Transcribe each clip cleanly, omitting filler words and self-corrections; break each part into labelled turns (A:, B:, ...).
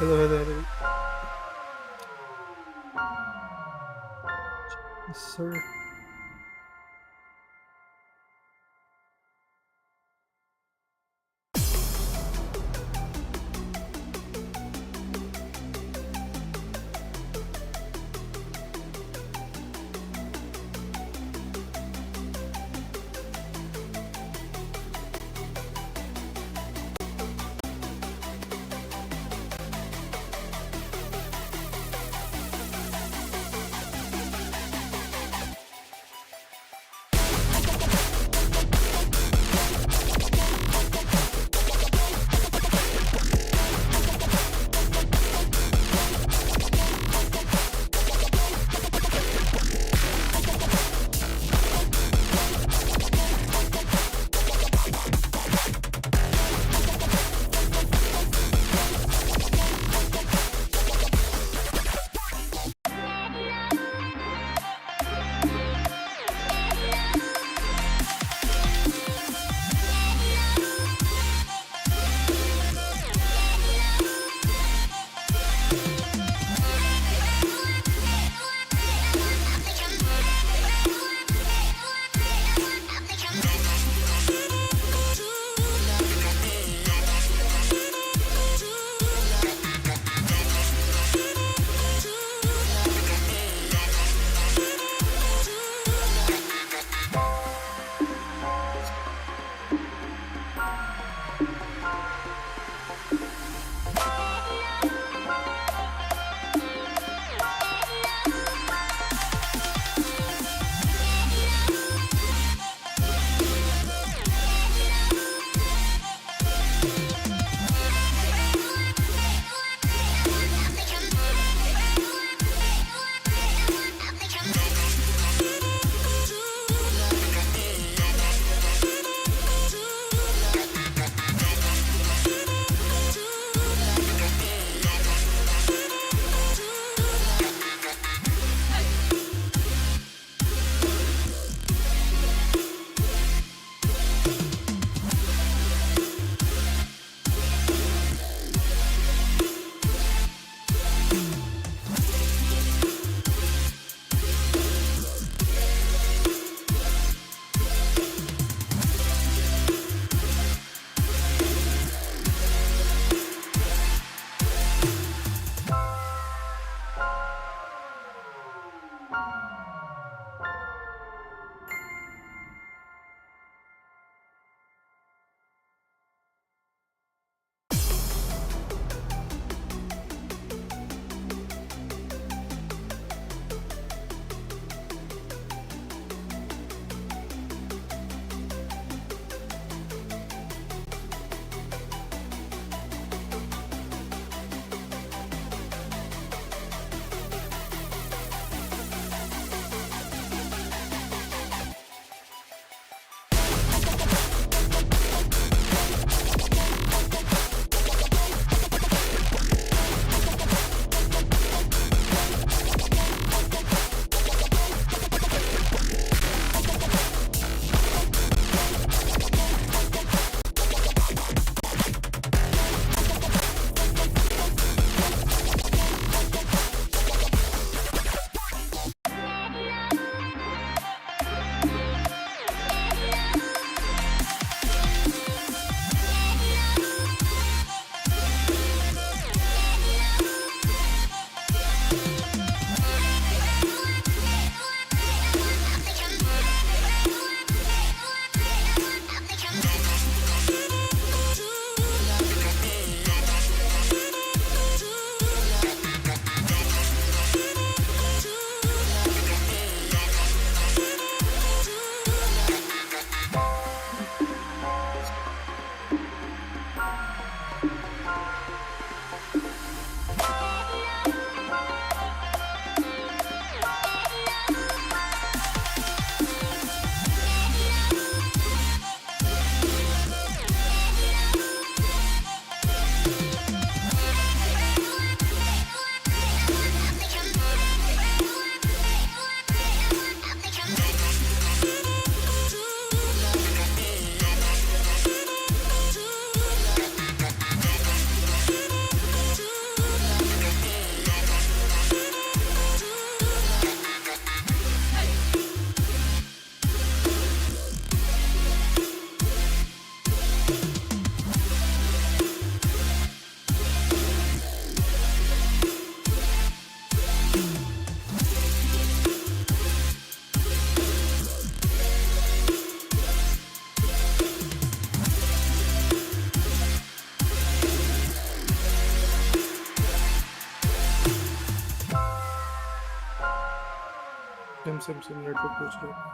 A: hello. Yes, sir. Same same same network पूछ रहे हो।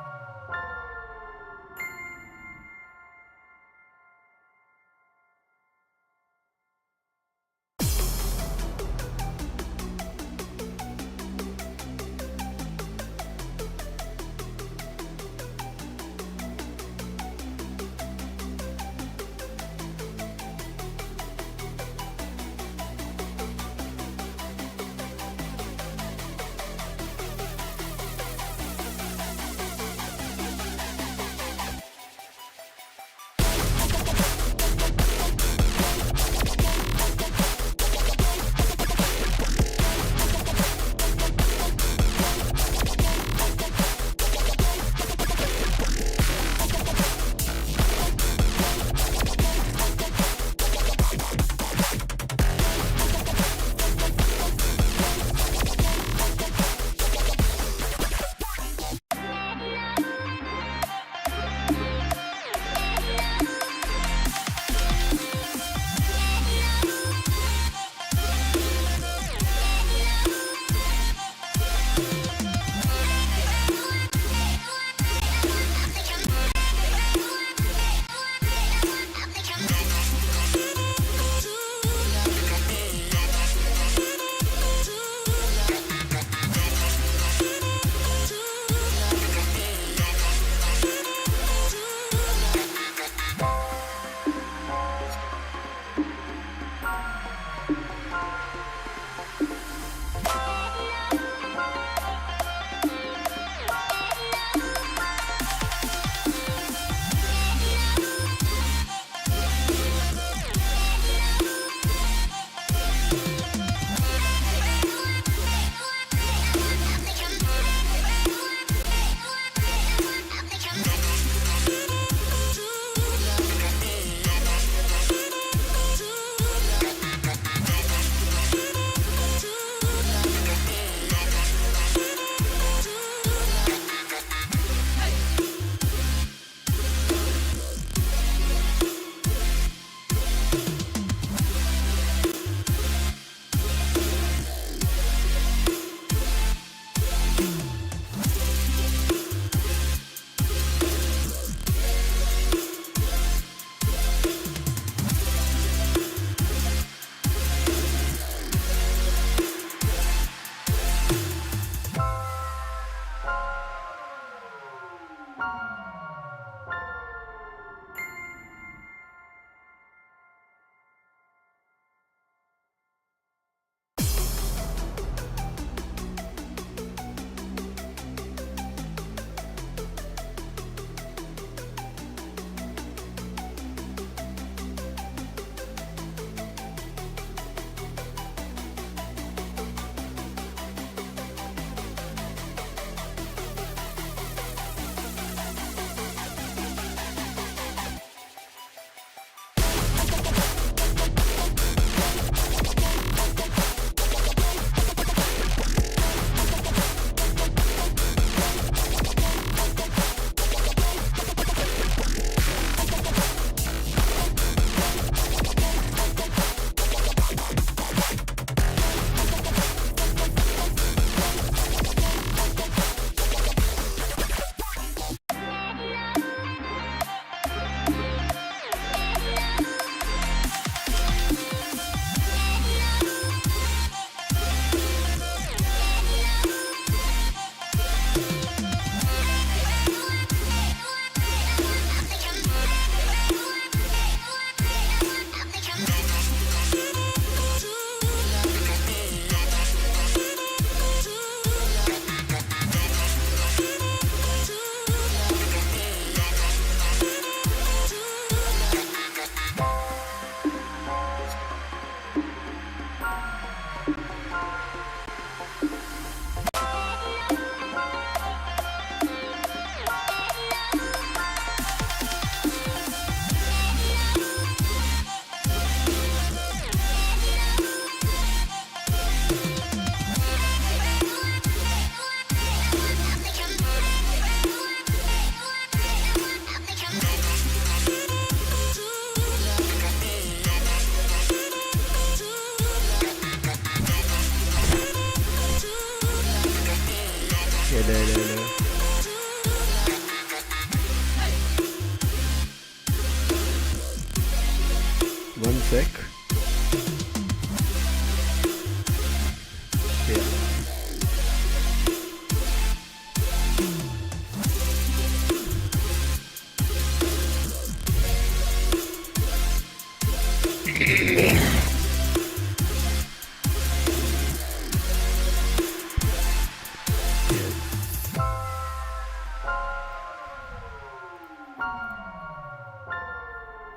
B: Iya, udah.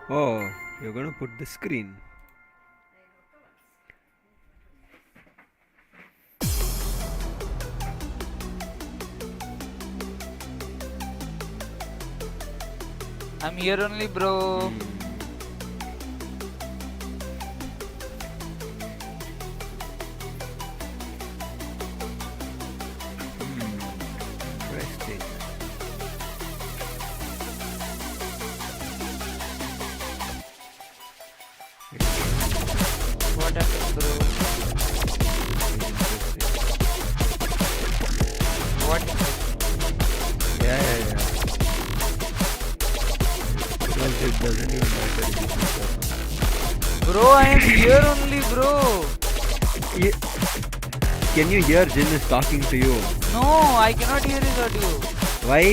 B: Oh, you're gonna put the screen.
C: I'm here only, bro.
B: Interesting.
C: What happened, bro? What?
B: Yeah. Because it doesn't even matter if you put that.
C: Bro, I am here only, bro.
B: Can you hear Jin is talking to you?
C: No, I cannot hear his audio.
B: Why?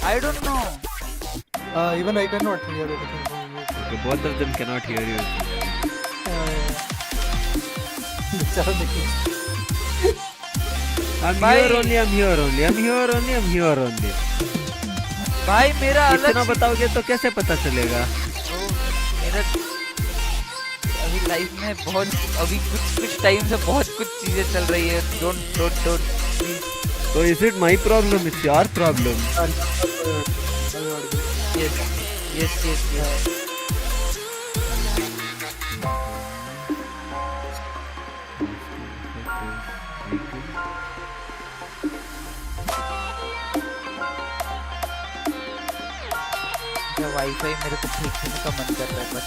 C: I don't know.
A: Even I cannot hear anything from you.
B: Okay, both of them cannot hear you.
A: बेचारा देखिए
B: I'm
C: Bye.
B: here only.
C: भाई मेरा अलग
B: इतना बताओगे तो कैसे पता चलेगा?
C: तो मेरा अभी लाइफ में बहुत अभी कुछ टाइम से बहुत कुछ चीजें चल रही है. Don't please.
B: So is it my problem? It's your problem.
C: Yes. Wifi मेरे को ठीक करने का मन कर रहा है बस.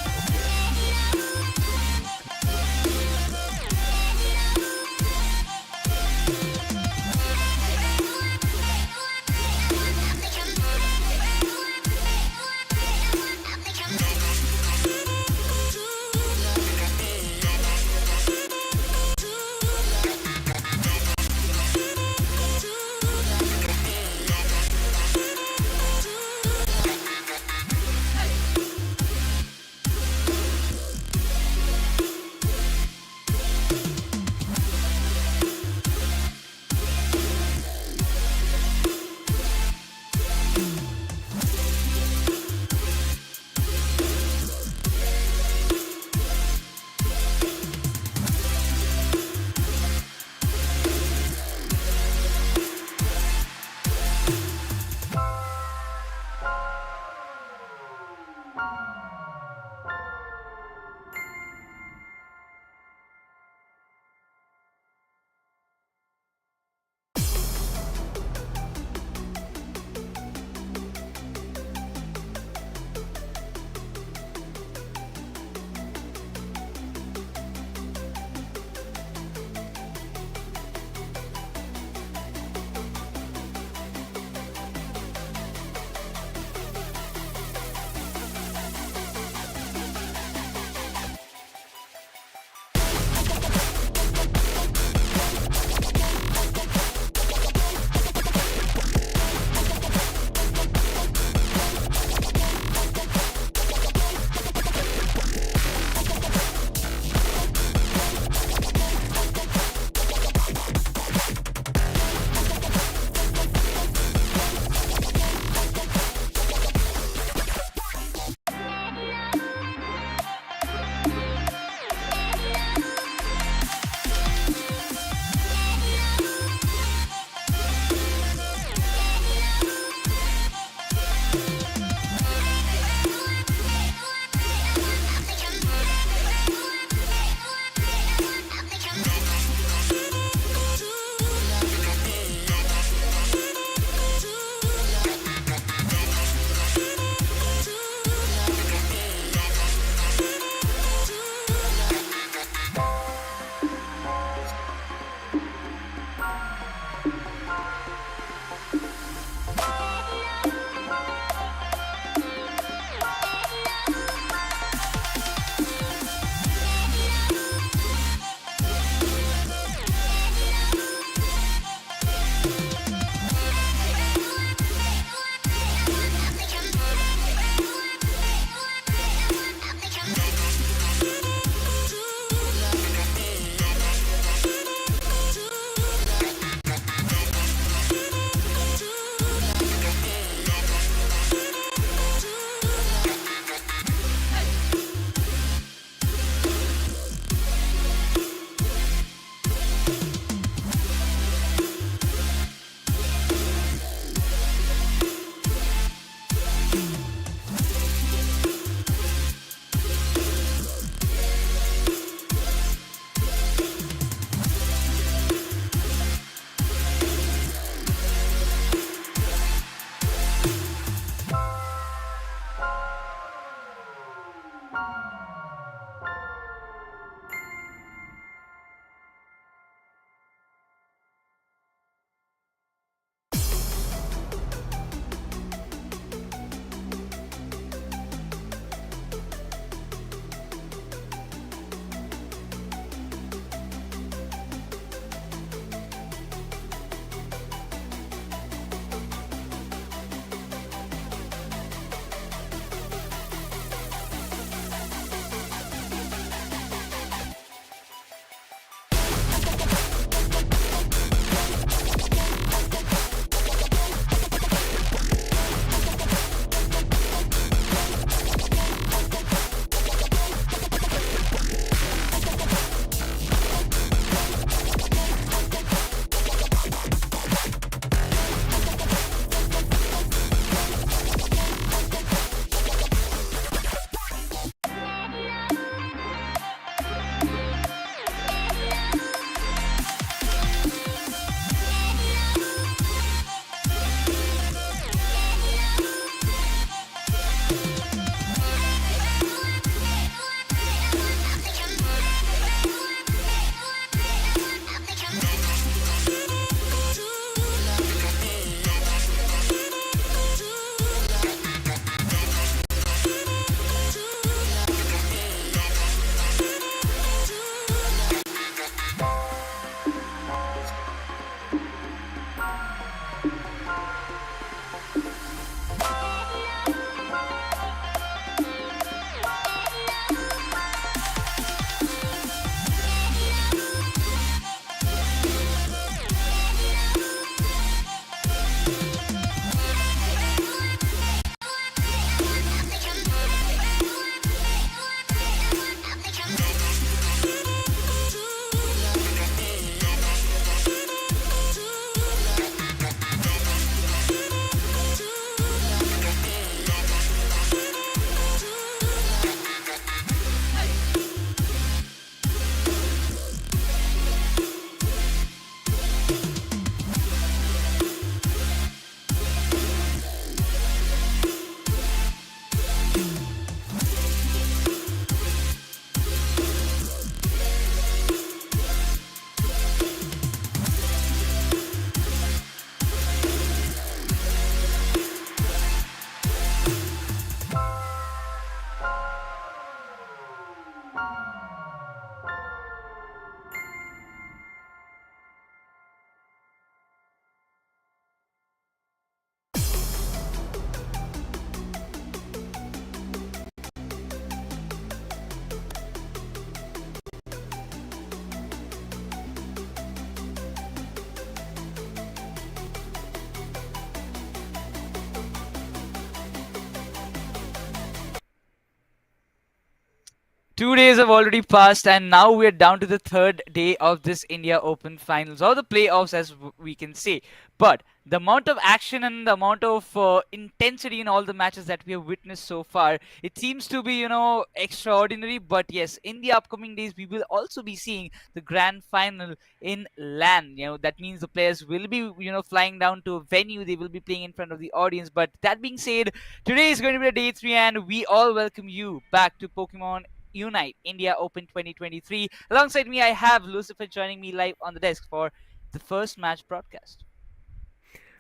C: 2 days have already passed, and now we're down to the third day of this India Open finals, or the playoffs, as we can say. But the amount of action and the amount of intensity in all the matches that we have witnessed so far, it seems to be, extraordinary. But yes, in the upcoming days, we will also be seeing the grand final in LAN. That means the players will be, flying down to a venue. They will be playing in front of the audience. But that being said, today is going to be the day three, and we all welcome you back to Pokemon Unite India Open 2023. Alongside me, I have Lucifer joining me live on the desk for the first match broadcast.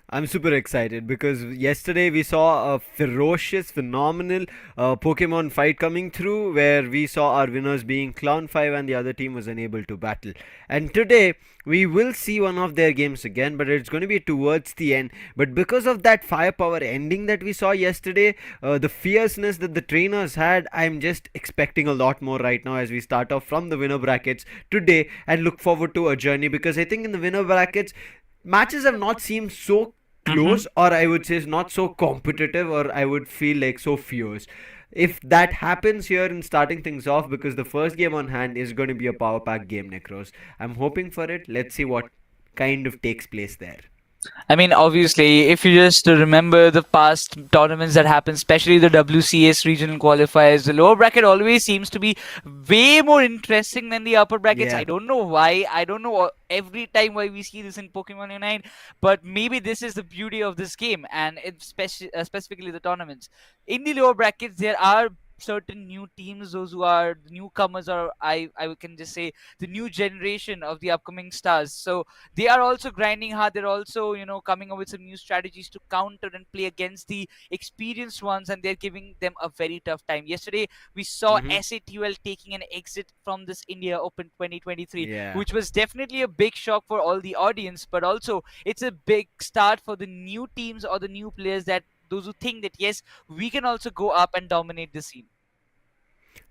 B: I'm super excited because yesterday we saw a ferocious, phenomenal Pokemon fight coming through where we saw our winners being Clown 5 and the other team was unable to battle. And today we will see one of their games again, but it's going to be towards the end. But because of that firepower ending that we saw yesterday, the fierceness that the trainers had, I'm just expecting a lot more right now as we start off from the winner brackets today and look forward to a journey because I think in the winner brackets, matches have not seemed so close, or I would say is not so competitive, or I would feel like so fierce. If that happens here in starting things off, because the first game on hand is going to be a power pack game, Necros. I'm hoping for it. Let's see what kind of takes place there.
C: I mean, obviously, if you just remember the past tournaments that happened, especially the WCS regional qualifiers, the lower bracket always seems to be way more interesting than the upper brackets.
B: Yeah.
C: I don't know why. I don't know every time why we see this in Pokemon Unite, but maybe this is the beauty of this game, and specifically the tournaments. In the lower brackets, there are certain new teams, those who are the newcomers, or I can just say the new generation of the upcoming stars. So they are also grinding hard. They're also, coming up with some new strategies to counter and play against the experienced ones, and they're giving them a very tough time. Yesterday, we saw
B: Mm-hmm.
C: SATUL taking an exit from this India Open 2023,
B: Yeah.
C: which was definitely a big shock for all the audience, but also it's a big start for the new teams or the new players, that those who think that yes, we can also go up and dominate the scene.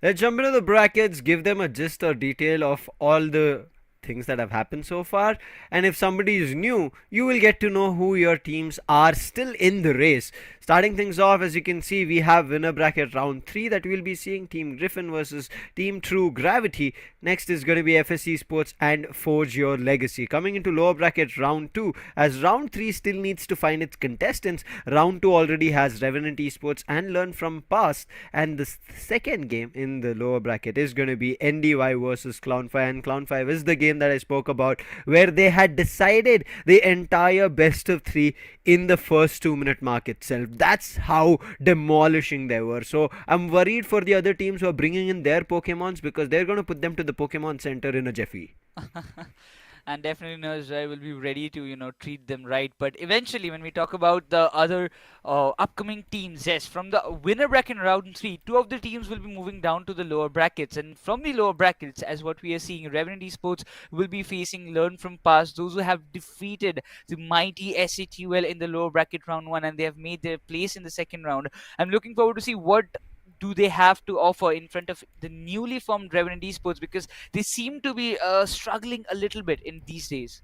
B: Let's jump into the brackets, give them a gist or detail of all the things that have happened so far. And if somebody is new, you will get to know who your teams are still in the race. Starting things off, as you can see, we have winner bracket round 3 that we'll be seeing Team Griffin versus Team True Gravity. Next is going to be FS Esports and Forge Your Legacy. Coming into lower bracket round 2, as round 3 still needs to find its contestants. Round 2 already has Revenant Esports and Learn from Past. And the second game in the lower bracket is going to be NDY versus Clown 5. And Clown 5 is the game that I spoke about where they had decided the entire best of 3 in the first 2-minute mark itself. That's how demolishing they were. So I'm worried for the other teams who are bringing in their Pokemons because they're going to put them to the Pokemon Center in a jiffy.
C: And definitely knows I will be ready to treat them right. But eventually, when we talk about the other upcoming teams, yes, from the winner bracket round 3, two of the teams will be moving down to the lower brackets, and from the lower brackets, as what we are seeing, Revenant Esports will be facing Learn from Past, those who have defeated the mighty SATUL in the lower bracket round 1, and they have made their place in the second round. I'm looking forward to see what do they have to offer in front of the newly formed Revenant Esports, because they seem to be struggling a little bit in these days.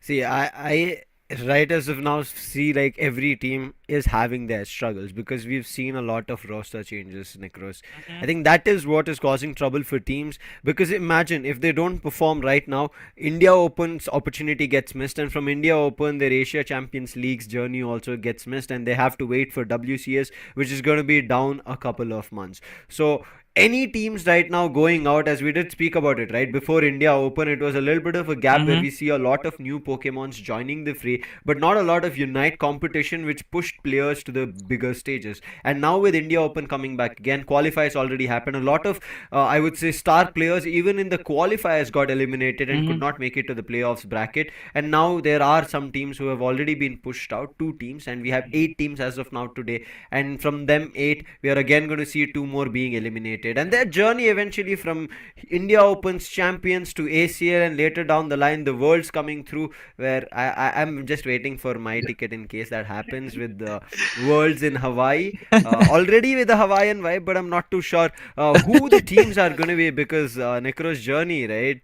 B: See, I right as of now see like every team is having their struggles because we've seen a lot of roster changes, Nikros. I
C: Hmm.
B: think that is what is causing trouble for teams because imagine if they don't perform right now, India Open's opportunity gets missed, and from India Open, their Asia Champions League's journey also gets missed, and they have to wait for WCS, which is going to be down a couple of months. So any teams right now going out, as we did speak about it right before India Open, it was a little bit of a gap where
C: Hmm.
B: we see a lot of new Pokemons joining the fray, but not a lot of Unite competition, which pushed players to the bigger stages. And now with India Open coming back again, qualifiers already happened. A lot of, I would say, star players, even in the qualifiers, got eliminated and could
C: Hmm.
B: not make it to the playoffs bracket. And now there are some teams who have already been pushed out, 2 teams, and we have 8 teams as of now today. And from them 8, we are again going to see 2 more being eliminated. And their journey eventually from India Open's champions to ACL and later down the line the Worlds coming through, where I'm just waiting for my ticket in case that happens with the Worlds in Hawaii. Already with the Hawaiian vibe, but I'm not too sure who the teams are going to be because Necro's journey, right,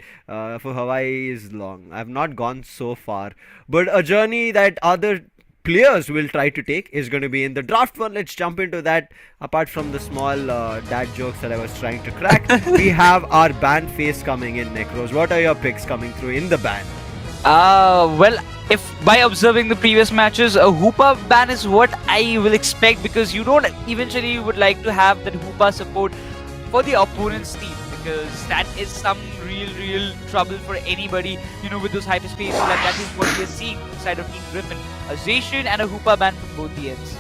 B: for Hawaii is long. I've not gone so far, but a journey that other players will try to take is going to be in the draft one. Let's jump into that. Apart from the small dad jokes that I was trying to crack, we have our ban phase coming in, Necros. What are your picks coming through in the ban?
C: Well, if by observing the previous matches, a Hoopa ban is what I will expect, because you don't eventually would like to have that Hoopa support for the opponent's team, because that is some real trouble for anybody, with those hyperspace. So that is what we are seeing inside of Team Griffin. A Zacian and a Hoopa ban from both the ends.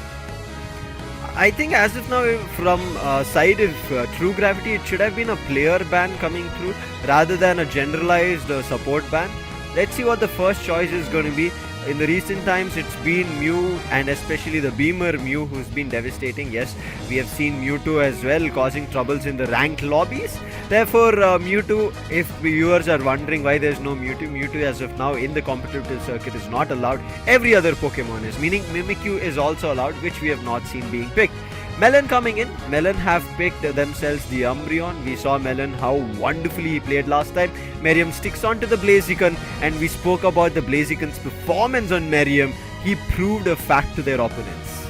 B: I think as of now, from side of True Gravity, it should have been a player ban coming through rather than a generalized support ban. Let's see what the first choice is going to be. In the recent times, it's been Mew, and especially the Beamer Mew, who's been devastating. Yes, we have seen Mewtwo as well, causing troubles in the ranked lobbies. Therefore, Mewtwo, if viewers are wondering why there's no Mewtwo, Mewtwo as of now in the competitive circuit is not allowed. Every other Pokemon is, meaning Mimikyu is also allowed, which we have not seen being picked. Melon coming in. Melon have picked themselves the Umbreon. We saw Melon how wonderfully he played last time. Merriam sticks on to the Blaziken, and we spoke about the Blaziken's performance on Merriam. He proved a fact to their opponents.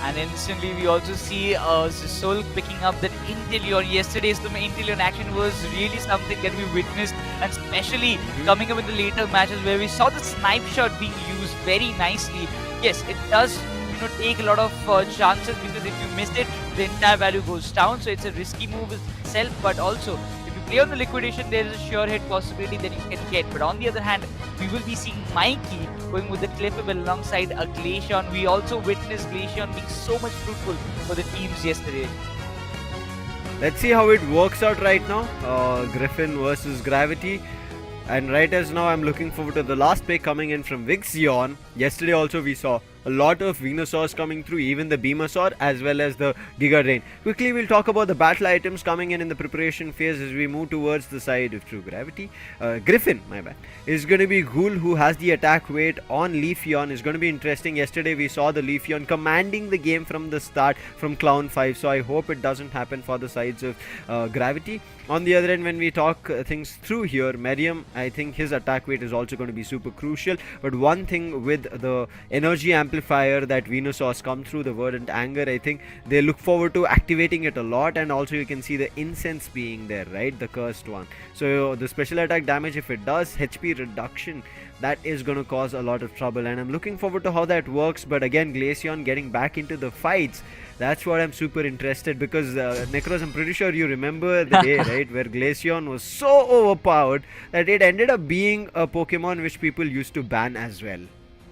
C: And instantly we also see Zisol picking up that Inteleon. Yesterday's the Inteleon action was really something that we witnessed, and especially coming up in the later matches where we saw the snipe shot being used very nicely. Yes, it does take a lot of chances, because if you miss it, the entire value goes down. So it's a risky move itself, but also if you play on the liquidation, there is a sure hit possibility that you can get. But on the other hand, we will be seeing Mikey going with the Clippable alongside a Glaceon. We also witnessed Glaceon being so much fruitful for the teams yesterday.
B: Let's see how it works out right now. Griffin versus Gravity. And right as now, I'm looking forward to the last pick coming in from Vixion. Yesterday also we saw a lot of Venusaurs coming through, even the Beamosaur as well as the Giga Drain. Quickly, we'll talk about the battle items coming in the preparation phase as we move towards the side of True Gravity. Griffin, my bad, is going to be Ghoul, who has the attack weight on Leafeon. Is going to be interesting. Yesterday we saw the Leafeon commanding the game from the start from Clown 5, so I hope it doesn't happen for the sides of Gravity. On the other end, when we talk things through here, Merriam, I think his attack weight is also going to be super crucial. But one thing with the energy amplifier that Venusaur's come through, the Verdant Anger, I think they look forward to activating it a lot. And also you can see the Incense being there, right? The cursed one. So the special attack damage, if it does, HP reduction, that is going to cause a lot of trouble. And I'm looking forward to how that works. But again, Glaceon getting back into the fights, that's what I'm super interested, because Necros, I'm pretty sure you remember the day, right, where Glaceon was so overpowered that it ended up being a Pokemon which people used to ban as well.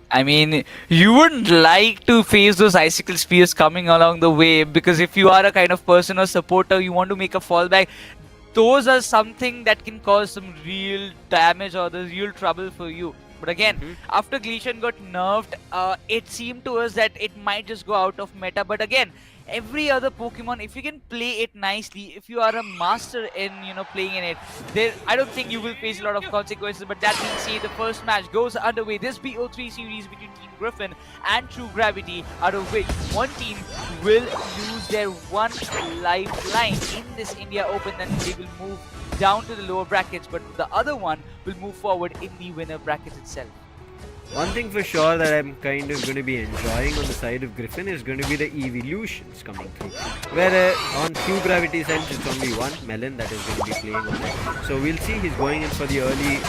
C: I mean, you wouldn't like to face those icicle spears coming along the way, because if you are a kind of person or supporter, you want to make a fallback, those are something that can cause some real damage or the real trouble for you. But again, after Glaceon got nerfed, it seemed to us that it might just go out of meta. But again, every other Pokemon, if you can play it nicely, if you are a master in playing in it, there I don't think you will face a lot of consequences. But that being said, the first match goes underway. This BO3 series between Team Griffin and True Gravity, out of which one team will lose their one lifeline in this India Open, then they will move down to the lower brackets, but the other one will move forward in the winner bracket itself.
B: One thing for sure that I'm kind of going to be enjoying on the side of Griffin is going to be the evolutions coming through. Where on True Gravity side, it's only one Melon that is going to be playing on it. So we'll see, he's going in for the early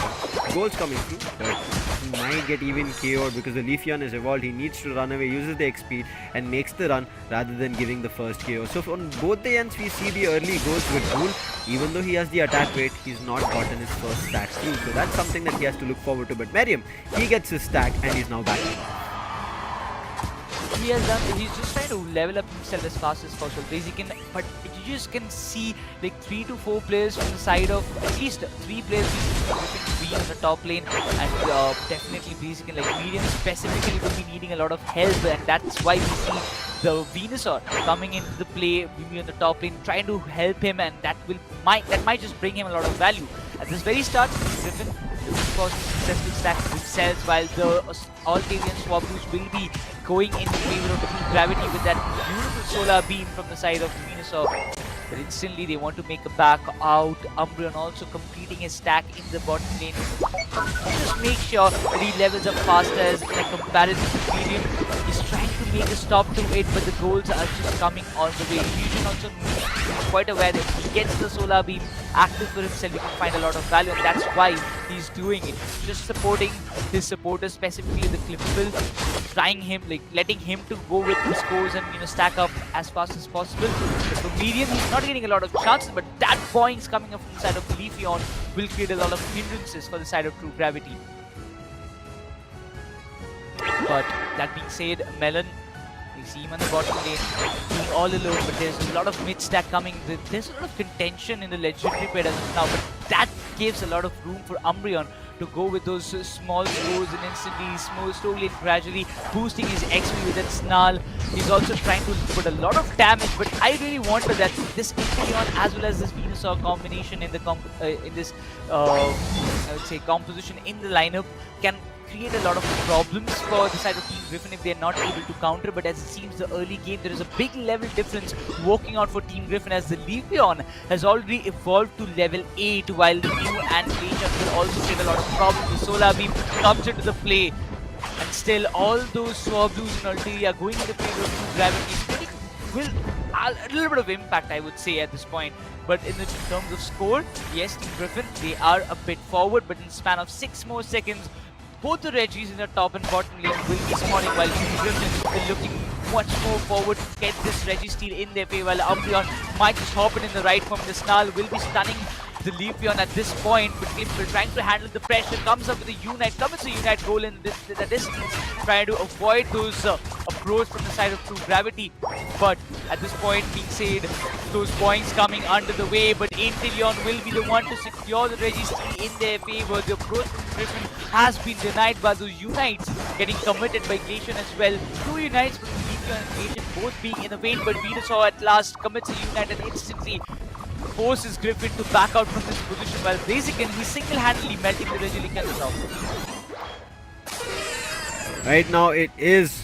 B: goals coming through. But he might get even KO'd because the Leafeon is evolved. He needs to run away, uses the XP and makes the run rather than giving the first KO. So on both the ends, we see the early goals with Ghoul. Even though he has the attack weight, he's not gotten his first stack through. So that's something that he has to look forward to. But Merriam, he gets his stack and he's now back.
C: He has done, he's just trying to level up himself as fast as possible. Basically, but you just can see like 3 to 4 players from the side of at least 3 players be on the top lane, and definitely basically like Medium specifically will be needing a lot of help, and that's why we see the Venusaur coming into the play, be on the top lane, trying to help him, and that might just bring him a lot of value. At this very start, Griffin looking for successful stacks themselves, while the Altavian Swablues will be going in favor of Team Gravity with that beautiful solar beam from the side of Venusaur. but instantly they want to make a back out. Umbreon also completing his stack in the bottom lane. Just make sure that he levels up faster as in a comparison to Medium. He's trying to make a stop to it, but the goals are just coming on the way. Illusion also quite aware that if he gets the Solar Beam active for himself, he can find a lot of value, and that's why he's doing it. Just supporting his supporters, specifically the Clippill, trying him, like letting him to go with the scores and stack up as fast as possible. But for Medium, he's not getting a lot of chances, but that points coming up from the side of Leafeon will create a lot of hindrances for the side of True Gravity. But that being said, Melon, we see him on the bottom lane being all alone, but there's a lot of mid stack coming. There's a lot of contention in the legendary pit as of now, but that gives a lot of room for Umbreon to go with those small scores and instantly, slowly and gradually boosting his XP with that Snarl. He's also trying to put a lot of damage, but I really wonder that this Inteleon as well as this Venusaur combination in the I would say composition in the lineup can create a lot of problems for the side of Team Griffin if they're not able to counter. But as it seems the early game, there is a big level difference working out for Team Griffin as the Leafeon has already evolved to level 8, while the Mew and Glacier will also create a lot of problems. The Solar Beam comes into the play, and still all those Swablues and Altaria going into favor of True Gravity will a little bit of impact, I would say, at this point. But in terms of score, yes, Team Griffin, they are a bit forward, but in the span of 6 more seconds, both the Regis in the top and bottom lane will be spawning, while Team Griffin is looking much more forward to get this Reggie steal in their favor, while Umbreon might just hop in the right form. The Snarl will be stunning the Leafeon at this point, but Clippill trying to handle the pressure, comes up with a Unite, commits a Unite goal in the distance, trying to avoid those approach from the side of True Gravity. But at this point, being said, those points coming under the way, but Inteleon will be the one to secure the Registry in their favor. The approach from Griffin has been denied by those Unites getting committed by Glacier as well. 2 Unites from Leafeon and Glacier both being in the vein, but Venusaur at last commits a Unite and instantly forces Griffin to back out from this position, while Blaziken, he's single-handedly melting the Regilican now.
B: Right now it is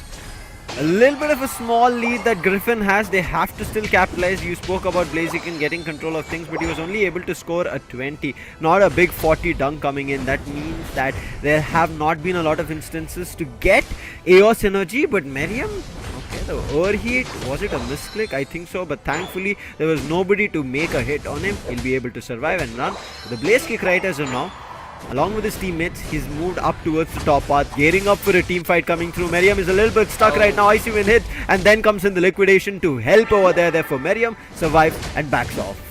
B: a little bit of a small lead that Griffin has. They have to still capitalize. You spoke about Blaziken getting control of things, but he was only able to score a 20, not a big 40 dunk coming in. That means that there have not been a lot of instances to get AOS energy, but Miriam, okay, the overheat, was it a misclick? I think so, but thankfully there was nobody to make a hit on him. He'll be able to survive and run. The Blaze Kick right as of now, along with his teammates, he's moved up towards the top path, gearing up for a team fight coming through. Miriam is a little bit stuck right now. Icy Wind hit, and then comes in the liquidation to help over there. Therefore, Miriam survives and backs off.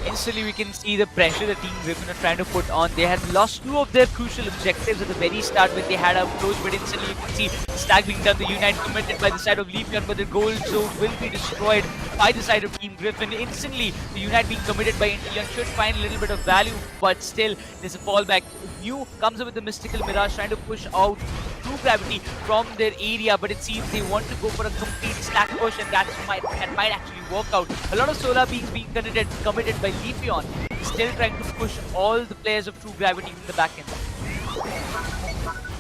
C: Instantly we can see the pressure the Team Griffin are trying to put on. They had lost 2 of their crucial objectives at the very start when they had a approach, but instantly you can see Stag being done, the Unite committed by the side of Leafeon, but the gold zone will be destroyed by the side of Team Griffin. Instantly the Unite being committed by Inteleon should find a little bit of value, but still there's a fallback. Mew comes up with the Mystical Mirage trying to push out True Gravity from their area, but it seems they want to go for a complete stack push, and that might actually work out. A lot of Solar Beams being committed by Leafeon, still trying to push all the players of True Gravity in the back end.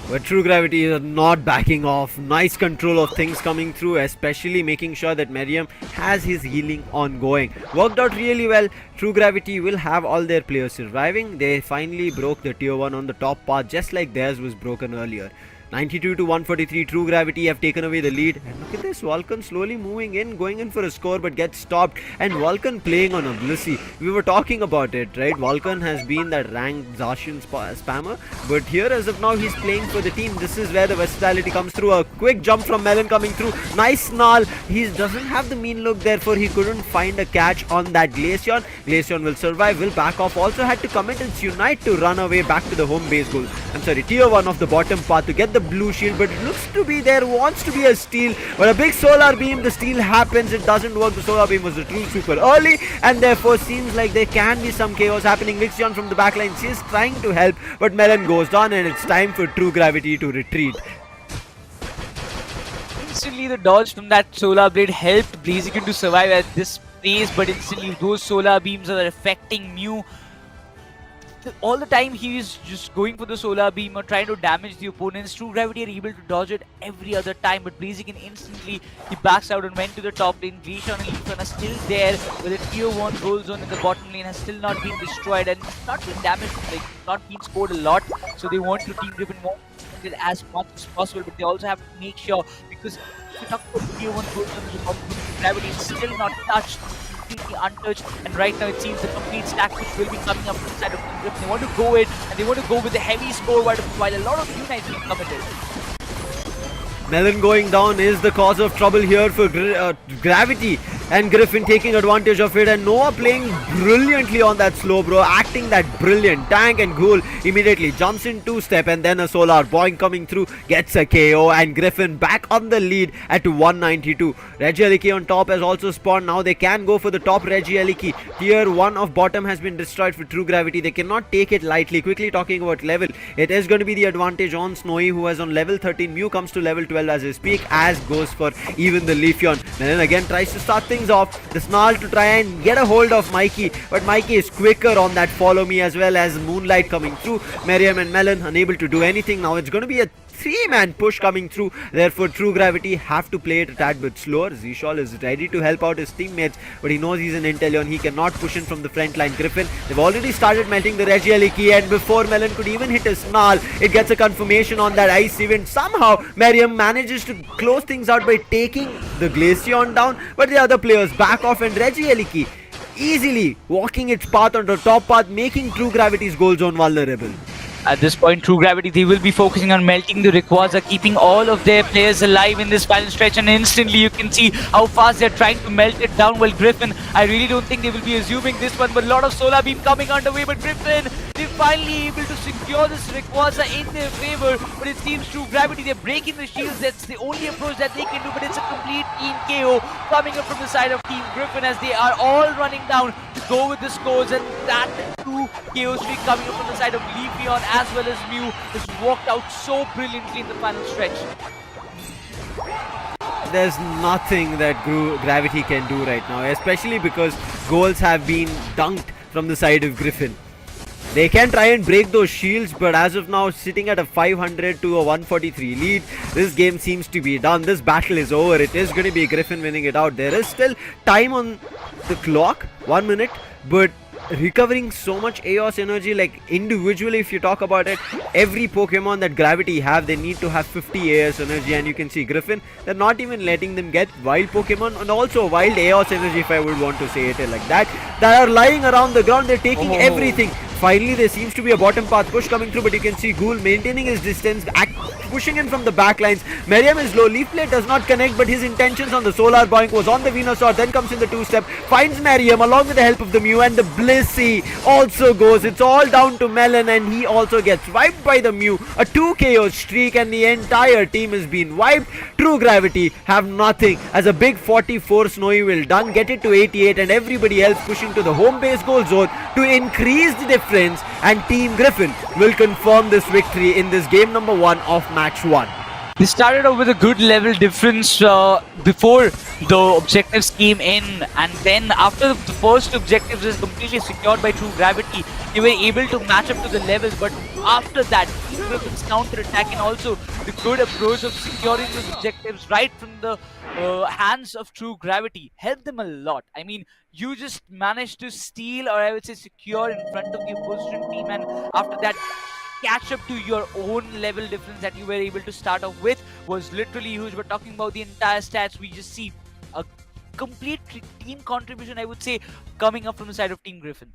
B: But True Gravity is not backing off. Nice control of things coming through, especially making sure that Miriam has his healing ongoing. Worked out really well. True Gravity will have all their players surviving. They finally broke the tier 1 on the top path, just like theirs was broken earlier. 92 to 143, True Gravity have taken away the lead. And look at this, Vulcan slowly moving in, going in for a score, but gets stopped. And Vulcan playing on a Blissey. We were talking about it, right? Vulcan has been that ranked Zacian spammer, but here as of now, he's playing for the team. This is where the versatility comes through. A quick jump from Melon coming through. Nice Snarl. He doesn't have the mean look, therefore he couldn't find a catch on that Glaceon. Glaceon will survive, will back off. Also had to commit its Unite to run away back to the home base goal. I'm sorry, tier 1 of the bottom path to get the blue shield, but it looks to be there, wants to be a steal, but a big Solar Beam, the steal happens, it doesn't work. The Solar Beam was a true super early, and therefore seems like there can be some chaos happening. Vixion from the backline, she is trying to help, but Melon goes down, and it's time for True Gravity to retreat.
C: Instantly the dodge from that Solar Blade helped Blaziken to survive at this pace, but instantly those Solar Beams are affecting Mew. all the time he is just going for the solar beam or trying to damage the opponents. True Gravity are able to dodge it every other time, but Blaziken instantly he backs out and went to the top lane. Glacier and Leafon are still there, with a tier 1 gold zone in the bottom lane has still not been destroyed and not been damaged, like not been scored a lot. So they want to Team Griffin more as much as possible, but they also have to make sure, because if you talk about tier 1 gold zone in the bottom lane, Gravity is still not touched, completely untouched, and right now it seems the complete stack which will be coming up from the side of Team Griffin. They want to go in and they want to go with the heavy score while a lot of unites being committed.
B: Melon going down is the cause of trouble here for Gravity, and Griffin taking advantage of it, and Noah playing brilliantly on that slow, bro, acting that brilliant. Tank and Ghoul immediately jumps in 2-step, and then a Solar Boing coming through gets a KO, and Griffin back on the lead at 192. Regieleki on top has also spawned. Now they can go for the top Regieleki. Tier 1 of bottom has been destroyed for True Gravity. They cannot take it lightly. Quickly talking about level, it is going to be the advantage on Snowy, who is on level 13. Mew comes to level 12 as we speak, as goes for even the Leafeon. Melon again tries to start things off. The Snarl to try and get a hold of Mikey, but Mikey is quicker on that follow me, as well as Moonlight coming through. Miriam and Melon unable to do anything. Now it's going to be a 3-man push coming through. Therefore True Gravity have to play it a tad bit slower. Zishal is ready to help out his teammates, but he knows he's an Inteleon. He cannot push in from the front line. Griffin, they've already started melting the Regieleki, and before Melon could even hit a Snarl, it gets a confirmation on that Ice Event. Somehow Miriam manages to close things out by taking the Glaceon down, but the other players back off, and Regieleki easily walking its path on the top path, making True Gravity's goal zone vulnerable.
C: At this point, True Gravity, they will be focusing on melting the Rayquaza, keeping all of their players alive in this final stretch, and instantly you can see how fast they're trying to melt it down. Well, Griffin, I really don't think they will be assuming this one, but a lot of Solar Beam coming underway, but Griffin, they're finally able to secure this Rayquaza in their favor, but it seems True Gravity, they're breaking the shields. That's the only approach that they can do, but it's a complete team KO coming up from the side of Team Griffin, as they are all running down to go with the scores, and that 2 KO streak coming up from the side of Leafeon as well as Mew has walked out so brilliantly in the final stretch.
B: There's nothing that Gravity can do right now, especially because goals have been dunked from the side of Griffin. They can try and break those shields, but as of now, sitting at a 500 to a 143 lead, this game seems to be done. This battle is over. It is going to be Griffin winning it out. There is still time on the clock, 1 minute, but recovering so much Eos energy, like individually if you talk about it, every Pokemon that Gravity have, they need to have 50 Eos energy, and you can see Griffin, they're not even letting them get wild Pokemon and also wild Eos energy, if I would want to say it like that are lying around the ground. They're taking everything. Finally, there seems to be a bottom path push coming through, but you can see Ghoul maintaining his distance, pushing in from the back lines. Miriam is low. Leaf Blade does not connect, but his intentions on the Solar Boink was on the Venusaur. Then comes in the 2-step, finds Miriam along with the help of the Mew, and the Blissey also goes. It's all down to Melon, and he also gets wiped by the Mew. A 2 KO streak, and the entire team has been wiped. True Gravity have nothing, as a big 44 Snowy will done, get it to 88, and everybody else pushing to the home base goal zone to increase the difference, and Team Griffin will confirm this victory in this game number 1 of match 1.
C: They started off with a good level difference before the objectives came in, and then after the first objectives is completely secured by True Gravity, they were able to match up to the levels, but after that, Team Griffin's counter-attack and also the good approach of securing those objectives right from the hands of True Gravity helped them a lot. I mean, you just managed to steal, or I would say secure, in front of the opposition team, and after that, catch up to your own level difference that you were able to start off with was literally huge. But talking about the entire stats, we just see a complete team contribution, I would say, coming up from the side of Team Griffin.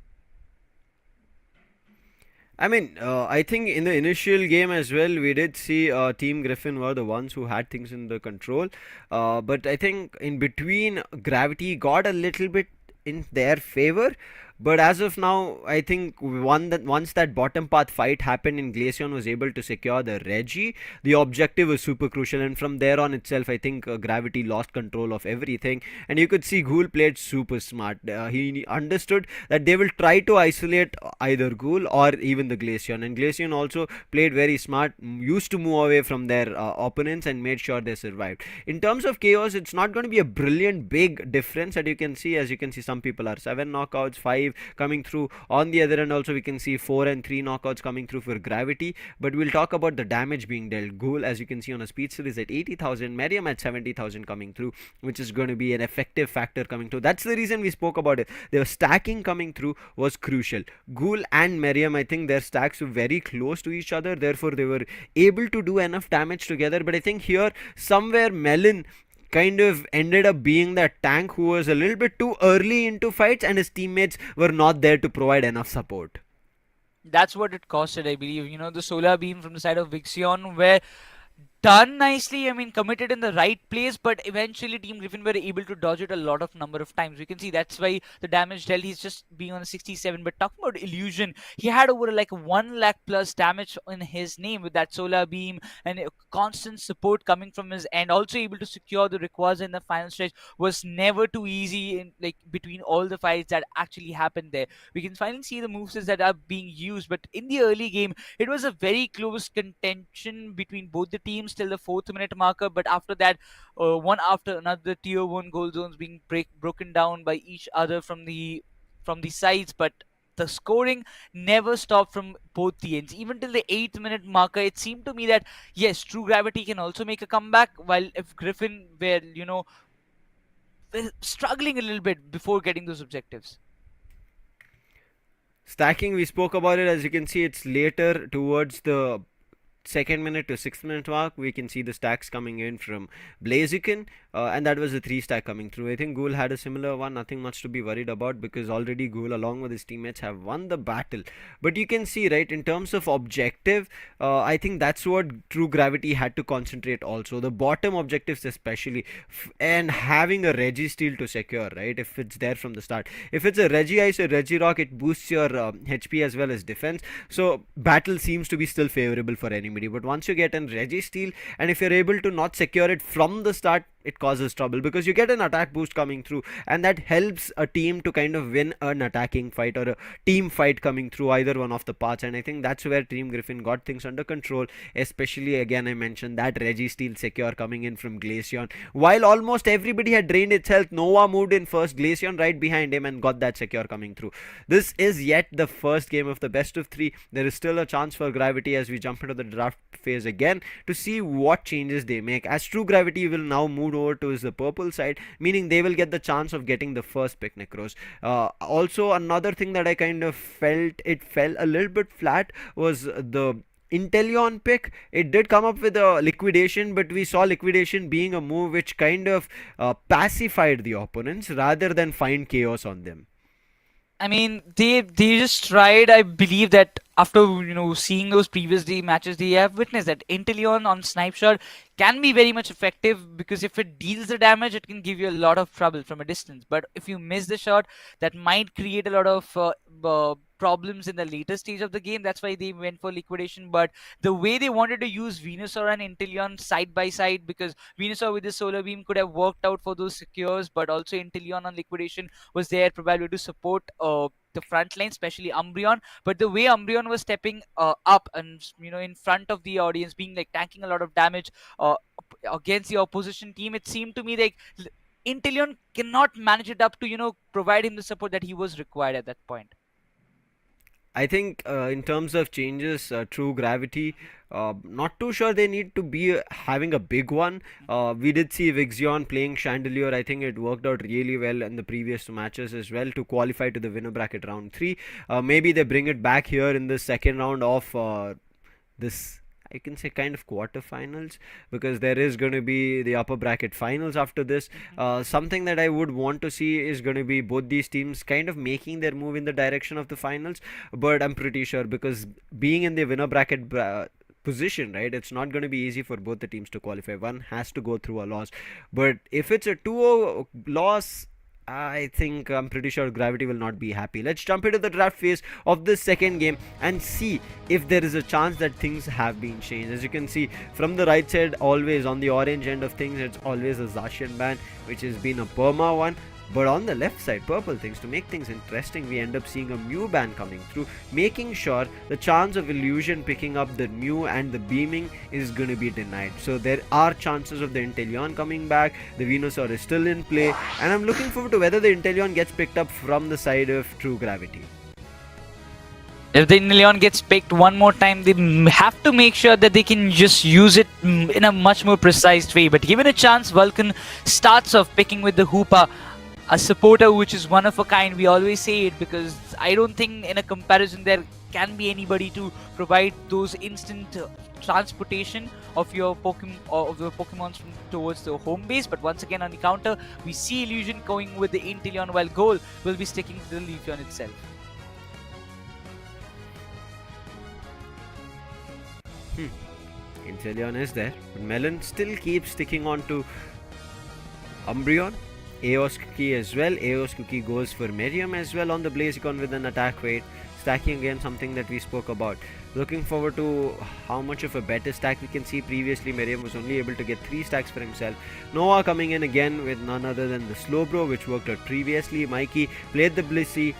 B: I mean, I think in the initial game as well, we did see Team Griffin were the ones who had things in the control. But I think in between, Gravity got a little bit in their favor. But as of now, I think once that bottom path fight happened and Glaceon was able to secure the Reggie, the objective was super crucial, and from there on itself, I think Gravity lost control of everything. And you could see Ghoul played super smart. He understood that they will try to isolate either Ghoul or even the Glaceon, and Glaceon also played very smart, used to move away from their opponents and made sure they survived. In terms of chaos, it's not going to be a brilliant big difference that you can see. As you can see, some people are 7 knockouts, 5 5 coming through. On the other end also we can see 4 and 3 knockouts coming through for Gravity. But we'll talk about the damage being dealt. Ghoul, as you can see on a speed still, is at 80,000, Miriam at 70,000 coming through, which is going to be an effective factor coming through. That's the reason we spoke about it. Their stacking coming through was crucial. Ghoul and Miriam, I think their stacks were very close to each other, therefore they were able to do enough damage together. But I think here somewhere Melon kind of ended up being that tank who was a little bit too early into fights, and his teammates were not there to provide enough support.
C: That's what it costed, I believe. The solar beam from the side of Vixion were done nicely. I mean, committed in the right place, but eventually Team Griffin were able to dodge it a lot of number of times. We can see that's why the damage dealt, he's just being on a 67. But talking about Illusion, he had over like 1 lakh plus damage in his name with that solar beam and constant support coming from his end. Also able to secure the requires in the final stretch was never too easy in like between all the fights that actually happened there. We can finally see the moves that are being used, but in the early game, it was a very close contention between both the teams till the 4th minute marker. But after that, one after another, tier 1 goal zones being broken down by each other from the sides. But the scoring never stopped from both the ends. Even till the 8th minute marker, it seemed to me that yes, True Gravity can also make a comeback, while if Griffin were struggling a little bit before getting those objectives.
B: Stacking, we spoke about it. As you can see, it's later towards the 2nd minute to 6th minute mark. We can see the stacks coming in from Blaziken, and that was a 3 stack coming through. I think Ghoul had a similar one, nothing much to be worried about, because already Ghoul along with his teammates have won the battle. But you can see, right, in terms of objective, I think that's what True Gravity had to concentrate also, the bottom objectives especially, and having a Registeel to secure, right, if it's there from the start. If it's a Regice or Regirock, it boosts your HP as well as defense, so battle seems to be still favorable for enemy. But once you get an Registeel, and if you're able to not secure it from the start, it causes trouble, because you get an attack boost coming through, and that helps a team to kind of win an attacking fight or a team fight coming through either one of the parts. And I think that's where Team Griffin got things under control, especially again I mentioned that Registeel secure coming in from Glaceon. While almost everybody had drained its health, Nova moved in first, Glaceon right behind him, and got that secure coming through. This is yet the first game of the best of 3. There is still a chance for Gravity as we jump into the draft phase again to see what changes they make, as True Gravity will now move over to the purple side, meaning they will get the chance of getting the first pick, Necros. Also, another thing that I kind of felt it fell a little bit flat was the Inteleon pick. It did come up with a liquidation, but we saw liquidation being a move which kind of pacified the opponents rather than find chaos on them.
C: I mean, they just tried. I believe that after seeing those previous day matches, they have witnessed that Inteleon on Snipe Shot can be very much effective, because if it deals the damage, it can give you a lot of trouble from a distance. But if you miss the shot, that might create a lot of problems in the later stage of the game. That's why they went for liquidation. But the way they wanted to use Venusaur and Inteleon side by side, because Venusaur with the solar beam could have worked out for those secures, but also Inteleon on liquidation was there probably to support the front line, especially Umbreon. But the way Umbreon was stepping up and in front of the audience, being like tanking a lot of damage against the opposition team, it seemed to me like Inteleon cannot manage it up to provide him the support that he was required at that point.
B: I think in terms of changes, True Gravity, not too sure they need to be having a big one. We did see Vixion playing Chandelier. I think it worked out really well in the previous matches as well to qualify to the winner bracket round 3. Maybe they bring it back here in the second round of this, I can say, kind of quarterfinals, because there is going to be the upper bracket finals after this. Something that I would want to see is going to be both these teams kind of making their move in the direction of the finals, but I'm pretty sure, because being in the winner bracket position, right, it's not going to be easy for both the teams to qualify. One has to go through a loss, but if it's a 2-0 loss, I think I'm pretty sure Gravity will not be happy. Let's jump into the draft phase of this second game and see if there is a chance that things have been changed. As you can see from the right side, always on the orange end of things, it's always a Zacian ban, which has been a perma one. But on the left side, purple things, to make things interesting, we end up seeing a Mew ban coming through, making sure the chance of Illusion picking up the Mew and the beaming is going to be denied. So there are chances of the Inteleon coming back, the Venusaur is still in play, and I'm looking forward to whether the Inteleon gets picked up from the side of True Gravity.
C: If the Inteleon gets picked one more time, they have to make sure that they can just use it in a much more precise way. But given a chance, Vulcan starts off picking with the Hoopa, a supporter which is one of a kind. We always say it because I don't think in a comparison there can be anybody to provide those instant transportation of your Pokemons from towards the home base. But once again on the counter, we see Illusion going with the Inteleon, while Goal will be sticking to the Leafeon itself.
B: Inteleon is there, but Melon still keeps sticking on to Umbreon. Eos Cookie as well. Eos Cookie goes for Miriam as well on the Blaziken with an attack weight. Stacking again, something that we spoke about. Looking forward to how much of a better stack we can see. Previously, Miriam was only able to get 3 stacks for himself. Noah coming in again with none other than the Slowbro, which worked out previously. Mikey played the Blissey,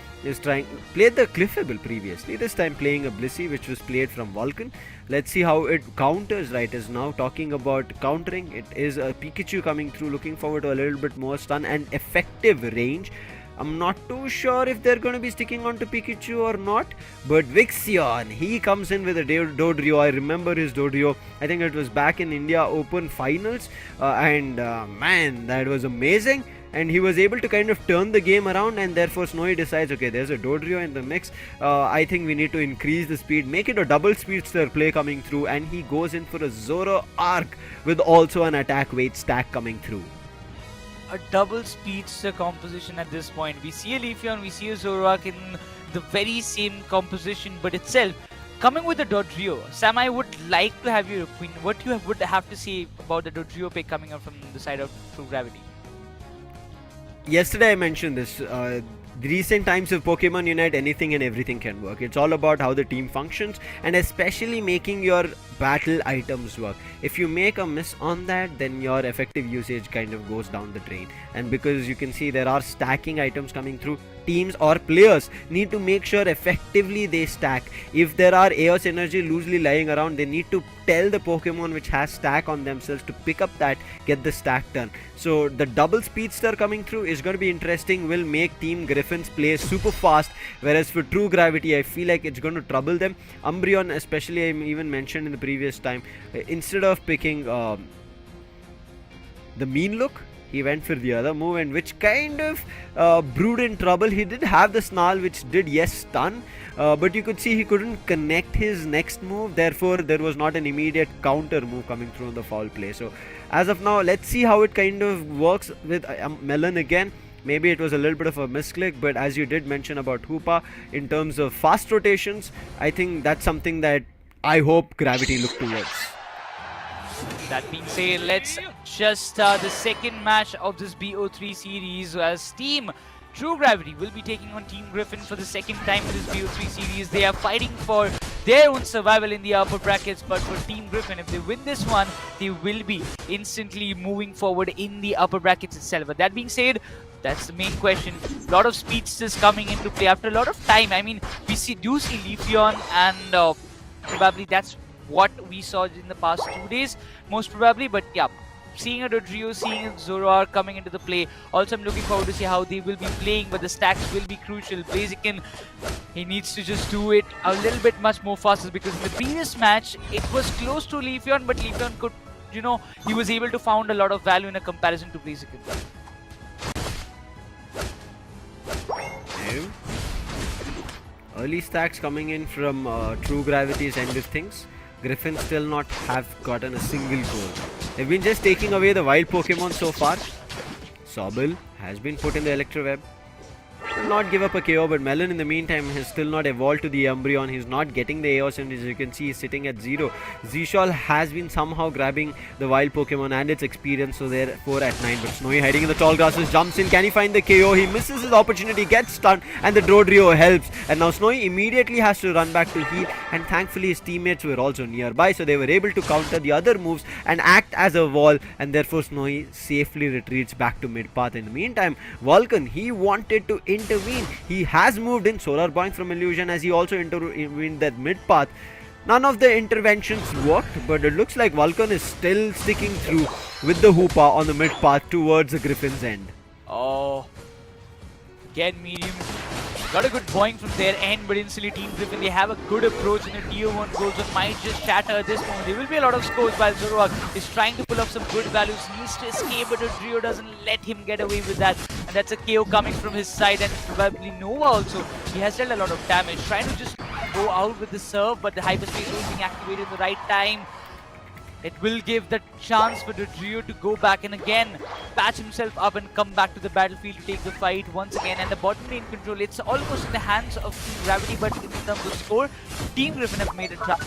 B: played the Cliffable previously. This time playing a Blissey, which was played from Vulcan. Let's see how it counters. Right, is now talking about countering. It is a Pikachu coming through. Looking forward to a little bit more stun and effective range. I'm not too sure if they're going to be sticking on to Pikachu or not, but Vixion, he comes in with a Dodrio. I remember his Dodrio. I think it was back in India Open Finals, and man, that was amazing. And he was able to kind of turn the game around, and therefore Snowy decides, okay, there's a Dodrio in the mix. I think we need to increase the speed, make it a double speedster play coming through, and he goes in for a Zoro Arc with also an attack weight stack coming through.
C: A double speedster composition at this point. We see a Leafeon, we see a Zoroark in the very same composition, but itself coming with the Dodrio. Sam, I would like to have your opinion. What you would have to say about the Dodrio pick coming up from the side of True Gravity?
B: Yesterday I mentioned this. The recent times of Pokemon Unite, anything and everything can work. It's all about how the team functions, and especially making your battle items work. If you make a miss on that, then your effective usage kind of goes down the drain. And because you can see there are stacking items coming through, teams or players need to make sure effectively they stack. If there are Eos Energy loosely lying around, they need to tell the Pokemon which has stack on themselves to pick up that, get the stack done. So the double speedster coming through is going to be interesting, will make Team Griffin's play super fast, whereas for True Gravity I feel like it's going to trouble them. Umbreon especially, I even mentioned in the previous time, instead of picking the Mean Look, he went for the other move, and which kind of brewed in trouble. He did have the Snarl, which did, yes, stun, but you could see he couldn't connect his next move, therefore there was not an immediate counter move coming through on the foul play. So as of now, let's see how it kind of works with Melon again. Maybe it was a little bit of a misclick, but as you did mention about Hoopa, in terms of fast rotations, I think that's something that I hope Gravity look towards.
C: That being said, let's just start the second match of this BO3 series, as Team True Gravity will be taking on Team Griffin for the second time in this BO3 series. They are fighting for their own survival in the upper brackets, but for Team Griffin, if they win this one, they will be instantly moving forward in the upper brackets itself. But that being said, that's the main question. A lot of speedsters coming into play after a lot of time. I mean, we do see Leafeon, and probably that's what we saw in the past 2 days, most probably. But yeah, seeing a Dodrio, seeing a Zoroark coming into the play. Also, I'm looking forward to see how they will be playing, but the stacks will be crucial. Blaziken, he needs to just do it a little bit much more faster, because in the previous match, it was close to Leafeon, but Leafeon could, he was able to found a lot of value in a comparison to Blaziken.
B: Early stacks coming in from True Gravity's end of things. Griffin still not have gotten a single goal. They've been just taking away the wild Pokemon so far. Sobble has been put in the Electro Web. will not give up a KO, but Melon in the meantime has still not evolved to the Umbreon. He's not getting the AOS, and as you can see, he's sitting at 0. Zishal has been somehow grabbing the wild Pokemon and its experience, so they're 4 at 9. But Snowy hiding in the tall grasses, jumps in. Can he find the KO? He misses his opportunity, gets stunned, and the Dodrio helps. And now Snowy immediately has to run back to heal, and thankfully his teammates were also nearby, so they were able to counter the other moves and act as a wall, and therefore Snowy safely retreats back to mid path. In the meantime, Vulcan, he wanted to intervene. He has moved in Solar Boing from Illusion, as he also intervened that mid path. None of the interventions worked, but it looks like Vulcan is still sticking through with the Hoopa on the mid path towards the Griffin's end.
C: Oh, again medium. Got a good boing from their end, but instantly Team Griffin, they have a good approach in the tier 1 goals and might just shatter at this moment. There will be a lot of scores while Zoroark is trying to pull off some good values, needs to escape, but Dodrio doesn't let him get away with that. And that's a KO coming from his side, and probably Nova also. He has dealt a lot of damage, trying to just go out with the serve, but the hyperspace was being activated at the right time. It will give the chance for Dodrio to go back and again patch himself up and come back to the battlefield to take the fight once again. And the bottom lane control, it's almost in the hands of Team Gravity, but in terms of score, Team Griffin have made a trap.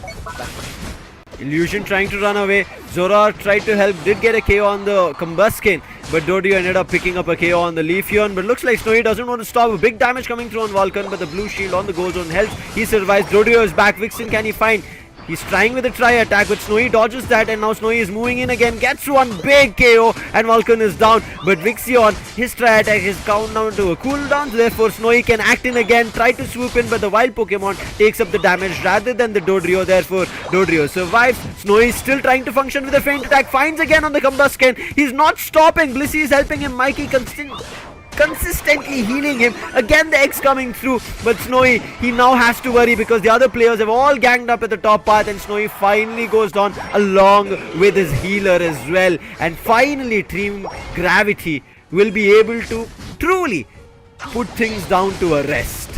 B: Illusion trying to run away. Zora tried to help, did get a KO on the Combuskin, but Dodrio ended up picking up a KO on the Leafeon. But looks like Snowy doesn't want to stop. A big damage coming through on Vulcan, but the blue shield on the goal zone helps. He survives. Dodrio is back. Vixen, can he find? He's trying with a try attack, but Snowy dodges that, and now Snowy is moving in again, gets one big KO, and Vulcan is down. But Vixion, his try attack is count down to a cooldown, therefore Snowy can act in again, try to swoop in, but the wild Pokemon takes up the damage rather than the Dodrio, therefore Dodrio survives. Snowy is still trying to function with a feint attack, finds again on the Combuskin. He's not stopping, Blissey is helping him, Mikey consistently healing him. Again the X coming through, but Snowy, he now has to worry because the other players have all ganged up at the top path, and Snowy finally goes down along with his healer as well. And finally Team Gravity will be able to truly put things down to a rest.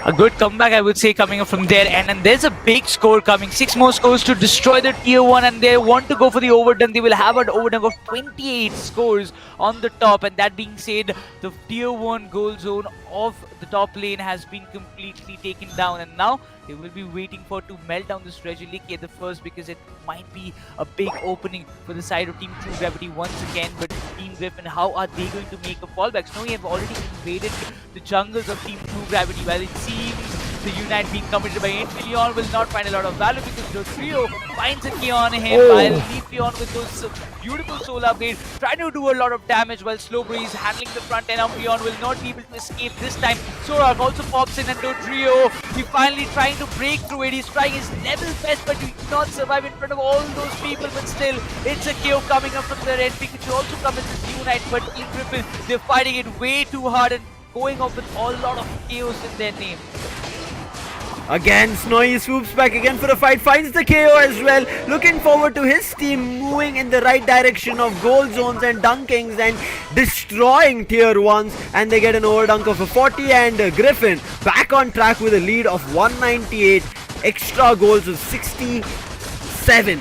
C: A good comeback, I would say, coming up from their end, and there's a big score coming. 6 more scores to destroy the tier 1, and they want to go for the overdunk. They will have an overdunk of 28 scores on the top. And that being said, the tier 1 goal zone of the top lane has been completely taken down, and now they will be waiting for to melt down this Regieleki at the first, because it might be a big opening for the side of Team True Gravity once again. But Team Griffin, how are they going to make a fallback? Snowy have already invaded the jungles of Team True Gravity, while it seems the Unite being committed by Leon will not find a lot of value, because the trio finds a key on him, while Leafeon with those beautiful soul upgrade trying to do a lot of damage, while Slow Breeze handling the front end. Leon will not be able to escape this time. Zoroark also pops in, and Dodrio, he finally trying to break through it. He's trying his level best, but he cannot survive in front of all those people. But still, it's a KO coming up from their end. Pikachu also comes as Unite, but Team Griffin, they're fighting it way too hard and going off with a lot of chaos in their name.
B: Again, Snowy swoops back again for a fight, finds the KO as well. Looking forward to his team moving in the right direction of goal zones and dunkings and destroying tier 1s. And they get an overdunk of a 40, and Griffin back on track with a lead of 198. Extra goals of 67.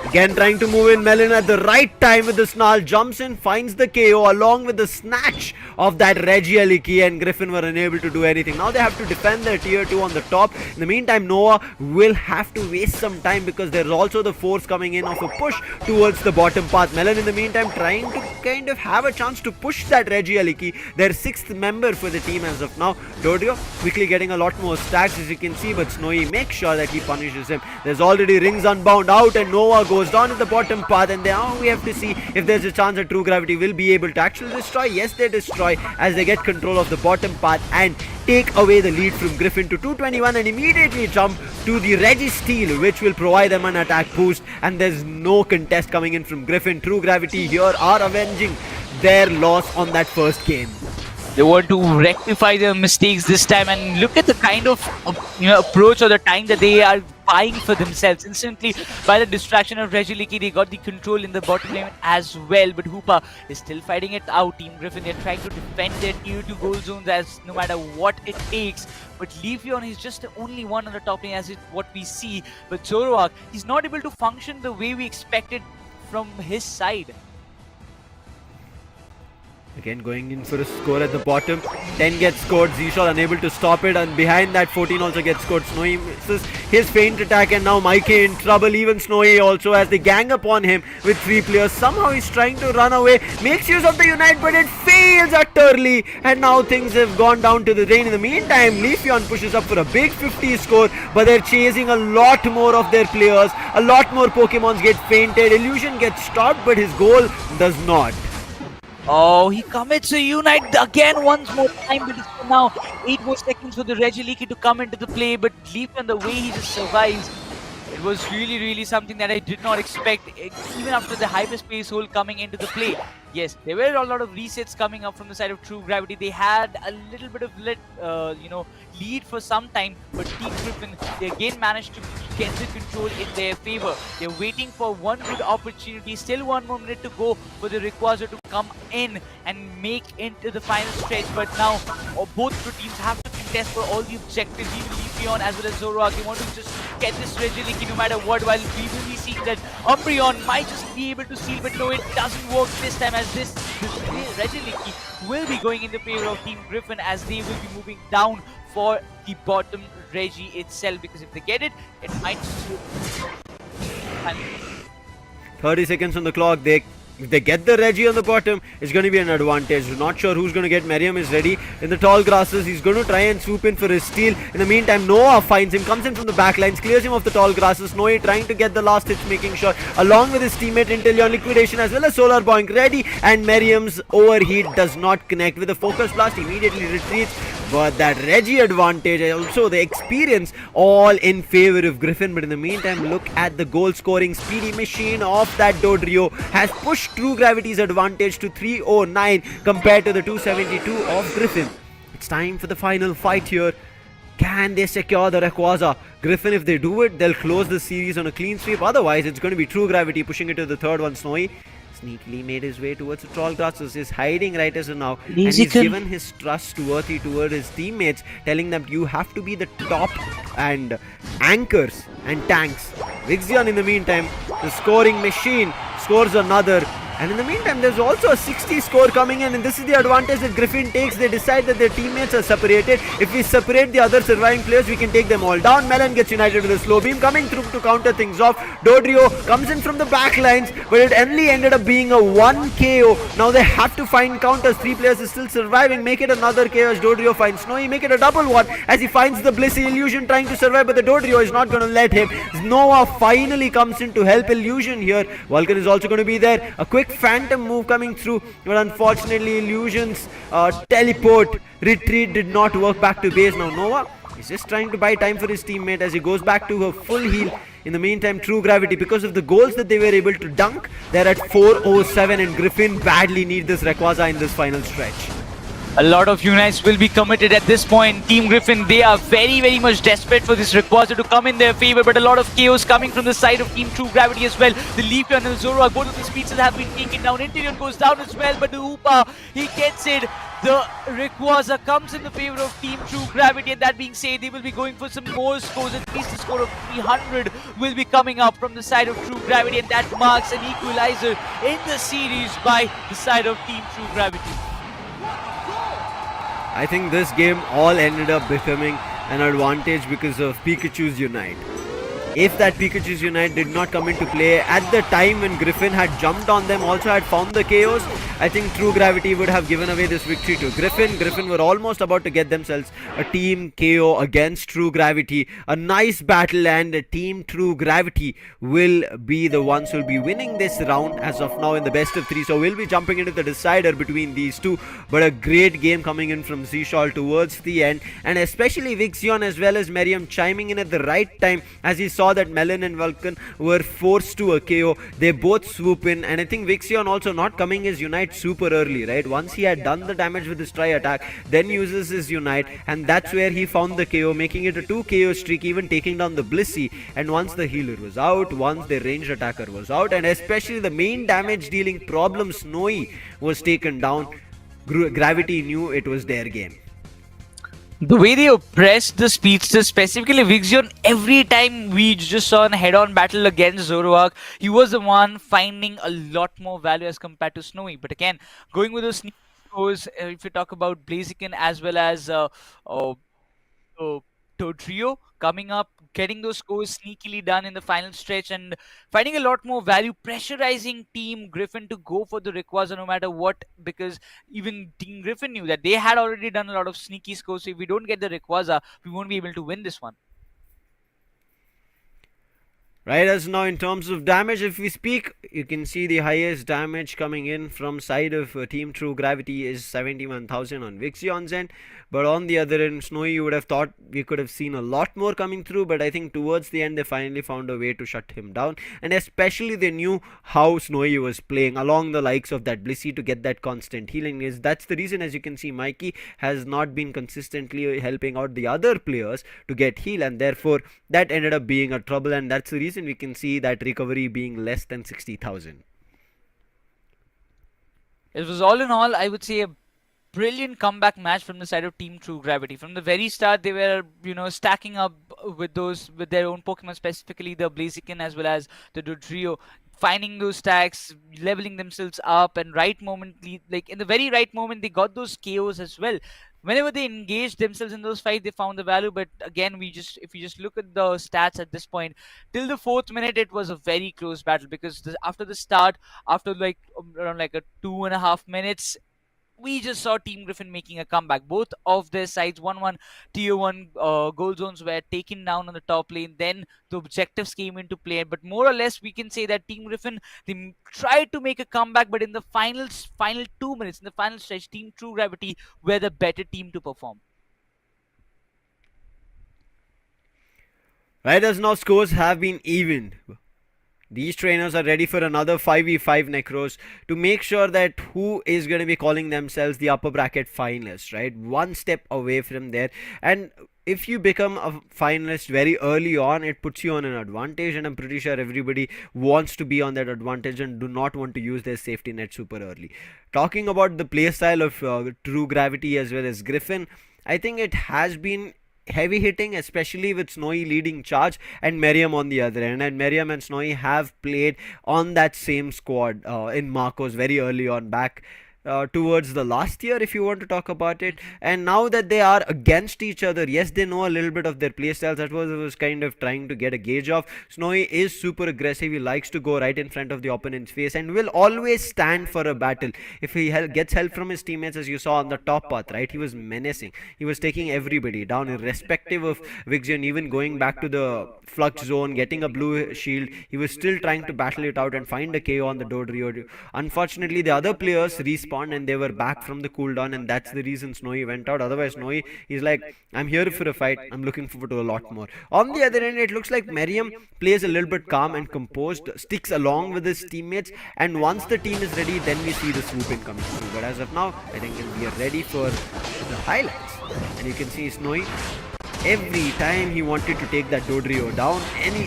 B: Again trying to move in, Melon at the right time with the snarl, jumps in, finds the KO along with the snatch of that Regieleki, and Griffin were unable to do anything. Now they have to defend their tier 2 on the top. In the meantime, Noah will have to waste some time, because there's also the force coming in of a push towards the bottom path. Melon in the meantime trying to kind of have a chance to push that Regieleki, their 6th member for the team as of now. Dodrio quickly getting a lot more stacks, as you can see, but Snowy makes sure that he punishes him. There's already Rings Unbound out, and Noah goes down at the bottom path, and now we have to see if there's a chance that True Gravity will be able to actually destroy. Yes, they destroy as they get control of the bottom path and take away the lead from Griffin to 221, and immediately jump to the Registeel, which will provide them an attack boost. And there's no contest coming in from Griffin. True Gravity here are avenging their loss on that first game.
C: They want to rectify their mistakes this time, and look at the kind of approach or the time that they are buying for themselves. Instantly, by the distraction of Regieleki, they got the control in the bottom lane as well. But Hoopa is still fighting it out. Team Griffin, they're trying to defend their tier 2 goal zones as no matter what it takes. But Leafeon is just the only one on the top lane, as what we see. But Zoroark, he's not able to function the way we expected from his side.
B: Again going in for a score at the bottom. 10 gets scored, Zishal unable to stop it, and behind that 14 also gets scored. Snowy misses his feint attack, and now Mikey in trouble. Even Snowy also, as they gang upon him with 3 players. Somehow he's trying to run away, makes use of the Unite, but it fails utterly, and now things have gone down to the drain. In the meantime, Leafeon pushes up for a big 50 score, but they're chasing a lot more of their players. A lot more Pokemons get fainted. Illusion gets stopped, but his goal does not.
C: Oh, he commits a Unite again once more time, but it's for now 8 more seconds for the Regieleki to come into the play, but Leafeon, the way he just survives, it was really something that I did not expect, even after the hyperspace hole coming into the play. Yes, there were a lot of resets coming up from the side of True Gravity. They had a little bit of lead for some time, but Team Griffin, they again managed to get the control in their favor. They're waiting for one good opportunity. Still 1 more minute to go for the Rayquaza to come in and make into the final stretch. But now both the teams have to contest for all the objectives. Even Leafeon as well as Zoroark, they want to just get this Regieleki no matter what. While we will be seeing that Umbreon might just be able to steal, but no, it doesn't work this time, as this Regieleki will be going in the favor of Team Griffin, as they will be moving down for the bottom Reggie itself, because if they get it, it might
B: 30 seconds on the clock. If they get the Reggie on the bottom, it's going to be an advantage. Not sure who's going to get. Miriam is ready in the tall grasses. He's going to try and swoop in for his steal. In the meantime, Noah finds him, comes in from the back lines, clears him off the tall grasses. Noah trying to get the last hits, making sure, along with his teammate Inteleon, Liquidation as well as Solar Boink ready. And Miriam's overheat does not connect. With a focus blast, immediately retreats. But that Reggie advantage, also the experience, all in favor of Griffin. But in the meantime, look at the goal scoring speedy machine of that Dodrio has pushed True Gravity's advantage to 309 compared to the 272 of Griffin. It's time for the final fight here. Can they secure the Rayquaza? Griffin, if they do it, they'll close the series on a clean sweep. Otherwise, it's going to be True Gravity pushing it to the third one. Snowy sneakily made his way towards the tall grasses. He's hiding right as of now, and he's given his trust toward his teammates, telling them you have to be the top and anchors and tanks. Vixion, in the meantime, the scoring machine, scores another. And in the meantime, there's also a 60 score coming in, and this is the advantage that Griffin takes. They decide that their teammates are separated. If we separate the other surviving players, we can take them all down. Melon gets united with a slow beam coming through to counter things off. Dodrio comes in from the back lines, but it only ended up being a 1 KO. Now they have to find counters. 3 players is still surviving. Make it another KO as Dodrio finds Snowy. Make it a double one as he finds the Blissey. Illusion trying to survive, but the Dodrio is not going to let him. Noah finally comes in to help Illusion here. Vulcan is also going to be there. A quick phantom move coming through, but unfortunately Illusion's teleport retreat did not work back to base. Now Noah is just trying to buy time for his teammate as he goes back to her full heal. In the meantime, True Gravity, because of the goals that they were able to dunk, they're at 407, and Griffin badly need this Rayquaza in this final stretch.
C: A lot of unites will be committed at this point. Team Griffin, they are very much desperate for this Rayquaza to come in their favor, but a lot of chaos coming from the side of Team True Gravity as well. The Leafeon and the Zoroark, both of the speedsters have been taken down. Inteleon goes down as well, but the Hoopa, he gets it. The Rayquaza comes in the favor of Team True Gravity, and that being said, they will be going for some more scores. At least a score of 300 will be coming up from the side of True Gravity, and that marks an equalizer in the series by the side of Team True Gravity.
B: I think this game all ended up becoming an advantage because of Pikachu's Unite. If that Pikachu's Unite did not come into play at the time when Griffin had jumped on them, also had found the chaos, I think True Gravity would have given away this victory to Griffin. Griffin were almost about to get themselves a team KO against True Gravity. A nice battle, and Team True Gravity will be the ones who will be winning this round as of now in the best of 3. So we'll be jumping into the decider between these two. But a great game coming in from Zishal towards the end, and especially Vixion as well as Miriam chiming in at the right time as he saw that Melon and Vulcan were forced to a KO. They both swoop in, and I think Vixion also not coming his Unite super early, right? Once he had done the damage with his try attack, then uses his Unite, and that's where he found the KO, making it a 2 KO streak, even taking down the Blissey. And once the healer was out, once the ranged attacker was out, and especially the main damage dealing problem Snowy was taken down, Gravity knew it was their game.
C: The way they oppressed the speedsters, specifically Vixion, every time we just saw a head-on battle against Zoroark, he was the one finding a lot more value as compared to Snowy. But again, going with a sneak scores, if you talk about Blaziken as well as uh, uh, Trio coming up, getting those scores sneakily done in the final stretch and finding a lot more value, pressurizing Team Griffin to go for the Rayquaza no matter what, because even Team Griffin knew that they had already done a lot of sneaky scores. So if we don't get the Rayquaza, we won't be able to win this one.
B: Right, as now in terms of damage, if we speak, you can see the highest damage coming in from side of Team True Gravity is 71,000 on Vixion's end. But on the other end, Snowy, you would have thought we could have seen a lot more coming through, but I think towards the end they finally found a way to shut him down. And especially they knew how Snowy was playing along the likes of that Blissey to get that constant healing. That's the reason, as you can see, Mikey has not been consistently helping out the other players to get heal, and therefore that ended up being a trouble, and that's the reason we can see that recovery being less than 60,000.
C: It was all in all, I would say, a brilliant comeback match from the side of Team True Gravity. From the very start, they were, stacking up with their own Pokemon, specifically the Blaziken as well as the Dodrio, finding those stacks, leveling themselves up, and like in the very right moment, they got those KOs as well. Whenever they engaged themselves in those fights, they found the value. But again, if you just look at the stats at this point, till the 4th minute, it was a very close battle, because after the start, after like around like a 2.5 minutes, we just saw Team Griffin making a comeback. Both of their sides, 1-1 tier 1 gold zones were taken down on the top lane. Then the objectives came into play. But more or less, we can say that Team Griffin, they tried to make a comeback, but in the final 2 minutes, in the final stretch, Team True Gravity were the better team to perform.
B: Right, as now scores have been evened. These trainers are ready for another 5v5 Necros to make sure that who is going to be calling themselves the upper bracket finalists, right? One step away from there. And if you become a finalist very early on, it puts you on an advantage, and I'm pretty sure everybody wants to be on that advantage and do not want to use their safety net super early. Talking about the playstyle of True Gravity as well as Griffin, I think it has been heavy hitting, especially with Snowy leading charge and Miriam on the other end. And Miriam and Snowy have played on that same squad in Marcos very early on, back towards the last year, if you want to talk about it. And now that they are against each other, yes, they know a little bit of their playstyles. That was kind of trying to get a gauge of. Snowy is super aggressive. He likes to go right in front of the opponent's face and will always stand for a battle. If he gets help from his teammates, as you saw on the top path, right, he was menacing. He was taking everybody down, irrespective of Vixion, even going back to the flux zone, getting a blue shield. He was still trying to battle it out and find a KO on the Dodrio. Unfortunately, the other players respawned and they were back from the cooldown, and that's the reason Snowy went out. Otherwise, Snowy is like, I'm here for a fight, I'm looking forward to a lot more. On the other end, it looks like Miriam plays a little bit calm and composed, sticks along with his teammates, and once the team is ready, then we see the swooping coming through. But as of now, I think we are ready for the highlights. And you can see Snowy, every time he wanted to take that Dodrio down,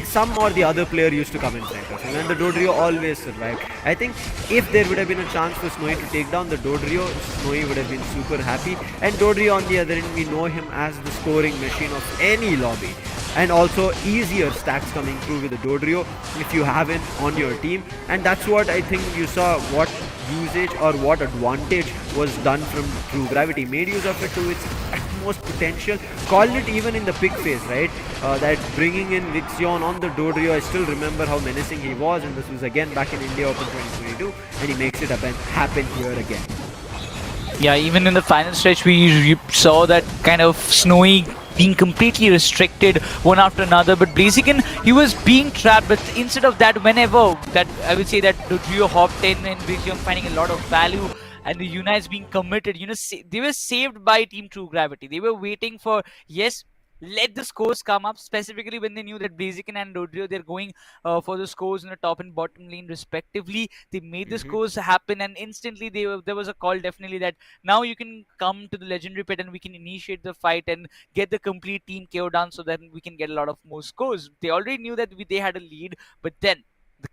B: some or the other player used to come in front of him, and the Dodrio always survived. I think if there would have been a chance for Snowy to take down the Dodrio, Snowy would have been super happy. And Dodrio on the other end, we know him as the scoring machine of any lobby, and also easier stacks coming through with the Dodrio if you have it on your team. And that's what I think you saw, what usage or what advantage was done from True Gravity. Made use of it to its utmost potential, called it even in the pick phase, right? That bringing in Vixion on the Dodrio, I still remember how menacing he was, and this was again back in India Open 2022, and he makes it happen here again.
C: Yeah, even in the final stretch, we saw that kind of Snowy being completely restricted one after another. But Blaziken, he was being trapped. But instead of that, whenever that, I would say that Dodrio hopped in and Vixion finding a lot of value, and the Unites being committed, they were saved by Team True Gravity. They were waiting for, yes, let the scores come up, specifically when they knew that Blaziken and Dodrio, they're going for the scores in the top and bottom lane respectively. They made the scores happen, and instantly there was a call definitely that now you can come to the legendary pit and we can initiate the fight and get the complete team KO down, so that we can get a lot of more scores. They already knew that they had a lead, but then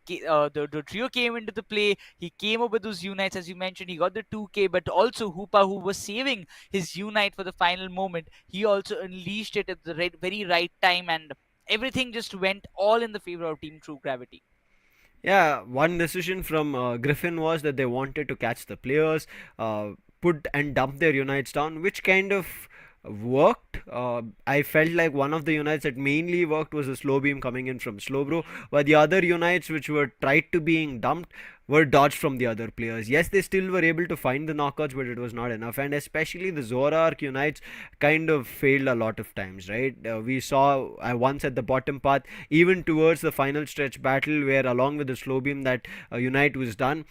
C: the trio came into the play. He came up with those unites, as you mentioned. He got the 2k, but also Hoopa, who was saving his unite for the final moment, he also unleashed it at the very right time, and everything just went all in the favor of Team True Gravity.
B: Yeah, one decision from Griffin was that they wanted to catch the players, put and dump their unites down, which kind of worked. I felt like one of the unites that mainly worked was a slow beam coming in from Slowbro, while the other unites which were tried to being dumped were dodged from the other players. Yes, they still were able to find the knockouts, but it was not enough. And especially the Zorark unites kind of failed a lot of times, right? We saw once at the bottom path, even towards the final stretch battle, where along with the slow beam that unite was done.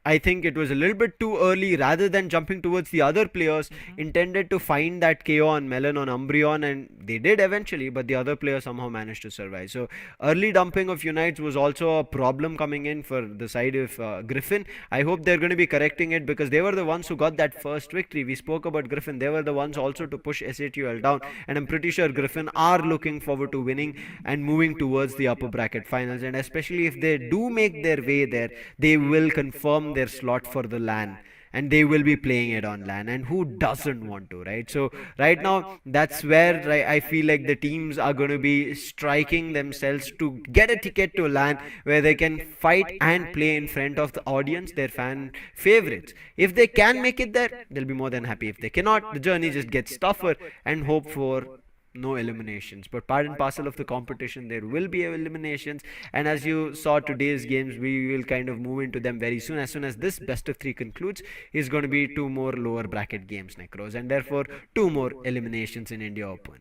B: I think it was a little bit too early. Rather than jumping towards the other players, intended to find that KO on Melon on Umbreon, and they did eventually, but the other player somehow managed to survive. So early dumping of Unites was also a problem coming in for the side of Griffin. I hope they're going to be correcting it, because they were the ones who got that first victory. We spoke about Griffin. They were the ones also to push SATUL down, and I'm pretty sure Griffin are looking forward to winning and moving towards the upper bracket finals. And especially if they do make their way there, they will confirm their slot for the LAN, and they will be playing it on LAN, and who doesn't want to, right? So right now that's where I feel like the teams are going to be striking themselves to get a ticket to LAN, where they can fight and play in front of the audience, their fan favorites. If they can make it there, they'll be more than happy. If they cannot, the journey just gets tougher, and hope for no eliminations. But part and parcel of the competition, there will be eliminations, and as you saw today's games, we will kind of move into them very soon. As soon as this best of 3 concludes, is going to be 2 more lower bracket games, Necros, and therefore 2 more eliminations in India Open.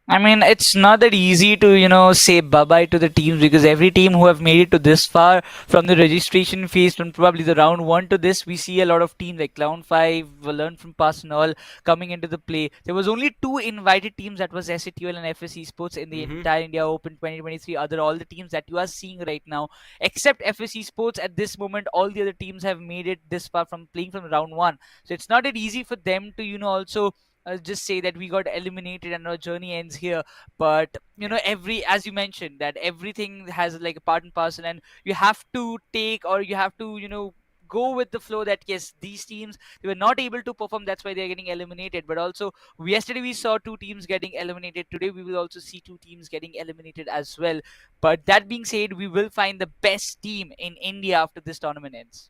C: I mean, it's not that easy to, say bye-bye to the teams, because every team who have made it to this far from the registration phase, from probably the round 1 to this, we see a lot of teams like Clown5, Learn from Past and all coming into the play. There was only 2 invited teams, that was SATUL and FS Esports in the entire India Open 2023. All the teams that you are seeing right now, except FS Esports at this moment, all the other teams have made it this far from playing from round 1. So it's not that easy for them to, also just say that we got eliminated and our journey ends here. But as you mentioned, that everything has like a part and parcel, and you have to take, or you have to go with the flow, that yes, these teams, they were not able to perform, that's why they're getting eliminated. But also, yesterday we saw 2 teams getting eliminated. Today we will also see 2 teams getting eliminated as well. But that being said, we will find the best team in India after this tournament ends.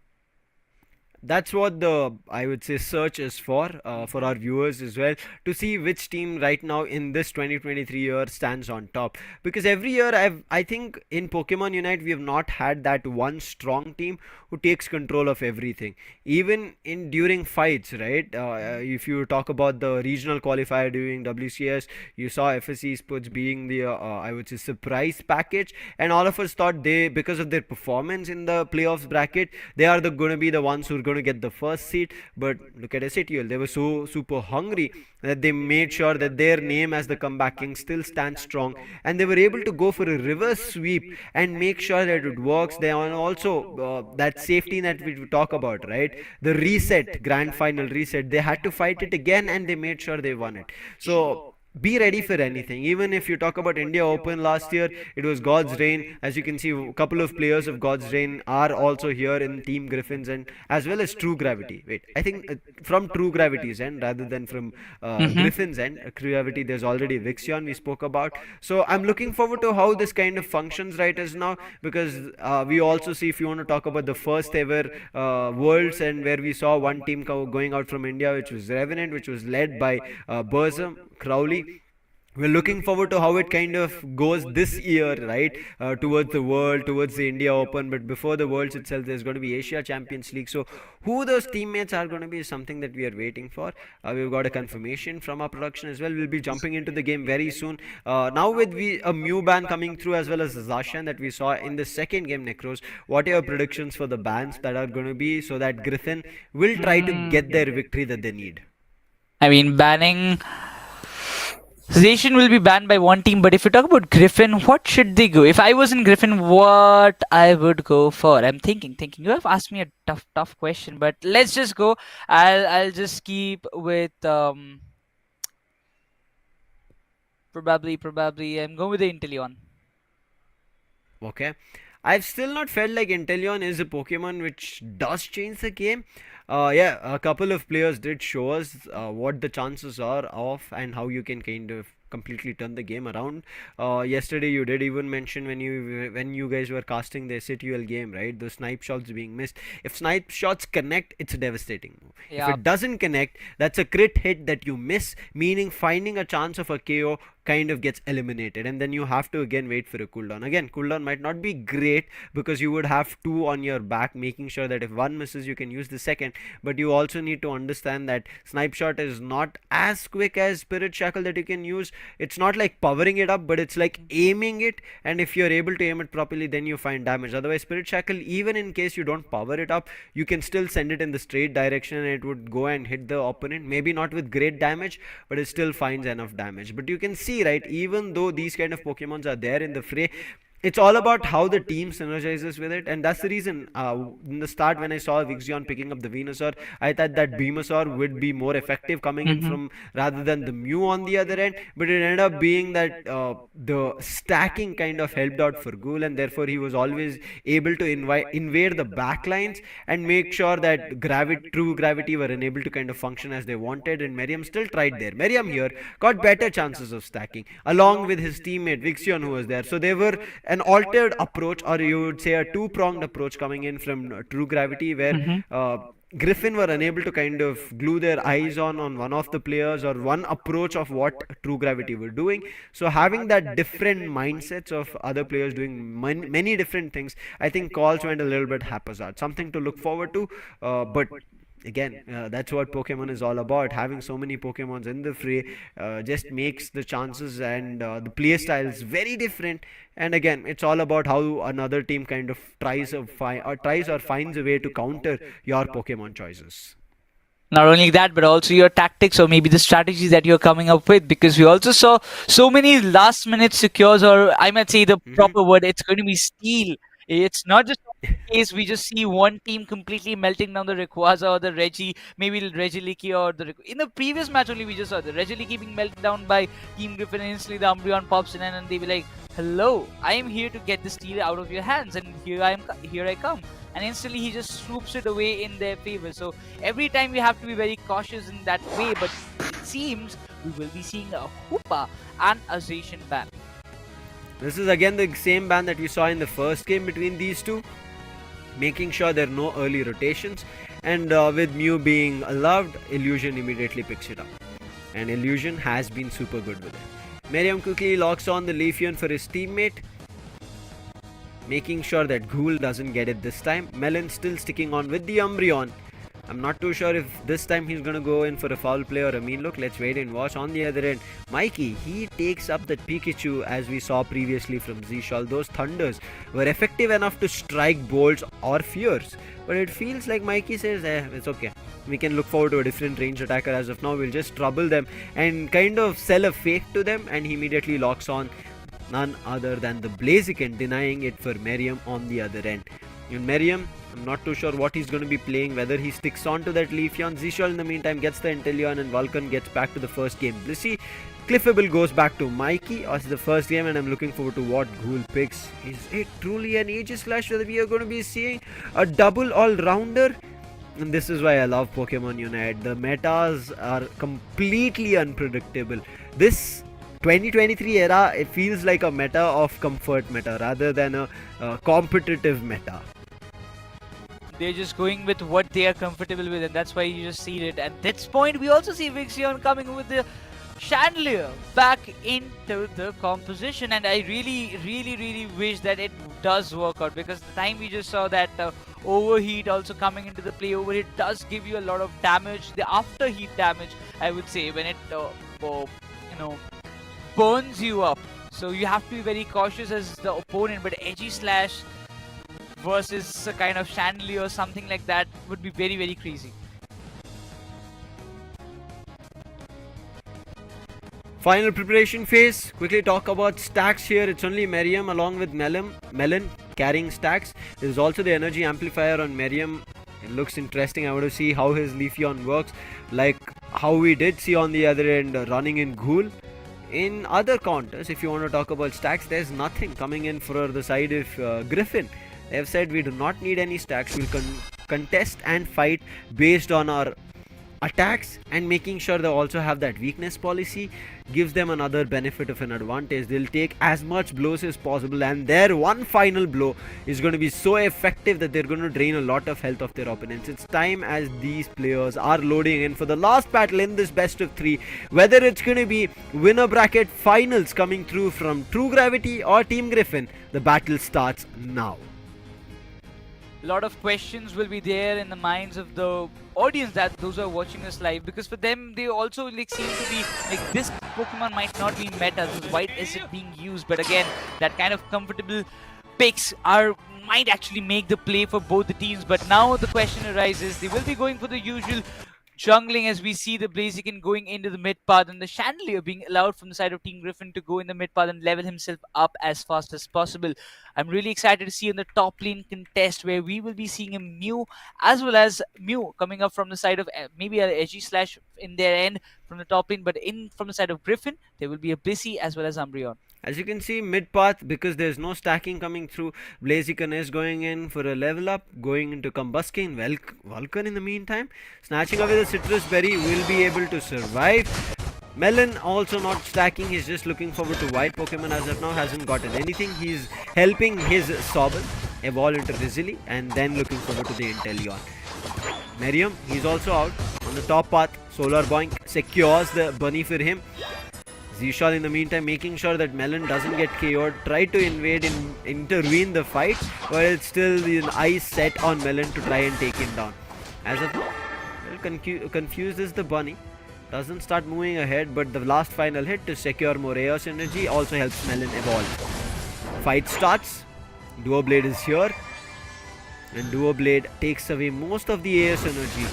B: That's what the, I would say, search is for our viewers as well, to see which team right now in this 2023 year stands on top. Because every year I think in Pokemon Unite we have not had that one strong team who takes control of everything, even in during fights, right? If you talk about the regional qualifier during WCS, you saw FSC Esports being the I would say surprise package, and all of us thought they, because of their performance in the playoffs bracket, they are going to be the ones who are going to get the first seat. But look at SATUL, they were so super hungry that they made sure that their name as the comeback king still stands strong, and they were able to go for a reverse sweep and make sure that it works. They are also that safety net which we talk about, right? The reset, grand final reset, they had to fight it again, and they made sure they won it. So be ready for anything. Even if you talk about India Open last year, it was God's Reign. As you can see, a couple of players of God's Reign are also here in Team Griffins, and as well as True Gravity. I think from True Gravity's end rather than from Griffin's end. True Gravity, there's already Vixion we spoke about. So I'm looking forward to how this kind of functions right as now, because we also see, if you want to talk about the first ever Worlds, and where we saw one team going out from India, which was Revenant, which was led by Burzum Crowley. We're looking forward to how it kind of goes this year, right? Towards the World, towards the India Open. But before the Worlds itself, there's going to be Asia Champions League. So who those teammates are going to be is something that we are waiting for. We've got a confirmation from our production as well. We'll be jumping into the game very soon. Now with a Mew ban coming through, as well as Zashan that we saw in the second game, Necros, what are your predictions for the bans that are going to be, so that Griffin will try to get their victory that they need?
C: I mean, banning Zacian will be banned by one team, but if you talk about Griffin, what should they go? If I was in Griffin, what I would go for? I'm thinking. You have asked me a tough question, but let's just go. I'll just keep with probably I'm going with the Inteleon.
B: Okay. I've still not felt like Inteleon is a Pokemon which does change the game. A couple of players did show us what the chances are of, and how you can kind of completely turn the game around. Yesterday you did even mention when you guys were casting the SATUL game, right? The snipe shots being missed. If snipe shots connect, it's a devastating move. If
C: Yeah.
B: it doesn't connect, that's a crit hit that you miss, meaning finding a chance of a KO kind of gets eliminated, and then you have to again wait for a cooldown. Again, cooldown might not be great because you would have two on your back, making sure that if one misses you can use the second, but you also need to understand that snipe shot is not as quick as spirit shackle that you can use. It's not like powering it up, but it's like aiming it, and if you're able to aim it properly, then you find damage. Otherwise, spirit shackle, even in case you don't power it up, you can still send it in the straight direction and it would go and hit the opponent, maybe not with great damage, but it still finds enough damage. But you can see, right, even though these kind of Pokemons are there in the fray, it's all about how the team synergizes with it, and that's the reason in the start when I saw Vixion picking up the Venusaur, I thought that Venusaur would be more effective coming in from rather than the Mew on the other end, but it ended up being that the stacking kind of helped out for Ghoul, and therefore he was always able to invade the backlines and make sure that true gravity were unable to kind of function as they wanted, and Meriam still tried there. Meriam here got better chances of stacking along with his teammate Vixion who was there, so they were an altered approach, or you would say a two-pronged approach coming in from true gravity, where Griffin were unable to kind of glue their eyes on one of the players or one approach of what true gravity were doing. So having that different mindsets of other players doing many different things, I think calls went a little bit haphazard. Something to look forward to, but again, that's what Pokemon is all about. Having so many Pokemons in the fray just makes the chances and the play styles very different. And again, it's all about how another team kind of tries or finds a way to counter your Pokemon choices.
C: Not only that, but also your tactics or maybe the strategies that you're coming up with, because we also saw so many last minute secures, or I might say the proper word, it's going to be steal. It's not just one case we just see one team completely melting down the Rayquaza or the Reggie, maybe Regieleki or the in the previous match only we just saw the Regieleki being melted down by Team Griffin, and instantly the Umbreon pops in and they be like, "Hello, I am here to get the steal out of your hands, and here I come." And instantly he just swoops it away in their favor. So every time we have to be very cautious in that way, but it seems we will be seeing a Hoopa and a Zacian ban.
B: This is again the same ban that we saw in the first game between these two, making sure there are no early rotations, and with Mew being allowed, Illusion immediately picks it up, and Illusion has been super good with it. Meriam quickly locks on the Leafeon for his teammate, making sure that Ghoul doesn't get it this time. Melon still sticking on with the Umbreon. I'm not too sure if this time he's gonna go in for a foul play or a mean look. Let's wait and watch. On the other end, Mikey, he takes up that Pikachu as we saw previously from Zishal. Those thunders were effective enough to strike bolts or fears, but it feels like Mikey says, it's okay. We can look forward to a different range attacker as of now. We'll just trouble them and kind of sell a fake to them, and he immediately locks on none other than the Blaziken, denying it for Meriam on the other end. And Meriam, I'm not too sure what he's going to be playing, whether he sticks on to that Leafeon. Zishal in the meantime gets the Inteleon, and Vulcan gets back to the first game. Blissey, Cliffable goes back to Mikey as the first game, and I'm looking forward to what Ghoul picks. Is it truly an Aegislash whether we are going to be seeing a double all-rounder? And this is why I love Pokemon Unite. The metas are completely unpredictable. This 2023 era, it feels like a meta of comfort meta rather than a competitive meta.
C: They're just going with what they are comfortable with, and that's why you just see it. At this point, we also see Vixion coming with the Chandelier back into the composition, and I really wish that it does work out, because the time we just saw that overheat also coming into the play. Overheat does give you a lot of damage, the after heat damage, I would say, when it burns you up. So you have to be very cautious as the opponent, but Aegislash versus a kind of Chandelier or something like that would be very crazy.
B: Final preparation phase. Quickly talk about stacks here. It's only Meriam along with Melon carrying stacks. There's also the energy amplifier on Meriam. It looks interesting. I want to see how his Leafeon works, like how we did see on the other end running in Ghoul. In other counters, if you want to talk about stacks, there's nothing coming in for the side of Griffin. They have said we do not need any stacks. We'll contest and fight based on our attacks and making sure they also have that weakness policy gives them another benefit of an advantage. They'll take as much blows as possible, and their one final blow is going to be so effective that they're going to drain a lot of health of their opponents. It's time as these players are loading in for the last battle in this best of 3, whether it's going to be winner bracket finals coming through from True Gravity or Team Griffin. The battle starts now.
C: A lot of questions will be there in the minds of the audience, that those who are watching us live, because for them they also like seem to be like, this Pokemon might not be meta, so why is it being used? But again, that kind of comfortable picks might actually make the play for both the teams. But now the question arises, they will be going for the usual jungling, as we see the Blaziken going into the mid path and the Chandelier being allowed from the side of Team Griffin to go in the mid path and level himself up as fast as possible. I'm really excited to see in the top lane contest, where we will be seeing a Mew as well as Mew coming up from the side of maybe a ENG slash in their end from the top lane, but from the side of Griffin there will be a Blissey as well as Umbreon.
B: As you can see, mid path, because there's no stacking coming through, Blaziken is going in for a level up, going into Combusking. Vulcan in the meantime, snatching away the Citrus Berry, will be able to survive. Melon also not stacking, he's just looking forward to white Pokemon as of now, hasn't gotten anything. He's helping his Sobble evolve into Rizili and then looking forward to the Inteleon. Miriam, he's also out on the top path. Solar Boink secures the bunny for him. Zishal in the meantime making sure that Melon doesn't get KO'd, try to intervene the fight, but it's still the eyes set on Melon to try and take him down. As of now, confused is the bunny, doesn't start moving ahead, but the last final hit to secure more Aeos energy also helps Melon evolve. Fight starts, Duo Blade is here, and Duo Blade takes away most of the Aeos energy.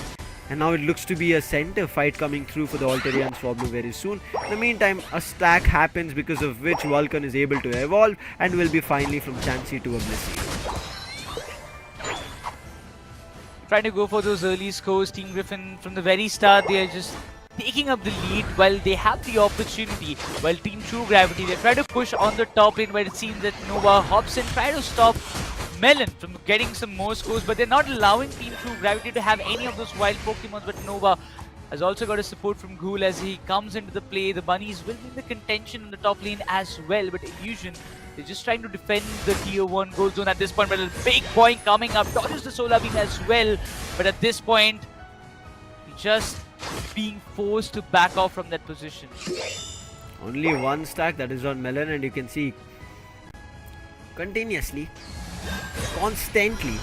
B: And now it looks to be a center fight coming through for the Altaria and Swablu very soon. In the meantime, a stack happens, because of which Vulcan is able to evolve and will be finally from Chansey to a Blissey.
C: Trying to go for those early scores, Team Griffin from the very start, they are just taking up the lead while they have the opportunity. While Team True Gravity, they try to push on the top lane, where it seems that Nova hops and try to stop Melon from getting some more scores, but they're not allowing Team True Gravity to have any of those wild Pokemons. But Nova has also got a support from Ghoul as he comes into the play. The bunnies will be in the contention in the top lane as well, but Illusion, they're just trying to defend the tier 1 gold zone at this point. But a big point coming up, dodges the Solar Beam as well, but at this point just being forced to back off from that position.
B: Only one stack, that is on Melon, and you can see continuously, constantly,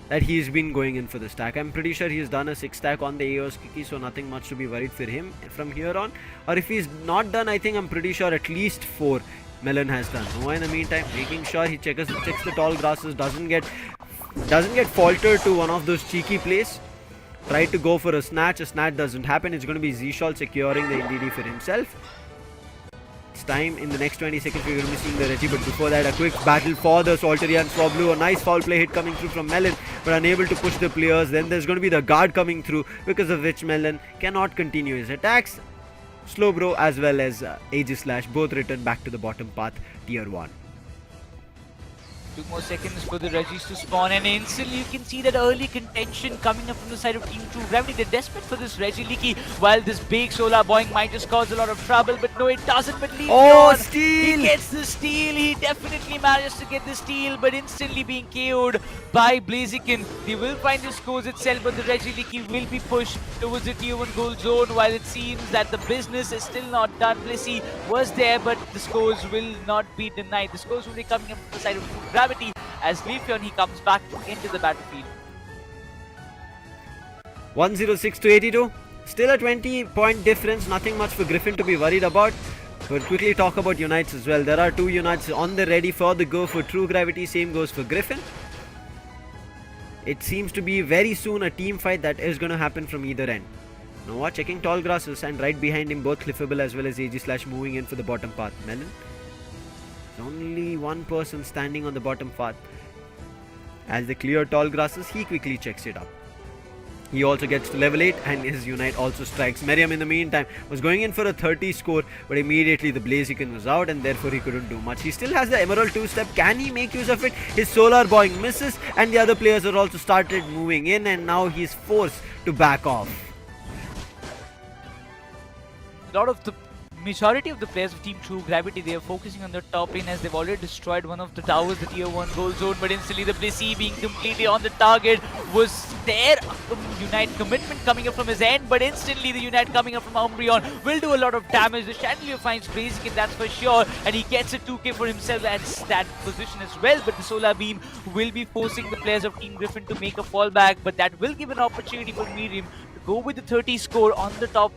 B: that he's been going in for the stack. I'm pretty sure he's done a 6 stack on the Aeos Kiki, so nothing much to be worried for him from here on. Or if he's not done, I'm pretty sure at least 4 Melon has done. Noah in the meantime making sure he checks the tall grasses, doesn't get faltered to one of those cheeky plays. Tried to go for a snatch doesn't happen. It's going to be Zishal securing the NDD for himself. It's time in the next 20 seconds we're going to be seeing the Reggie, but before that a quick battle for the Salteria and Swablu. A nice foul play hit coming through from Melon, but unable to push the players. Then there's going to be the guard coming through, because of which Melon cannot continue his attacks. Slowbro as well as Aegislash both return back to the bottom path, tier 1.
C: 2 more seconds for the Regis to spawn, and instantly you can see that early contention coming up from the side of Team True Gravity. They're desperate for this Reggie, while this big Solar Boing might just cause a lot of trouble, but no, it doesn't. But Leafeon,
B: steal!
C: He gets the steal. He definitely manages to get the steal, but instantly being KO'd by Blaziken. They will find the scores itself, but the Reggie will be pushed towards the tier 1 gold zone, while it seems that the business is still not done. Blissey was there, but the scores will not be denied. The scores will be coming up from the side of True Gravity, as Leafeon, he comes back into the battlefield.
B: 106 to 82. Still a 20-point difference. Nothing much for Griffin to be worried about. But quickly talk about Unites as well. There are 2 Unites on the ready for the go for True Gravity. Same goes for Griffin. It seems to be very soon a team fight that is going to happen from either end. Noah checking tall grasses, and right behind him both Cliffable as well as Aegislash moving in for the bottom path. Melon. There's only one person standing on the bottom path. As they clear tall grasses, he quickly checks it up. He also gets to level 8, and his Unite also strikes. Miriam in the meantime was going in for a 30 score, but immediately the Blaziken was out, and therefore he couldn't do much. He still has the Emerald 2-step. Can he make use of it? His Solar Boing misses, and the other players are also started moving in, and now he's forced to back off.
C: lot of the majority of the players of Team True Gravity, they are focusing on the top lane as they've already destroyed one of the towers, the tier 1 goal zone, but instantly the Blissey being completely on the target was there. Unite commitment coming up from his end, but instantly the Unite coming up from Umbreon will do a lot of damage. The Chandelier finds basic and that's for sure, and he gets a 2k for himself at that position as well, but the Solar Beam will be forcing the players of Team Griffin to make a fallback, but that will give an opportunity for Miriam to go with the 30 score on the top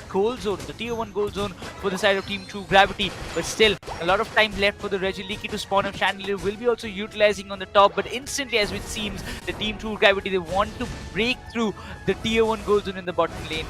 C: goal zone, the tier 1 goal zone for the side of Team True Gravity, but still a lot of time left for the Regieleki to spawn up. Chandelier will be also utilizing on the top, but instantly, as it seems, the Team True Gravity, they want to break through the tier 1 goal zone in the bottom lane.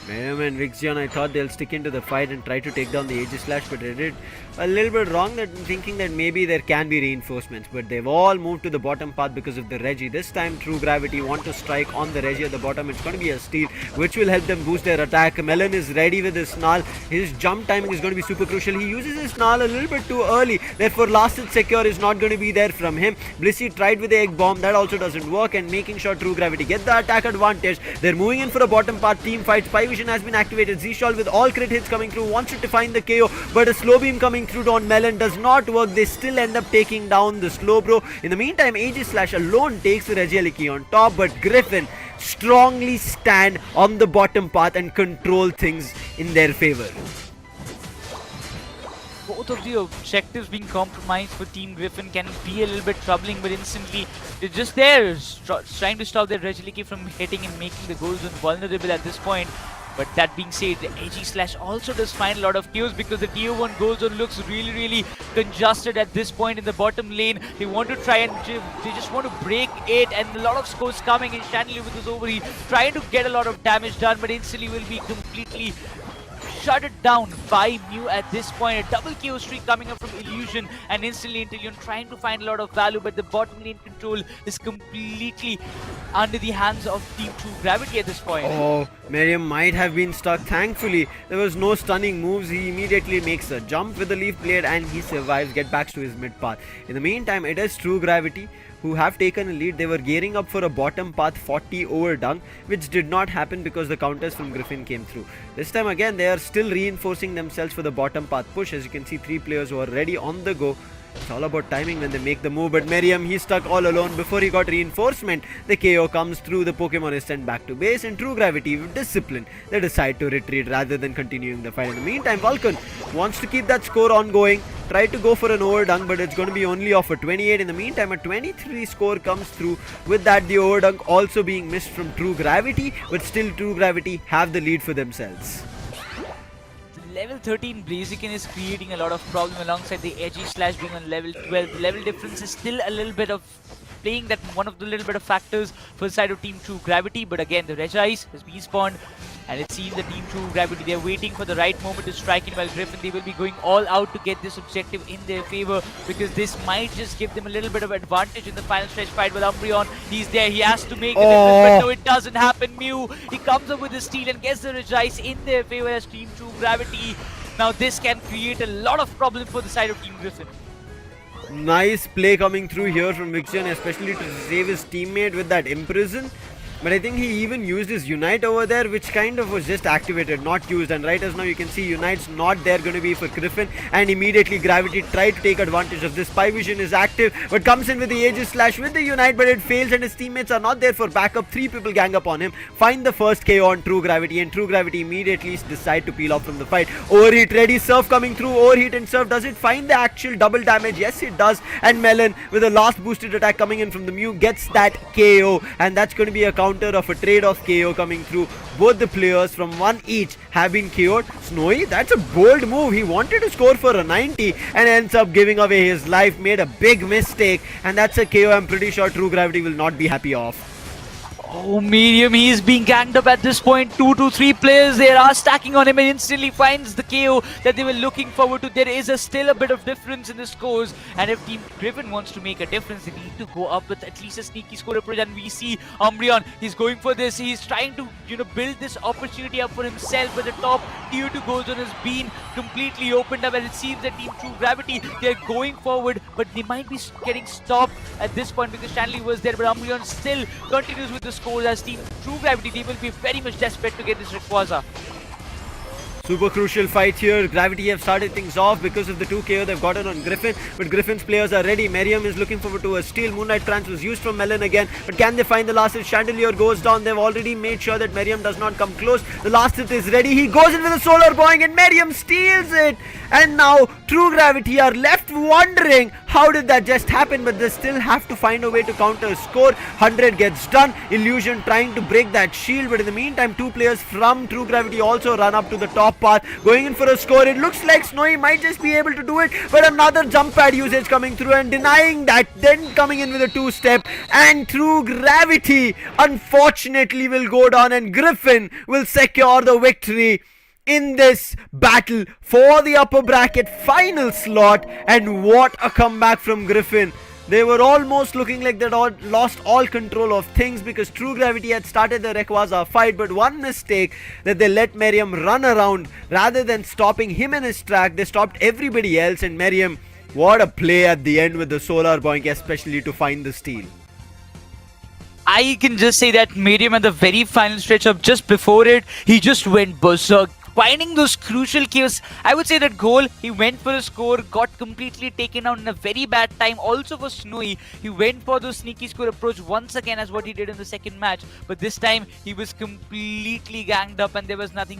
B: Mayhem and Vixion, I thought they'll stick into the fight and try to take down the Aegislash, but they did a little bit wrong, that thinking that maybe there can be reinforcements, but they've all moved to the bottom path because of the Regi. This time True Gravity want to strike on the Regi at the bottom. It's going to be a steal which will help them boost their attack. Melon is ready with his Snarl. His jump timing is going to be super crucial. He uses his Snarl a little bit too early, therefore last hit secure is not going to be there from him. Blissey tried with the Egg Bomb, that also doesn't work, and making sure True Gravity get the attack advantage. They're moving in for a bottom path team fight. Spy Vision has been activated. Z-Shawl with all crit hits coming through wants to define the KO, but a slow beam coming through on Melon does not work. They still end up taking down the slow bro. In the meantime, Aegislash alone takes the Regieleki on top, but Griffin strongly stand on the bottom path and control things in their favor.
C: Both of the objectives being compromised for Team Griffin can be a little bit troubling, but instantly they're just there trying to stop their Regieleki from hitting and making the goal zone vulnerable at this point. But that being said, the Aegislash also does find a lot of kills because the tier 1 goal zone looks really congested at this point in the bottom lane. They want to try and they just want to break it, and a lot of scores coming in. Chandelier with his overheat trying to get a lot of damage done, but instantly will be completely shut it down by Mew at this point. A double KO streak coming up from Illusion, and instantly Intellion trying to find a lot of value, but the bottom lane control is completely under the hands of Team True Gravity at this point.
B: Oh, Miriam might have been stuck. Thankfully, there was no stunning moves. He immediately makes a jump with the Leaf Blade and he survives, get back to his mid path. In the meantime, it is True Gravity who have taken a lead. They were gearing up for a bottom path 40 over dunk, which did not happen because the counters from Griffin came through. This time again, they are still reinforcing themselves for the bottom path push. As you can see, 3 players who are ready on the go. It's all about timing when they make the move, but Miriam, he's stuck all alone. Before he got reinforcement, the KO comes through, the Pokemon is sent back to base, and True Gravity, with discipline, they decide to retreat rather than continuing the fight. In the meantime, Vulcan wants to keep that score ongoing, tried to go for an overdunk, but it's going to be only off a 28. In the meantime, a 23 score comes through. With that, the overdunk also being missed from True Gravity, but still True Gravity have the lead for themselves.
C: Level 13 Blaziken is creating a lot of problem alongside the Aegislash being on level 12. The level difference is still a little bit of playing that one of the little bit of factors for the side of Team True Gravity, but again the Regice has been spawned, and it seems the Team True Gravity, they're waiting for the right moment to strike in, while Griffin, they will be going all out to get this objective in their favor, because this might just give them a little bit of advantage in the final stretch fight with Umbreon. He's there, he has to make the difference, but no, it doesn't happen. Mew, he comes up with the steal and gets the Regice in their favor as Team True Gravity. Now this can create a lot of problem for the side of Team Griffin.
B: Nice play coming through here from Vixion, especially to save his teammate with that Imprison. But I think he even used his Unite over there, which kind of was just activated, not used. And right as now you can see Unite's not there going to be for Griffin, and immediately Gravity tried to take advantage of this. Spy Vision is active, but comes in with the Aegislash with the Unite, but it fails and his teammates are not there for backup. 3 people gang up on him, find the first KO on True Gravity, and True Gravity immediately decide to peel off from the fight. Overheat ready, Surf coming through, Overheat and Surf. Does it find the actual double damage? Yes, it does. And Melon with a last boosted attack coming in from the Mew gets that KO, and that's going to be a counter of a trade-off KO coming through. Both the players from 1 each have been KO'd. Snowy, that's a bold move. He wanted to score for a 90 and ends up giving away his life. Made a big mistake, and that's a KO I'm pretty sure True Gravity will not be happy of.
C: Oh, Medium, he is being ganged up at this point. 2 to 3 players, they are stacking on him, and instantly finds the KO that they were looking forward to. There is still a bit of difference in the scores, and if Team Griffin wants to make a difference, they need to go up with at least a sneaky score approach. And we see Umbreon, he's going for this. He's trying to, build this opportunity up for himself, but the top tier 2 goal zone has been completely opened up, and it seems that Team True Gravity, they're going forward, but they might be getting stopped at this point because Stanley was there, but Umbreon still continues with the scores as Team True Gravity. They will be very much desperate to get this Rayquaza.
B: Super crucial fight here. Gravity have started things off because of the 2 KO they've gotten on Griffin. But Griffin's players are ready. Merriam is looking forward to a steal. Moonlight Trance was used from Melon again. But can they find the last hit? Chandelier goes down. They've already made sure that Merriam does not come close. The last hit is ready. He goes in with a solar boing and Merriam steals it. And now True Gravity are left wondering how did that just happen, but they still have to find a way to counter a score. 100 gets done. Illusion trying to break that shield, but in the meantime 2 players from True Gravity also run up to the top path, going in for a score. It looks like Snowy might just be able to do it, but another jump pad usage coming through and denying that, then coming in with a 2-step, and True Gravity unfortunately will go down and Griffin will secure the victory in this battle for the upper bracket final slot. And what a comeback from Griffin. They were almost looking like they'd lost all control of things because True Gravity had started the Rayquaza fight, but one mistake that they let Merriam run around rather than stopping him in his track. They stopped everybody else, and Merriam, what a play at the end with the Solar Boink, especially to find the steal.
C: I can just say that Miriam at the very final stretch of just before it, he just went berserk, finding those crucial kills. I would say that goal, he went for a score, got completely taken out in a very bad time. Also for Snowy, he went for the sneaky score approach once again as what he did in the second match. But this time, he was completely ganged up and there was nothing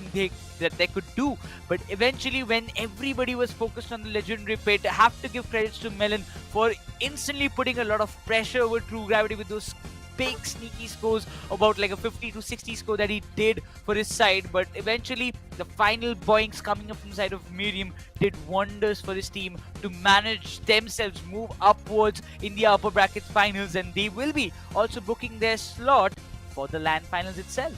C: that they could do. But eventually, when everybody was focused on the legendary pit, I have to give credits to Melon for instantly putting a lot of pressure over True Gravity with those big sneaky scores, about like a 50 to 60 score that he did for his side. But eventually the final boinks coming up from the side of Miriam did wonders for his team to manage themselves move upwards in the upper brackets finals, and they will be also booking their slot for the LAN finals itself.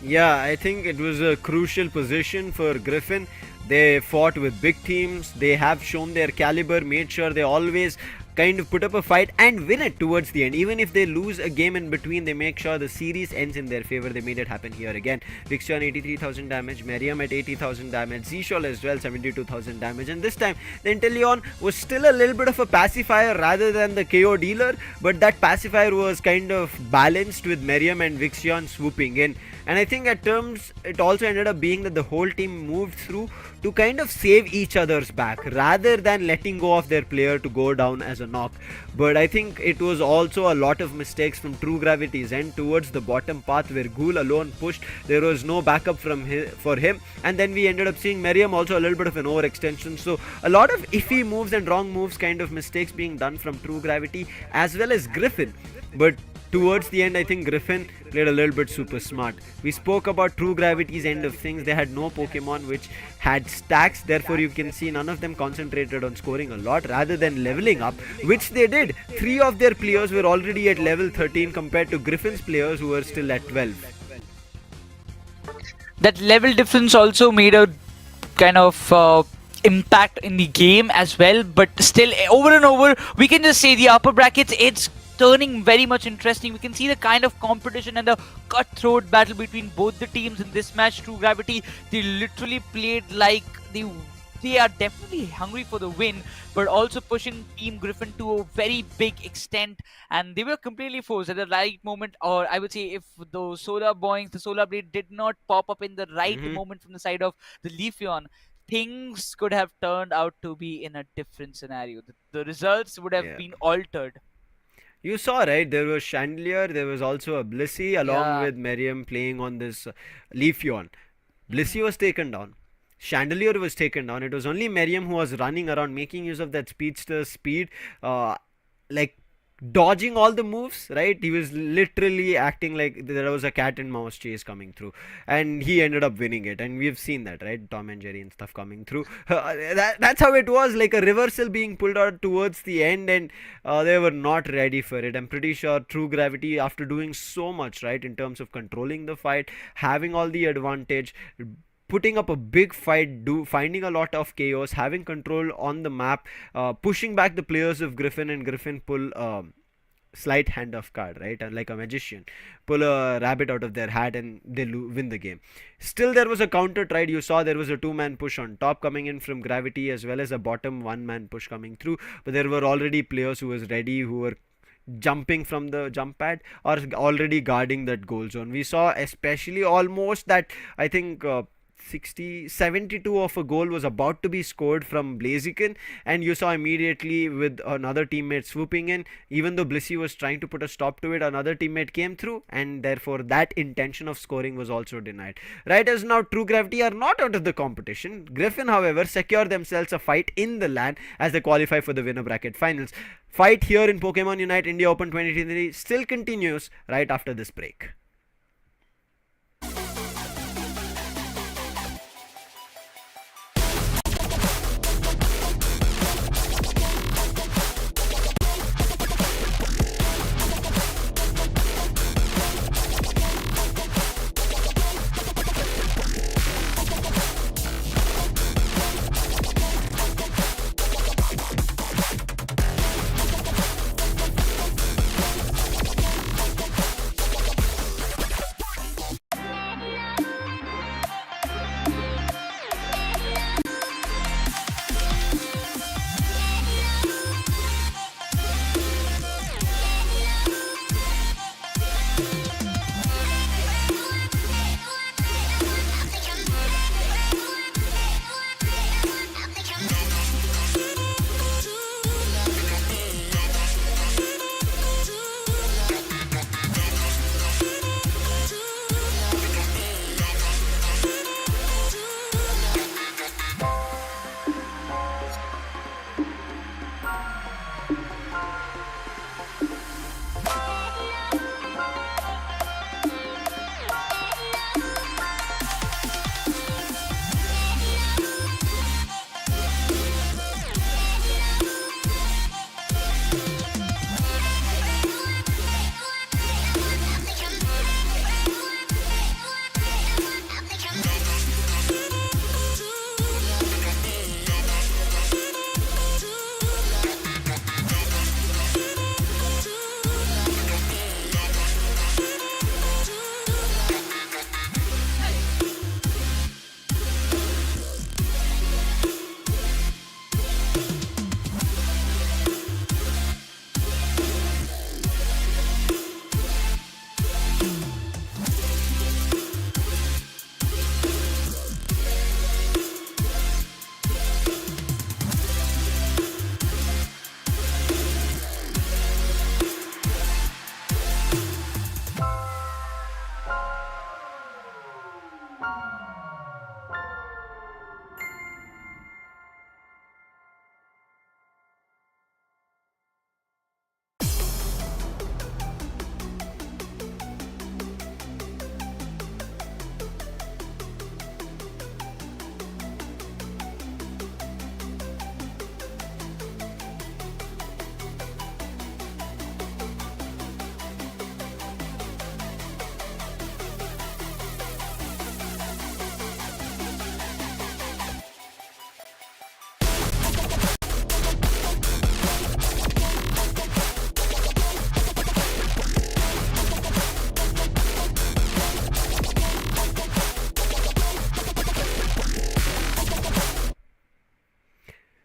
B: Yeah, I think it was a crucial position for Griffin. They fought with big teams. They have shown their caliber, made sure they always kind of put up a fight and win it towards the end. Even if they lose a game in between, they make sure the series ends in their favor. They made it happen here again. Vixen 83,000 damage, Merriam at 80,000 damage, Zshol as well 72,000 damage, and this time the Inteleon was still a little bit of a pacifier rather than the KO dealer, but that pacifier was kind of balanced with Merriam and Vixen swooping in. And I think at terms it also ended up being that the whole team moved through to kind of save each other's back rather than letting go of their player to go down as a knock. But I think it was also a lot of mistakes from True Gravity's end towards the bottom path where Ghoul alone pushed. There was no backup for him, and then we ended up seeing Merriam also a little bit of an overextension. So a lot of iffy moves and wrong moves, kind of mistakes being done from True Gravity as well as Griffin. But towards the end, I think Griffin played a little bit super smart. We spoke about True Gravity's end of things. They had no Pokemon which had stacks, therefore you can see none of them concentrated on scoring a lot rather than leveling up, which they did. 3 of their players were already at level 13 compared to Griffin's players who were still at 12.
C: That level difference also made a kind of impact in the game as well, but still over and over we can just say the upper brackets, it's turning very much interesting. We can see the kind of competition and the cutthroat battle between both the teams in this match. True Gravity, they literally played like they are definitely hungry for the win, but also pushing Team Griffin to a very big extent, and they were completely forced at the right moment. Or I would say if the solar boings, the solar blade did not pop up in the right moment from the side of the Leafeon, things could have turned out to be in a different scenario. The results would have been altered.
B: You saw, right? There was Chandelier, there was also a Blissey along with Merriam playing on this Leafeon. Blissey was taken down. Chandelier was taken down. It was only Merriam who was running around, making use of that speedster speed, like dodging all the moves, right? He was literally acting like there was a cat and mouse chase coming through, and he ended up winning it. And we've seen that, right? Tom and Jerry and stuff coming through. That's how it was, like a reversal being pulled out towards the end, and they were not ready for it. I'm pretty sure True Gravity, after doing so much, right, in terms of controlling the fight, having all the advantage, putting up a big fight, finding a lot of chaos, having control on the map, pushing back the players of Griffin, and Griffin pull slight hand off card, right, and like a magician pull a rabbit out of their hat and they win the game. Still there was a counter tried. You saw there was a 2-man push on top coming in from Gravity, as well as a bottom 1-man push coming through, but there were already players who was ready, who were jumping from the jump pad or already guarding that goal zone. We saw especially almost that, I think 72 of a goal was about to be scored from Blaziken, and you saw immediately with another teammate swooping in, even though Blissey was trying to put a stop to it, another teammate came through, and therefore that intention of scoring was also denied. Right as now, True Gravity are not out of the competition. Griffin, however, secure themselves a fight in the LAN as they qualify for the winner bracket finals. Fight here in Pokemon Unite India Open 2023 still continues right after this break.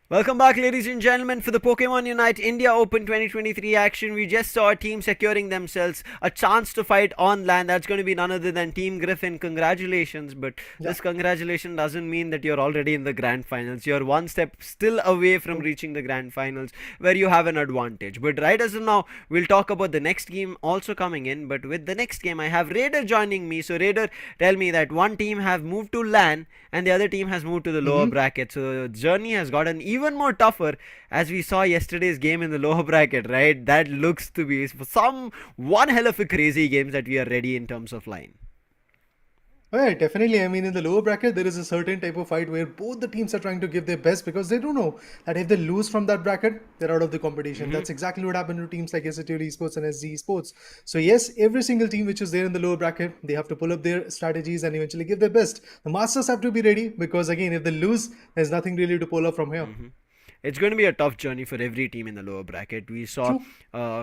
B: Welcome back, ladies and gentlemen, for the Pokemon Unite India Open 2023 action. We just saw a team securing themselves a chance to fight on LAN. That's going to be none other than Team Griffin. Congratulations, but this congratulation doesn't mean that you're already in the grand finals. You're one step still away from reaching the grand finals, where you have an advantage. But right as of now, we'll talk about the next game also coming in. But with the next game, I have Raider joining me. So Raider, tell me that one team have moved to LAN and the other team has moved to the lower bracket. So the journey has gotten even more tougher, as we saw yesterday's game in the lower bracket, right? That looks to be some one hell of a crazy games that we are ready in terms of line.
A: Oh, yeah, definitely. I mean, in the lower bracket, there is a certain type of fight where both the teams are trying to give their best because they don't know that if they lose from that bracket, they're out of the competition. That's exactly what happened to teams like SATL Esports and SG Esports. So yes, every single team which is there in the lower bracket, they have to pull up their strategies and eventually give their best. The Masters have to be ready because again, if they lose, there's nothing really to pull up from here.
B: It's going to be a tough journey for every team in the lower bracket. We saw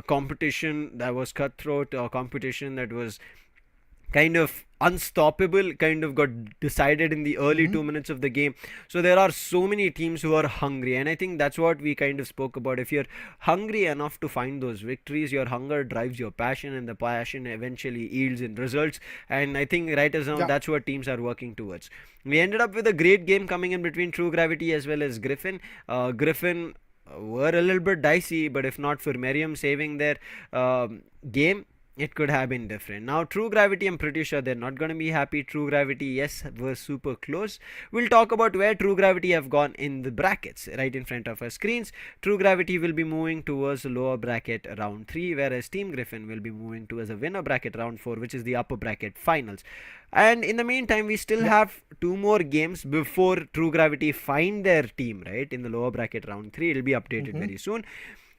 B: competition that was cutthroat, competition that was kind of unstoppable, kind of got decided in the early
A: Mm-hmm.
B: 2 minutes of the game. So there are so many teams who are hungry, and I think that's what we kind of spoke about. If you're hungry enough to find those victories, your hunger drives your passion, and the passion eventually yields in results. And I think right as now,
A: Yeah.
B: that's what teams are working towards. We ended up with a great game coming in between True Gravity as well as Griffin. Griffin were a little bit dicey, but if not for Merriam saving their game, it could have been different. Now, True Gravity, I'm pretty sure they're not going to be happy. True Gravity, yes, was super close. We'll talk about where True Gravity have gone in the brackets right in front of our screens. True Gravity will be moving towards the lower bracket round 3, whereas Team Griffin will be moving towards a winner bracket round 4, which is the upper bracket finals. And in the meantime, we still
A: Yeah.
B: have two more games before True Gravity find their team, right? In the lower bracket round 3, it'll be updated
A: Mm-hmm.
B: very soon.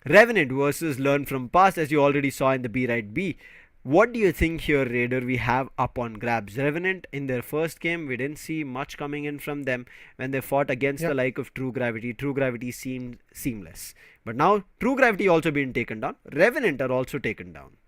B: Revenant versus Learn from Past, as you already saw in the B Right B. What do you think here, Raider, we have up on grabs? Revenant, in their first game, we didn't see much coming in from them when they fought against
A: Yeah.
B: the like of True Gravity. True Gravity seemed seamless. But now, True Gravity also being taken down. Revenant are also taken down.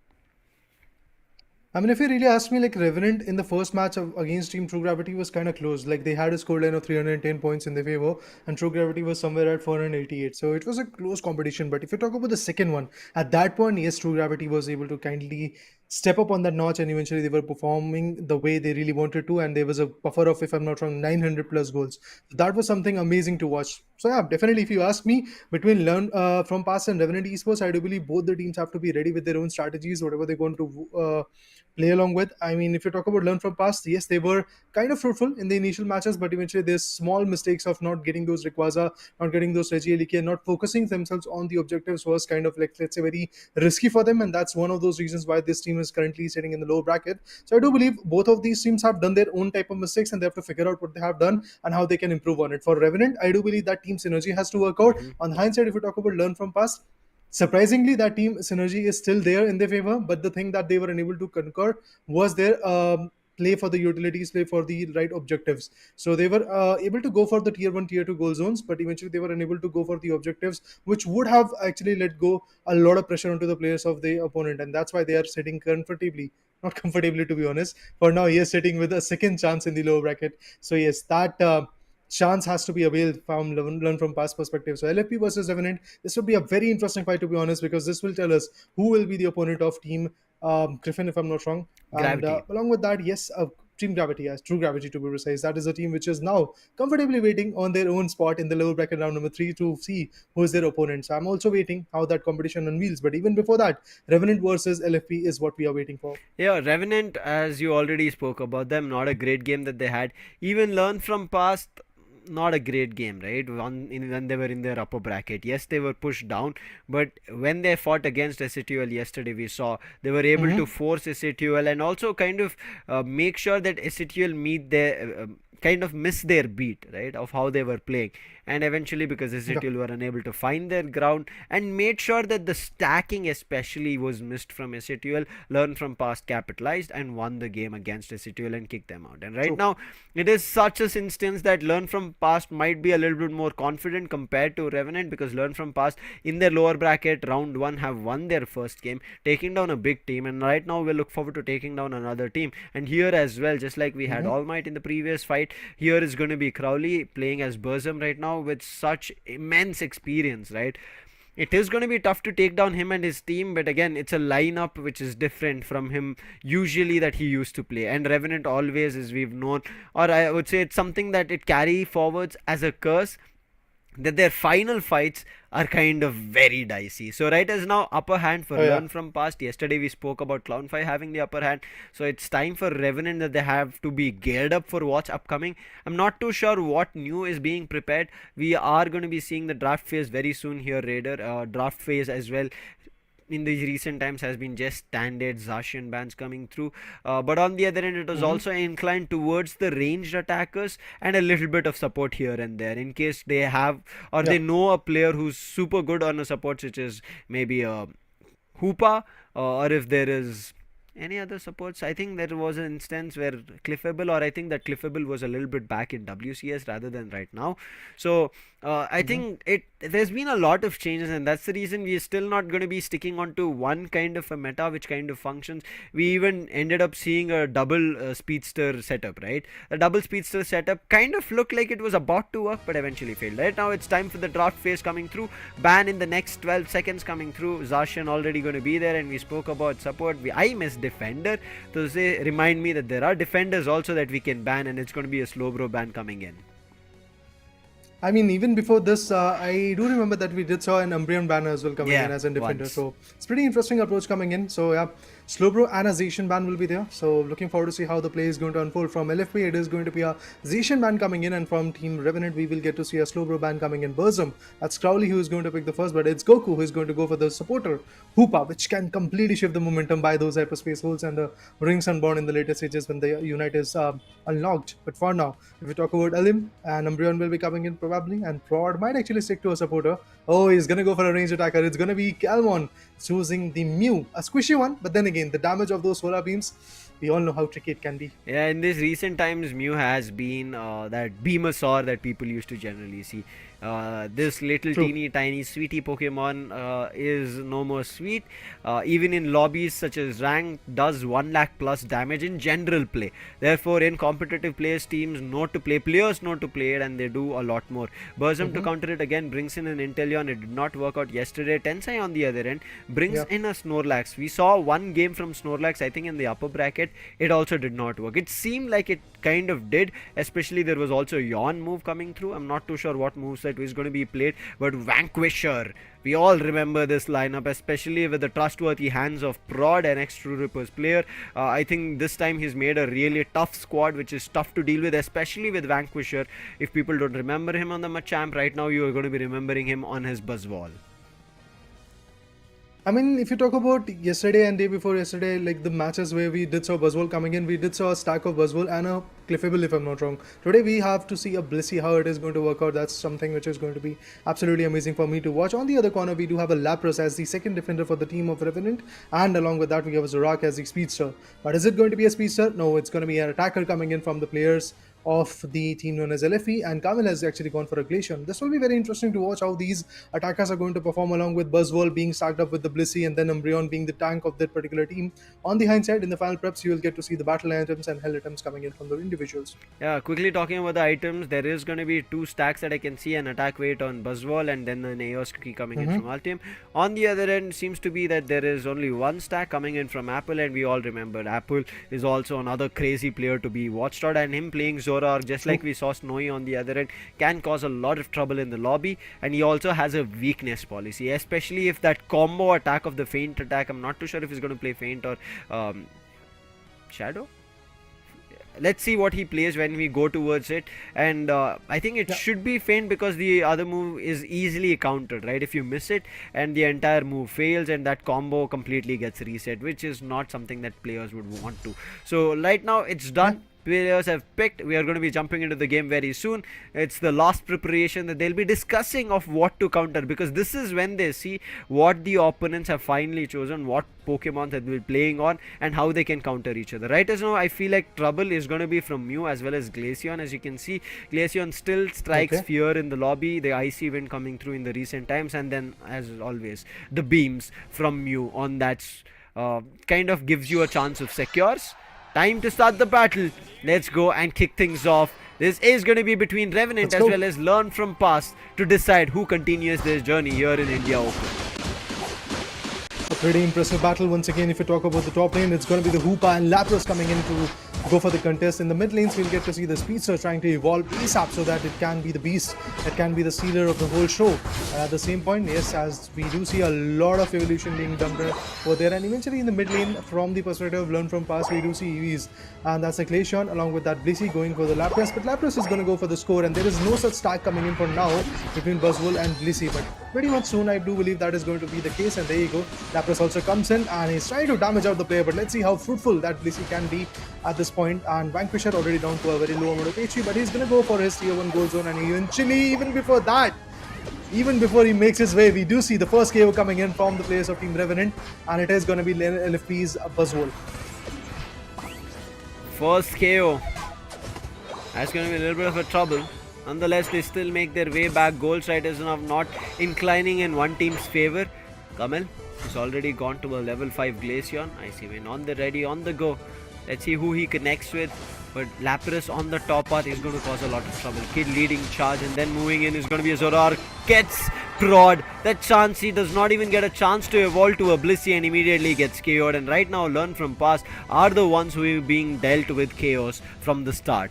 A: I mean, if you really ask me, like Revenant in the first match against Team True Gravity was kind of close. Like they had a scoreline of 310 points in their favor, and True Gravity was somewhere at 488. So it was a close competition. But if you talk about the second one, at that point, yes, True Gravity was able to kindly step up on that notch, and eventually they were performing the way they really wanted to. And there was a buffer of, if I'm not wrong, 900 plus goals. So that was something amazing to watch. So yeah, definitely, if you ask me, between Learn from Past and Revenant Esports, I do believe both the teams have to be ready with their own strategies, whatever they're going to play along with. I mean, if you talk about Learn from Past, yes, they were kind of fruitful in the initial matches, but eventually there's small mistakes of not getting those Rayquaza, not getting those Regieleki, and not focusing themselves on the objectives was kind of like, let's say, very risky for them, and that's one of those reasons why this team is currently sitting in the low bracket. So I do believe both of these teams have done their own type of mistakes, and they have to figure out what they have done and how they can improve on it. For Revenant, I do believe that team synergy has to work out.
B: Mm-hmm.
A: On hindsight, if you talk about Learn from Past, surprisingly, that team synergy is still there in their favor, but the thing that they were unable to conquer was their play for the utilities, play for the right objectives. So they were able to go for the tier 1, tier 2 goal zones, but eventually they were unable to go for the objectives, which would have actually let go a lot of pressure onto the players of the opponent, and that's why they are sitting comfortably. Not comfortably, to be honest. For now, he is sitting with a second chance in the lower bracket. So yes, that chance has to be availed from Learn from Past perspective. So LFP versus Revenant, this would be a very interesting fight, to be honest, because this will tell us who will be the opponent of Team Griffin, if I'm not wrong. And
B: Gravity.
A: along with that, yes, Team Gravity, yes, True Gravity to be precise. That is a team which is now comfortably waiting on their own spot in the lower bracket round number 3 to see who is their opponent. So I'm also waiting how that competition unveils. But even before that, Revenant versus LFP is what we are waiting for.
B: Yeah, Revenant, as you already spoke about them, not a great game that they had. Even Learn from Past, not a great game, right? When they were in their upper bracket. Yes, they were pushed down, but when they fought against SATUL yesterday, we saw they were able to
A: Mm-hmm.
B: force SATUL and also kind of make sure that SATUL meet their. Kind of miss their beat, right, of how they were playing, and eventually because
A: Yeah.
B: SATUL were unable to find their ground and made sure that the stacking especially was missed from SATUL. Learn from Past capitalized and won the game against SATUL and kicked them out. And right
A: True.
B: now it is such an instance that Learn from Past might be a little bit more confident compared to Revenant, because Learn from Past in their lower bracket round 1 have won their first game, taking down a big team, and right now we look forward to taking down another team. And here as well, just like we had
A: Mm-hmm.
B: All Might in the previous fight, here is going to be Crowley playing as Burzum right now with such immense experience, right? It is going to be tough to take down him and his team, but again, it's a lineup which is different from him usually that he used to play. And Revenant always, as we've known, or I would say it's something that it carry forwards as a curse, that their final fights are kind of very dicey. So right as now, upper hand for
A: Oh yeah.
B: Learn from Past. Yesterday we spoke about Clown5 having the upper hand. So it's time for Revenant that they have to be geared up for what's upcoming. I'm not too sure what new is being prepared. We are going to be seeing the draft phase very soon here, Raider. Draft phase as well in the recent times has been just standard Zacian bans coming through. But on the other end, it was
A: Mm-hmm.
B: also inclined towards the ranged attackers and a little bit of support here and there in case they have or
A: Yeah.
B: they know a player who's super good on a support, such as maybe a Hoopa, or if there is any other supports. I think there was an instance where Cliffable, or I think that Cliffable was a little bit back in WCS rather than right now. So I think there's been a lot of changes, and that's the reason we're still not going to be sticking on to one kind of a meta which kind of functions. We even ended up seeing a double speedster setup, right? A double speedster setup kind of looked like it was about to work, but eventually failed. Right now, it's time for the draft phase coming through. Ban in the next 12 seconds coming through. Zarshan already going to be there, and we spoke about support. I miss defender, so they remind me that there are defenders also that we can ban, and it's going to be a slow bro ban coming in.
A: I mean, even before this, I do remember that we did saw an Umbreon banner as well coming in as a defender.
B: once.
A: So it's pretty interesting approach coming in. So yeah, Slowbro and a Zacian ban will be there. So looking forward to see how the play is going to unfold. From LFP, it is going to be a Zacian ban coming in, and from Team Revenant, we will get to see a Slowbro ban coming in. Burzum, that's Crowley who is going to pick the first, but it's Goku who is going to go for the supporter Hoopa, which can completely shift the momentum by those hyperspace holes and the rings unborn in the later stages when the unite is unlocked. But for now, if we talk about Elim, and Umbreon will be coming in probably, and Prod might actually stick to a supporter. Oh, he's gonna go for a ranged attacker. It's gonna be Calmon choosing the Mew, a squishy one, but then again, the damage of those solar beams, we all know how tricky it can be.
B: Yeah, in these recent times, Mew has been that Beamosaur that people used to generally see. This little
A: True.
B: teeny tiny sweetie Pokemon is no more sweet. Even in lobbies such as rank, does 1 lakh plus damage in general play. Therefore, in competitive players, teams know to play, players know to play it, and they do a lot more. Burzum to counter it again brings in an Inteleon. It did not work out yesterday. Tensai on the other end brings in a Snorlax. We saw one game from Snorlax, I think in the upper bracket. It also did not work. It seemed like it kind of did, especially there was also a Yawn move coming through. I'm not too sure what moveset is going to be played, but Vanquisher, we all remember this lineup, especially with the trustworthy hands of Prod, an ex-True Rippers player. I think this time he's made a really tough squad, which is tough to deal with, especially with Vanquisher. If people don't remember him on the Machamp, right now you are going to be remembering him on his Buzzwall.
A: I mean, if you talk about yesterday and day before yesterday, like the matches where we did saw Buzzwole coming in, we did saw a stack of Buzzwole and a Cliffable, if I'm not wrong. Today we have to see a Blissey, how it is going to work out. That's something which is going to be absolutely amazing for me to watch. On the other corner, we do have a Lapras as the second defender for the team of Revenant, and along with that, we have a Zorak as the speedster. But is it going to be a speedster? No, it's going to be an attacker coming in from the players of the team known as LFE, and Kamil has actually gone for a Glaceon. This will be very interesting to watch how these attackers are going to perform, along with Buzzwole being stacked up with the Blissey and then Umbreon being the tank of that particular team. On the hindsight, in the final preps, you will get to see the battle items and hell items coming in from the individuals.
B: Yeah, quickly talking about the items, there is going to be 2 stacks that I can see, an attack weight on Buzzwall and then an Eos cookie coming in from Altium. On the other end, seems to be that there is only 1 stack coming in from Apple, and we all remember Apple is also another crazy player to be watched out, and him playing Zora, just like we saw Snowy on the other end, can cause a lot of trouble in the lobby. And he also has a weakness policy, especially if that combo attack of the feint attack, I'm not too sure if he's going to play feint or shadow. Let's see what he plays when we go towards it, and I think it should be feint, because the other move is easily countered, right? If you miss it and the entire move fails, and that combo completely gets reset, which is not something that players would want to. So right now it's done. Players have picked. We are going to be jumping into the game very soon. It's the last preparation that they'll be discussing of what to counter, because this is when they see what the opponents have finally chosen, what Pokemon that they'll be playing on, and how they can counter each other. Right as now, I feel like trouble is going to be from Mew as well as Glaceon. As you can see, Glaceon still strikes fear in the lobby, the icy wind coming through in the recent times, and then as always the beams from Mew on that kind of gives you a chance of secures. Time to start the battle. Let's go and kick things off. This is going to be between Revenant as well as Learn from Past to decide who continues this journey here in India Open.
A: A pretty impressive battle once again. If you talk about the top lane, it's going to be the Hoopa and Lapras coming in to go for the contest. In the mid lanes, we'll get to see the Speedster trying to evolve ASAP so that it can be the beast, it can be the stealer of the whole show. And at the same point, yes, as we do see a lot of evolution being done over there, and eventually in the mid lane, from the perspective of Learn from Past, we do see EVs, and that's a Glaceon along with that Blissey going for the Lapras, but Lapras is going to go for the score, and there is no such stack coming in for now between Buzzwole and Blissey, but pretty much soon I do believe that is going to be the case, and there you go. Lapras also comes in and he's trying to damage out the player, but let's see how fruitful that Blissey can be at this point. And Vanquisher already down to a very low amount of HP, but he's gonna go for his tier 1 gold zone, and eventually, even before that, even before he makes his way, we do see the first KO coming in from the players of Team Revenant, and it is gonna be LFP's Buzzwole.
B: First KO. That's going to be a little bit of a trouble. Nonetheless, they still make their way back. Goal Riders are not inclining in one team's favor. Kamal has already gone to a level 5 Glaceon. Icy Wind on the ready, on the go. Let's see who he connects with. But Lapras on the top path is going to cause a lot of trouble. Kid leading charge and then moving in is going to be a Zorar. Gets prod. That chance, he does not even get a chance to evolve to a Blissey and immediately gets KO'd. And right now, Learn from Past are the ones who are being dealt with chaos from the start.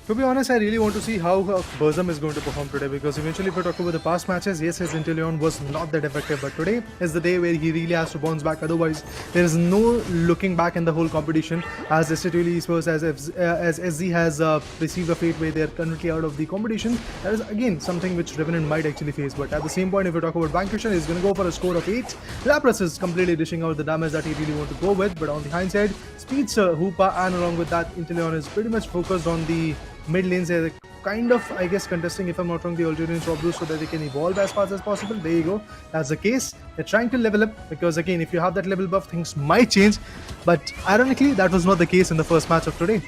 A: To be honest, I really want to see how Burzum is going to perform today, because eventually if we talk about the past matches, yes, his Inteleon was not that effective, but today is the day where he really has to bounce back. Otherwise, there is no looking back in the whole competition, as Institute Esports, as SZ has received a fate where they are currently out of the competition. That is again something which Revenant might actually face, but at the same point, if we talk about Vanquisher, he's going to go for a score of 8. Lapras is completely dishing out the damage that he really want to go with, but on the hindsight, Speedster, Hoopa, and along with that, Inteleon is pretty much focused on the mid lanes. They're kind of, I guess, contesting, if I'm not wrong, the Algerian swap boost so that they can evolve as fast as possible. There you go. That's the case. They're trying to level up, because again, if you have that level buff, things might change. But ironically, that was not the case in the first match of today.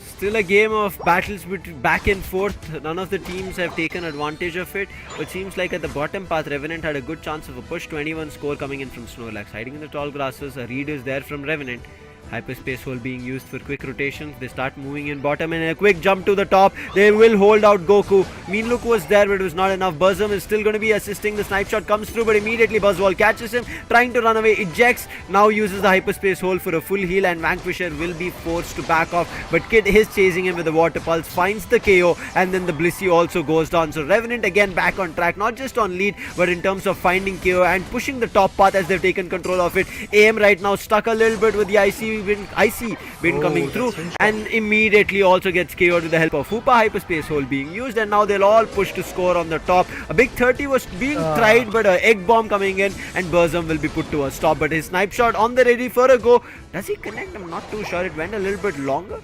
B: Still a game of battles back and forth. None of the teams have taken advantage of it. But seems like at the bottom path, Revenant had a good chance of a push. 21 score coming in from Snorlax. Hiding in the tall grasses. A read is there from Revenant. Hyperspace hole being used for quick rotations. They start moving in bottom and a quick jump to the top. They will hold out Goku. Meanlook was there, but it was not enough. Burzum is still going to be assisting. The snipe shot comes through, but immediately Buzzwall catches him, trying to run away. Ejects. Now uses the hyperspace hole for a full heal, and Vanquisher will be forced to back off. But Kid is chasing him with the water pulse, finds the KO, and then the Blissey also goes down. So Revenant again back on track, not just on lead, but in terms of finding KO and pushing the top path as they've taken control of it. AM right now stuck a little bit with the icy wind coming through, and immediately also gets KO'd with the help of Hoopa. Hyperspace hole being used, and now they'll all push to score on the top. A big 30 was being tried, but an egg bomb coming in, and Burzum will be put to a stop. But his snipe shot on the ready for a go. Does he connect? I'm not too sure. It went a little bit longer.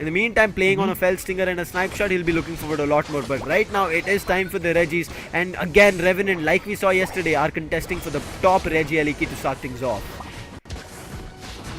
B: In the meantime, playing on a Fell Stinger and a snipe shot, he'll be looking forward a lot more. But right now, it is time for the Regis. And again, Revenant, like we saw yesterday, are contesting for the top Regi Aliki to start things off.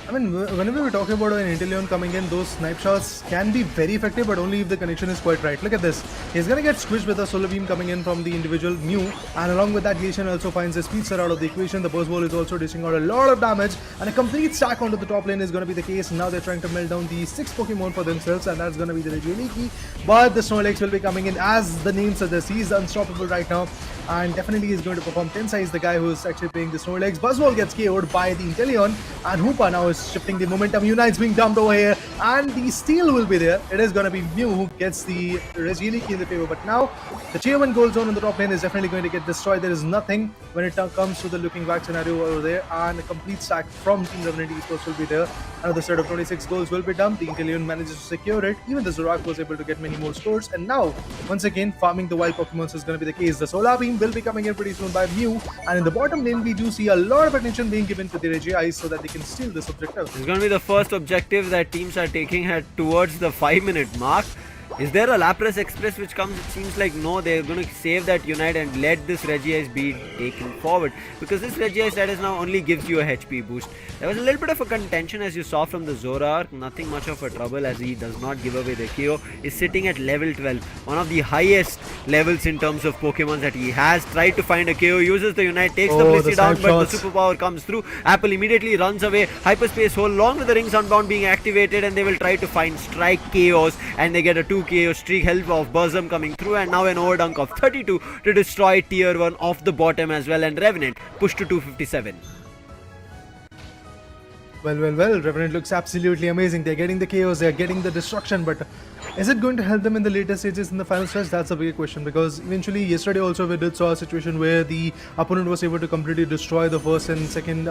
A: I mean, whenever we're talking about an Inteleon coming in, those snipe shots can be very effective, but only if the connection is quite right. Look at this. He's going to get squished with a solar beam coming in from the individual Mew, and along with that, Glacian also finds the Speedster out of the equation. The Burst Ball is also dishing out a lot of damage, and a complete stack onto the top lane is going to be the case. Now they're trying to melt down the 6 Pokemon for themselves, and that's going to be the Regieleki. But the Snorlax will be coming in, as the name suggests. He's unstoppable right now, and definitely he's going to perform. Tensa is the guy who's actually playing the Snorlax. Buzzwole gets KO'd by the Inteleon, and Hoopa now is shifting the momentum. Unite's being dumped over here, and the steal will be there. It is going to be Mew who gets the Regieleki in the favor, but now the tier 1 gold zone on the top lane is definitely going to get destroyed. There is nothing when it comes to the looking back scenario over there, and a complete stack from Team Revenant Esports will be there. Another set of 26 goals will be dumped. The Inteleon manages to secure it. Even the Zorak was able to get many more scores, and now once again farming the wild Pokemon is going to be the case. The Solar Beam will be coming in pretty soon by Mew, and in the bottom lane we do see a lot of attention being given to the Regis so that they can steal this objective.
B: It's going to be the first objective that teams are taking towards the 5-minute mark. Is there a Lapras Express which comes? It seems like no, they're going to save that Unite and let this Regice be taken forward, because this Regice that is now only gives you a HP boost. There was a little bit of a contention as you saw from the Zorak, nothing much of a trouble as he does not give away the KO. Is sitting at level 12, one of the highest levels in terms of Pokemon that he has. Tried to find a KO, uses the Unite, takes the Blissey down, but the superpower comes through. Apple immediately runs away. Hyperspace hole along with the Rings Unbound being activated, and they will try to find strike KOs, and they get a 2 KO streak, help of Burzum coming through, and now an overdunk of 32 to destroy tier 1 off the bottom as well, and Revenant pushed to 257.
A: Well, Revenant looks absolutely amazing. They're getting the chaos, they're getting the destruction, but is it going to help them in the later stages in the final stretch? That's a big question, because eventually yesterday also we did saw a situation where the opponent was able to completely destroy the first and second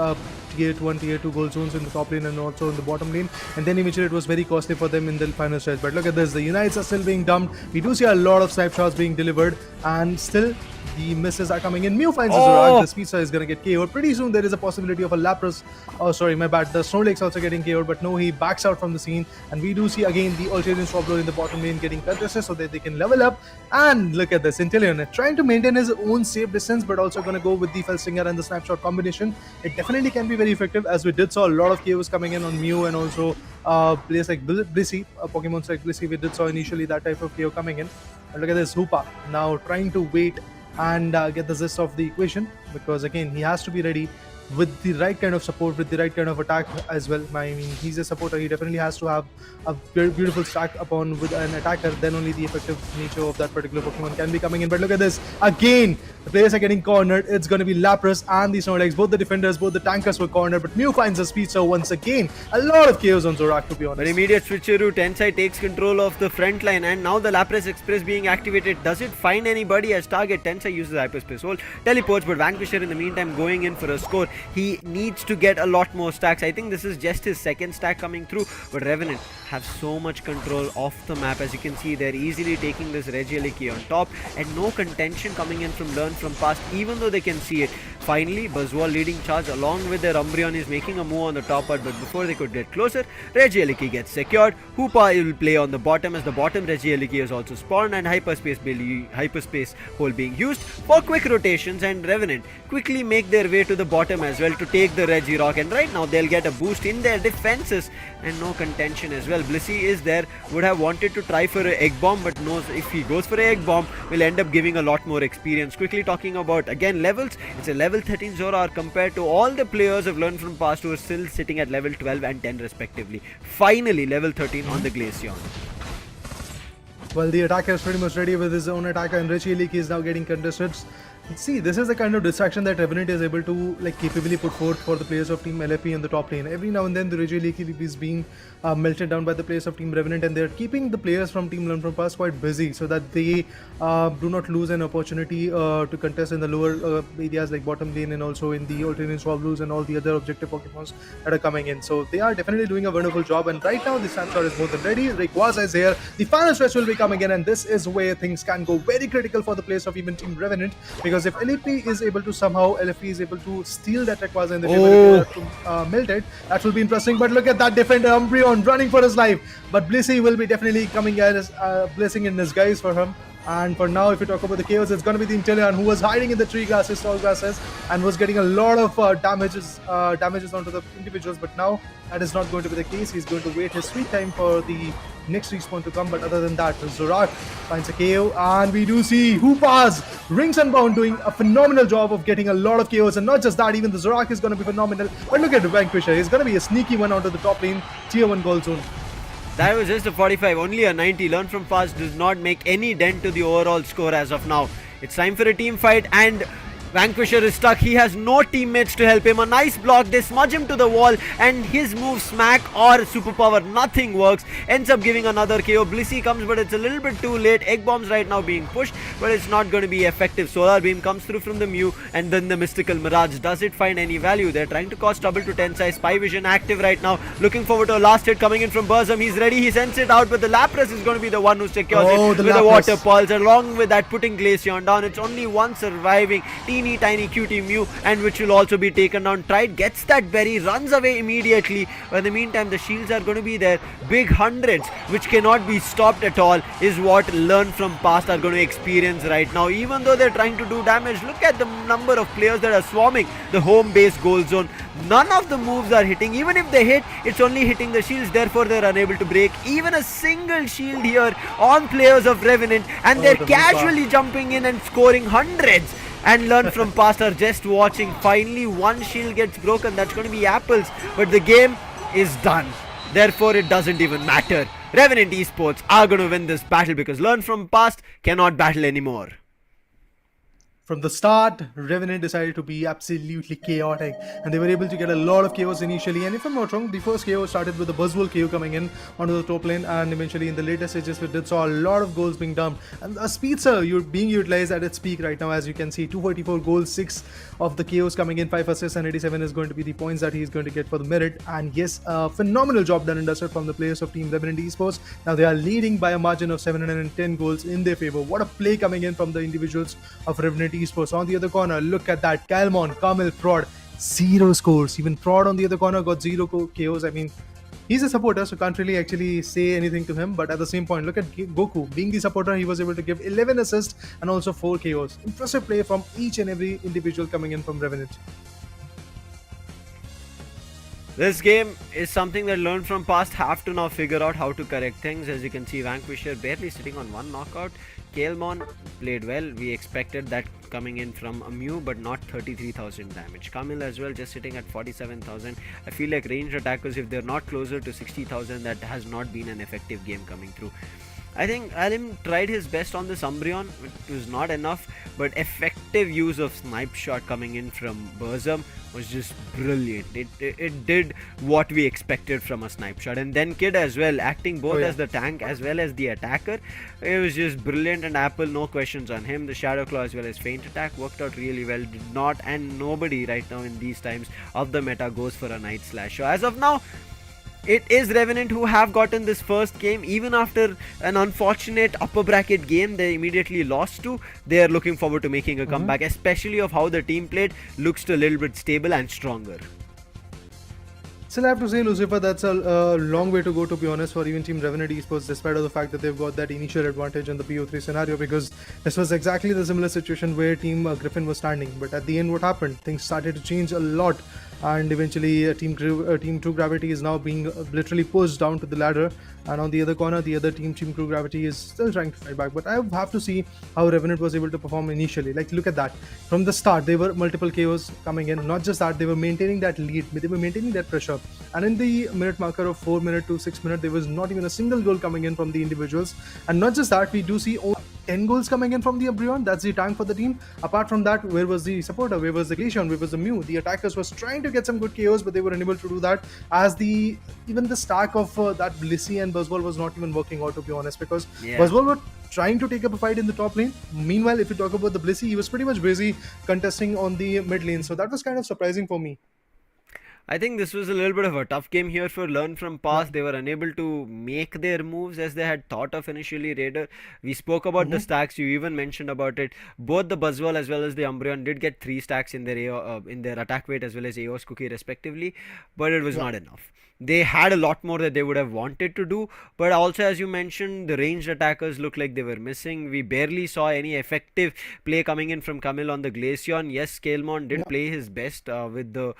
A: tier 1, tier 2 gold zones in the top lane and also in the bottom lane, and then eventually it was very costly for them in the final stretch. But look at this, the Unites are still being dumped. We do see a lot of snipe shots being delivered, and still the misses are coming in. Mew finds the Zorak. The Speedster is going to get KO'd. Pretty soon there is a possibility of a Lapras. Oh, sorry, my bad. The Snorlax also getting KO'd, but no, he backs out from the scene. And we do see again the Algerian swap blow in the bottom lane getting contested so that they can level up. And look at this, Inteleon trying to maintain his own safe distance, but also going to go with the Felstinger and the Snapshot combination. It definitely can be very effective, as we did saw a lot of KOs coming in on Mew and also players like Blissey, Pokemon like Blissey. We did saw initially that type of KO coming in. But look at this, Hoopa now trying to wait and get the gist of the equation, because again he has to be ready with the right kind of support, with the right kind of attack as well. I mean, he's a supporter, he definitely has to have a very beautiful stack upon with an attacker, then only the effective nature of that particular Pokemon can be coming in. But look at this, again the players are getting cornered. It's going to be Lapras and the Snorlax, both the defenders, both the tankers were cornered, but Mew finds a speed, so once again a lot of chaos on Zorak, to be honest.
B: But immediate switcheroo, Tensai takes control of the front line, and now the Lapras Express being activated. Does it find anybody as target? Tensai uses Hyperspace Hole, teleports, but Vanquisher in the meantime going in for a score. He needs to get a lot more stacks. I think this is just his second stack coming through, but Revenant have so much control of the map. As you can see, they're easily taking this Regieleki on top, and no contention coming in from Learn from Past, even though they can see it. Finally, Buzzwole leading charge along with their Umbreon is making a move on the top part, but before they could get closer, Regieleki gets secured. Hoopa will play on the bottom, as the bottom Regieleki is also spawned, and Hyperspace Hole being used for quick rotations, and Revenant quickly make their way to the bottom as well to take the Regirock, and right now they'll get a boost in their defenses and no contention as well. Blissey is there, would have wanted to try for an Egg Bomb, but knows if he goes for an Egg Bomb will end up giving a lot more experience. Quickly talking about again levels, it's a level 13 Zora compared to all the players have learned from past who are still sitting at level 12 and 10 respectively. Finally level 13 on the Glaceon.
A: Well, the attacker is pretty much ready with his own attacker, and Regieleki is now getting contested. See, this is the kind of distraction that Revenant is able to capably put forth for the players of Team LFP in the top lane. Every now and then the Regieleki is being melted down by the players of Team Revenant, and they're keeping the players from Team Learn from Past quite busy so that they do not lose an opportunity to contest in the lower areas like bottom lane, and also in the alternate Swablues and all the other objective Pokemons that are coming in. So they are definitely doing a wonderful job, and right now the Snapshot is more than ready. Rayquaza is here. The final stretch will be coming in, and this is where things can go very critical for the players of even Team Revenant, because if LFP is able to steal that Rayquaza and the melt it, that will be interesting. But look at that defender Umbreon running for his life, but Blissey will be definitely coming as blessing in disguise for him. And for now, if you talk about the chaos, it's going to be the Inteleon, who was hiding in the tree grasses, tall grasses, and was getting a lot of damages onto the individuals. But now that is not going to be the case. He's going to wait his sweet time for the next respawn to come. But other than that, Zorak finds a KO, and we do see Hoopa's Rings Unbound doing a phenomenal job of getting a lot of KOs. And not just that, even the Zorak is going to be phenomenal. But look at the Vanquisher. He's going to be a sneaky one onto the top lane, tier 1 gold zone.
B: That was just a 45, only a 90. Learn from Past does not make any dent to the overall score as of now. It's time for a team fight, and Vanquisher is stuck. He has no teammates to help him. A nice block. They smudge him to the wall, and his move Smack or Superpower, nothing works. Ends up giving another KO. Blissey comes, but it's a little bit too late. Egg Bombs right now being pushed, but it's not going to be effective. Solar Beam comes through from the Mew, and then the Mystical Mirage. Does it find any value? They're trying to cost double to Tensai. Spy Vision active right now. Looking forward to a last hit coming in from Burzum. He's ready. He sends it out, but the Lapras is going to be the one who secures it with a Water Pulse. Along with that, putting Glaceon down. It's only one surviving teeny tiny cutie Mew, and which will also be taken down. Tried gets that berry, runs away immediately, but in the meantime the shields are going to be there. Big hundreds which cannot be stopped at all is what Learn from Past are going to experience right now. Even though they're trying to do damage, look at the number of players that are swarming the home base goal zone. None of the moves are hitting. Even if they hit, it's only hitting the shields, therefore they're unable to break even a single shield here on players of Revenant, and they're casually jumping in and scoring hundreds. And Learn from Past are just watching. Finally one shield gets broken. That's going to be Apples, but the game is done, therefore it doesn't even matter. Revenant Esports are going to win this battle because Learn from Past cannot battle anymore.
A: From the start, Revenant decided to be absolutely chaotic, and they were able to get a lot of KOs initially. And if I'm not wrong, the first KO started with the Buzzwole KO coming in onto the top lane, and eventually in the later stages we did saw a lot of goals being dumped. And the speeds are being utilized at its peak right now, as you can see. 244 goals, 6 of the KOs coming in, 5 assists, and 87 is going to be the points that he is going to get for the merit. And yes, a phenomenal job done and dusted from the players of Team Revenant Esports. Now they are leading by a margin of 710 goals in their favor. What a play coming in from the individuals of Revenant Esports. On the other corner, look at that. Calmon, Camel, Prod, 0 scores. Even Prod on the other corner got 0 KOs. I mean, He's a supporter, so can't really actually say anything to him. But at the same point, look at Goku. Being the supporter, he was able to give 11 assists and also 4 KOs. Impressive play from each and every individual coming in from Revenant.
B: This game is something that learned from past have to now figure out how to correct things. As you can see, Vanquisher barely sitting on one knockout. Kaelmon played well. We expected that coming in from a Mew, but not 33,000 damage. Camille as well, just sitting at 47,000. I feel like ranged attackers, if they're not closer to 60,000, that has not been an effective game coming through. I think Alim tried his best on this Umbreon. It was not enough, but effective use of snipe shot coming in from Burzum was just brilliant. It did what we expected from a snipe shot. And then Kid as well, acting both as the tank as well as the attacker. It was just brilliant, and Apple, no questions on him. The Shadow Claw as well as Feint Attack worked out really well. Did not, and nobody right now in these times of the meta goes for a Night Slash. So as of now, it is Revenant who have gotten this first game. Even after an unfortunate upper bracket game they immediately lost to, they are looking forward to making a comeback, especially of how the team played. Looks a little bit stable and stronger.
A: Still, I have to say, Lucifer, that's a long way to go, to be honest, for even Team Revenant Esports, despite of the fact that they've got that initial advantage in the PO3 scenario, because this was exactly the similar situation where Team Griffin was standing. But at the end, what happened? Things started to change a lot, and eventually Team True Gravity is now being literally pushed down to the ladder, and on the other corner, the other team, Team True Gravity, is still trying to fight back. But I have to see how Revenant was able to perform initially. Like, look at that. From the start, there were multiple KOs coming in. Not just that, they were maintaining that lead, they were maintaining that pressure. And in the minute marker of 4 minutes to 6 minutes, there was not even a single goal coming in from the individuals. And not just that, we do see 10 goals coming in from the Umbreon. That's the tank for the team. Apart from that, where was the supporter? Where was the Glaceon? Where was the Mew? The attackers was trying to get some good KOs, but they were unable to do that, as even the stack of that Blissey and Buzzball was not even working out, to be honest, because Buzzball were trying to take up a fight in the top lane. Meanwhile, if you talk about the Blissey, he was pretty much busy contesting on the mid lane. So that was kind of surprising for me.
B: I think this was a little bit of a tough game here for Learn from Past. They were unable to make their moves as they had thought of initially. Raider, we spoke about the stacks. You even mentioned about it. Both the Buzzwall as well as the Umbreon did get 3 stacks in their attack weight as well as AOS cookie respectively, but it was not enough. They had a lot more that they would have wanted to do, but also, as you mentioned, the ranged attackers looked like they were missing. We barely saw any effective play coming in from Camille on the Glaceon. Yes, Kaelmon did play his best with the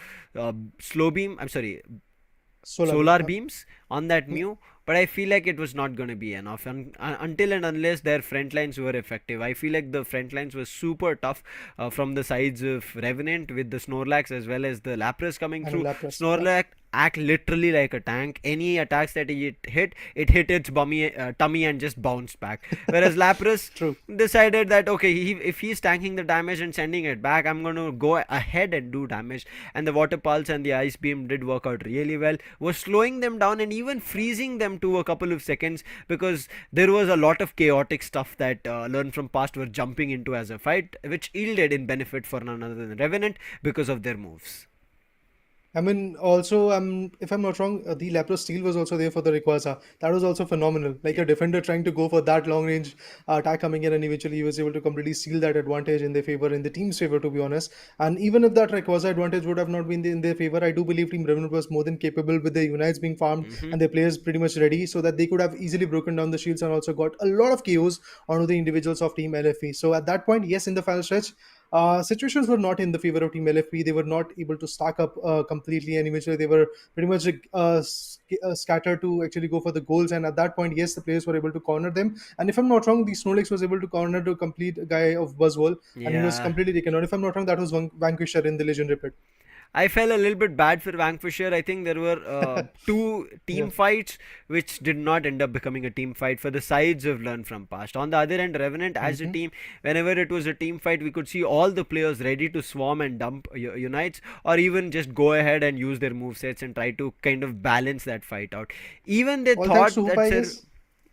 B: solar beams on that Mew, but I feel like it was not going to be enough until and unless their front lines were effective. I feel like the front lines were super tough from the sides of Revenant, with the Snorlax as well as the Lapras coming through. Snorlax act literally like a tank. Any attacks that it hit its tummy and just bounced back. Whereas Lapras decided that, okay, if he's tanking the damage and sending it back, I'm going to go ahead and do damage. And the Water Pulse and the Ice Beam did work out really well. Was slowing them down and even freezing them to a couple of seconds, because there was a lot of chaotic stuff that Learn from Past were jumping into as a fight, which yielded in benefit for none other than Revenant because of their moves.
A: I mean, also, if I'm not wrong, the Lapras Steel was also there for the Rayquaza. That was also phenomenal. Like a defender trying to go for that long range attack coming in, and eventually he was able to completely seal that advantage in their favor, in the team's favor, to be honest. And even if that Rayquaza advantage would have not been in their favor, I do believe Team Revenant was more than capable with their Unites being farmed and their players pretty much ready, so that they could have easily broken down the shields and also got a lot of KOs onto the individuals of Team LFE. So at that point, yes, in the final stretch, situations were not in the favor of Team LFP. They were not able to stack up completely, and eventually they were pretty much scattered to actually go for the goals. And at that point, yes, the players were able to corner them. And if I'm not wrong, the Snorlax was able to corner the complete guy of Buzzwole, and he was completely taken out. If I'm not wrong, that was Vanquisher in the Legendary Pit.
B: I felt a little bit bad for Vanquisher. I think there were 2 team fights which did not end up becoming a team fight for the sides of Learn from Past. On the other end, Revenant as a team, whenever it was a team fight, we could see all the players ready to swarm and dump Unites, or even just go ahead and use their movesets and try to kind of balance that fight out. Even they thought that...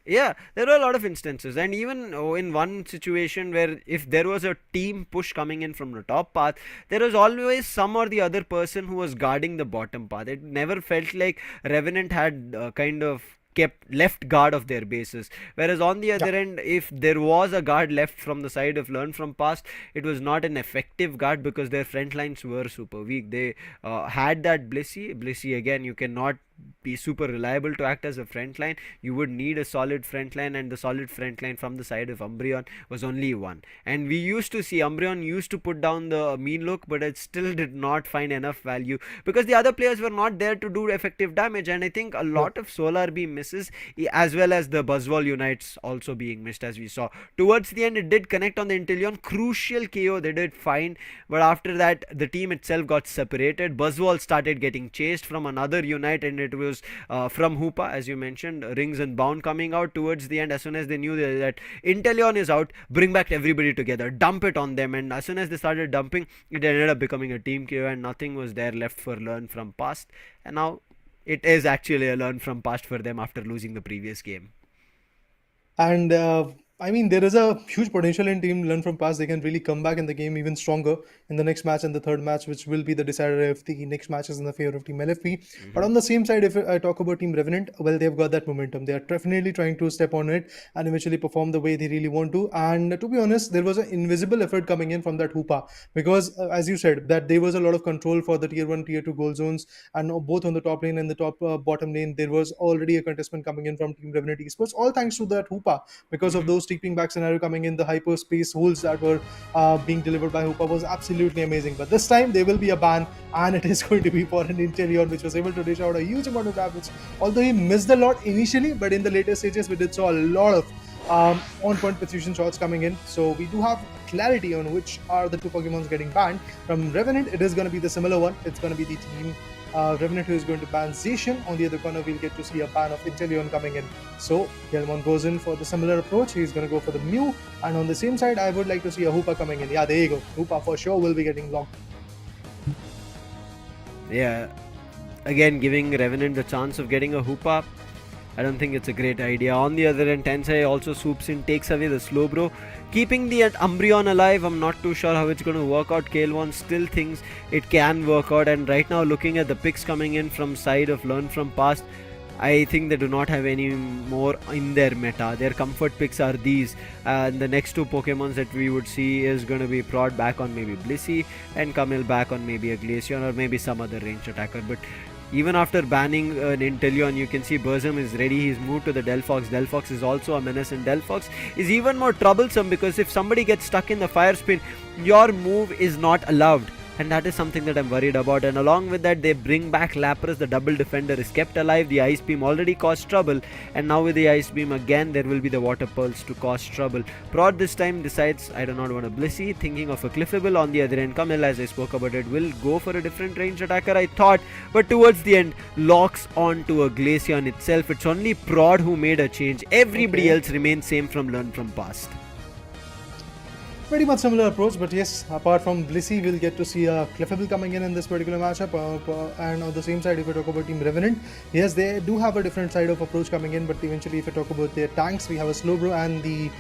B: Yeah, there were a lot of instances, and even in one situation where if there was a team push coming in from the top path, there was always some or the other person who was guarding the bottom path. It never felt like Revenant had kind of kept left guard of their bases, whereas on the other end, if there was a guard left from the side of Learn from Past, it was not an effective guard because their front lines were super weak. They had that Blissey again, you cannot be super reliable to act as a front line. You would need a solid front line, and the solid front line from the side of Umbreon was only one. And we used to see Umbreon used to put down the mean look, but it still did not find enough value because the other players were not there to do effective damage. And I think a
A: Yep.
B: lot of Solar Beam misses, as well as the Buzzwall Unites also being missed, as we saw. Towards the end, it did connect on the Inteleon. Crucial KO they did find, but after that, the team itself got separated. Buzzwall started getting chased from another unit, and it was from Hoopa, as you mentioned, Rings and Bound coming out towards the end. As soon as they knew that Inteleon is out, bring back everybody together, dump it on them, and as soon as they started dumping, it ended up becoming a team KO, and nothing was there left for learn from past. And now it is actually a learn from past for them after losing the previous game.
A: And I mean, there is a huge potential in team learn from past. They can really come back in the game even stronger in the next match and the third match, which will be the decider if the next match is in the favor of team LFP. But on the same side, if I talk about team Revenant, well, they've got that momentum. They are definitely trying to step on it and eventually perform the way they really want to. And to be honest, there was an invisible effort coming in from that Hoopa because, as you said, that there was a lot of control for the tier 1, tier 2 goal zones, and both on the top lane and the top bottom lane, there was already a contestment coming in from team Revenant Esports, all thanks to that Hoopa. Because of those steeping back scenario coming in, the hyperspace holes that were being delivered by Hoopa was absolutely amazing. But this time there will be a ban, and it is going to be for an Inteleon, which was able to dish out a huge amount of damage. Although he missed a lot initially, but in the later stages we did saw a lot of on-point precision shots coming in. So we do have clarity on which are the two Pokemons getting banned. From Revenant, it is going to be the similar one. It's going to be the team Revenant who is going to ban Zacian. On the other corner, we'll get to see a ban of Inteleon coming in. So Gelmon goes in for the similar approach. He's going to go for the Mew. And on the same side, I would like to see a Hoopa coming in. Yeah, there you go. Hoopa for sure will be getting locked.
B: Yeah, again giving Revenant the chance of getting a Hoopa, I don't think it's a great idea. On the other end, Tensei also swoops in, takes away the Slowbro, keeping the Umbreon alive. I'm not too sure how it's going to work out. Kael'Van still thinks it can work out, and right now looking at the picks coming in from side of Learn from Past, I think they do not have any more in their meta. Their comfort picks are these. The next two Pokemons that we would see is going to be Prod back on maybe Blissey, and Camille back on maybe a Glaceon or maybe some other range attacker. But even after banning an Inteleon, you can see Burzum is ready. He's moved to the Delphox. Delphox is also a menace, and Delphox is even more troublesome because if somebody gets stuck in the fire spin, your move is not allowed. And that is something that I'm worried about. And along with that, they bring back Lapras. The double defender is kept alive. The Ice Beam already caused trouble, and now with the Ice Beam again, there will be the Water Pulse to cause trouble. Prod this time decides, I do not want a Blissey, thinking of a Cliffable. On the other end, Camille, as I spoke about it, will go for a different range attacker, I thought, but towards the end, locks on to a Glaceon itself. It's only Prod who made a change. Everybody else remains same from Learn from Past.
A: Pretty much similar approach, but yes, apart from Blissey, we'll get to see a Clefable coming in this particular matchup. And on the same side, if we talk about Team Revenant, yes, they do have a different side of approach coming in, but eventually, if we talk about their tanks, we have a Slowbro and the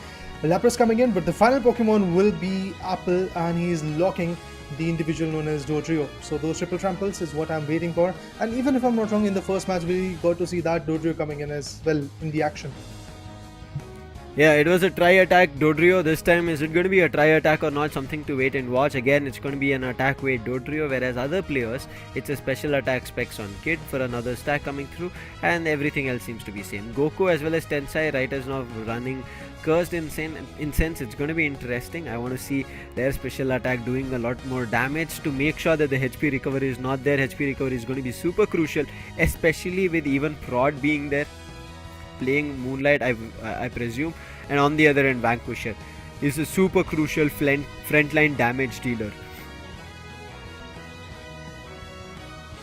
A: Lapras coming in, but the final Pokemon will be Apple, and he is locking the individual known as Dodrio. So those triple tramples is what I'm waiting for. And even if I'm not wrong, in the first match, we got to see that Dodrio coming in as well in the action.
B: Yeah, it was a try attack Dodrio. This time, is it going to be a try attack or not? Something to wait and watch. Again, it's going to be an attack weight Dodrio, whereas other players, it's a special attack specs on Kid for another stack coming through, and everything else seems to be same. Goku as well as Tensai, right, is now running Cursed Incense. It's going to be interesting. I want to see their special attack doing a lot more damage to make sure that the HP recovery is not there. HP recovery is going to be super crucial, especially with even Prod being there, playing Moonlight, I presume, and on the other end, Vanquisher is a super crucial frontline damage dealer.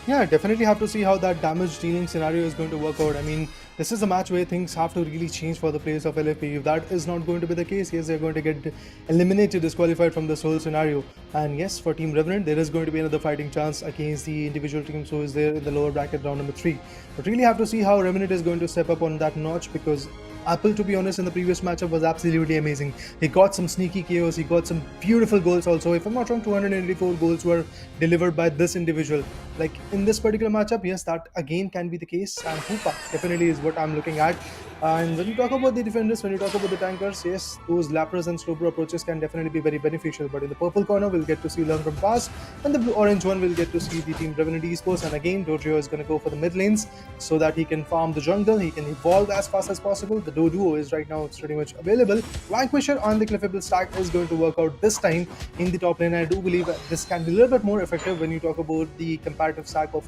A: Yeah, definitely have to see how that damage dealing scenario is going to work out. I mean, this is a match where things have to really change for the players of LFP. If that is not going to be the case, yes, they're going to get eliminated, disqualified from this whole scenario. And yes, for Team Revenant, there is going to be another fighting chance against the individual teams who is there in the lower bracket, round number 3. But really have to see how Revenant is going to step up on that notch, because Apple, to be honest, in the previous matchup was absolutely amazing. He got some sneaky KOs, he got some beautiful goals also. If I'm not wrong, 284 goals were delivered by this individual. Like in this particular matchup, yes, that again can be the case. And Hoopa definitely is what I'm looking at. And when you talk about the defenders, when you talk about the tankers, yes, those Lapras and Slowbro approaches can definitely be very beneficial. But in the purple corner, we'll get to see Learn from Past, and the orange one, we'll get to see the team Revenant Esports. And again, Dojo is going to go for the mid lanes so that he can farm the jungle, he can evolve as fast as possible. The Duo is right now pretty much available. Vanquisher on the Cliffable stack is going to work out this time in the top lane. I do believe that this can be a little bit more effective when you talk about the comparative stack of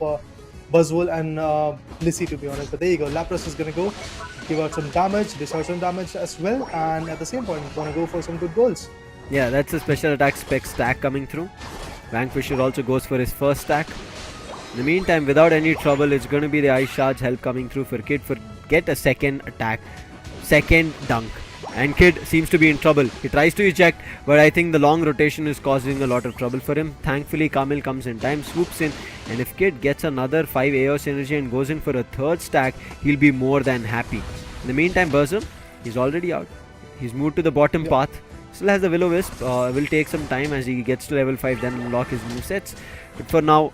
A: Buzzwole and Lissy, to be honest. But there you go. Lapras is going to go give out some damage, dish out some damage as well, and at the same point, going to go for some good goals.
B: Yeah, that's a special attack spec stack coming through. Vanquisher also goes for his first stack. In the meantime, without any trouble, it's going to be the Ice Charge help coming through for Kid for get a second attack, second dunk. And Kid seems to be in trouble. He tries to eject, but I think the long rotation is causing a lot of trouble for him. Thankfully, Kamil comes in time, swoops in, and if Kid gets another 5 AOS energy and goes in for a third stack, he'll be more than happy. In the meantime, Burzum, he's already out. He's moved to the bottom path. Still has the Will-O-Wisp. Will take some time as he gets to level 5, then unlock his movesets. But for now,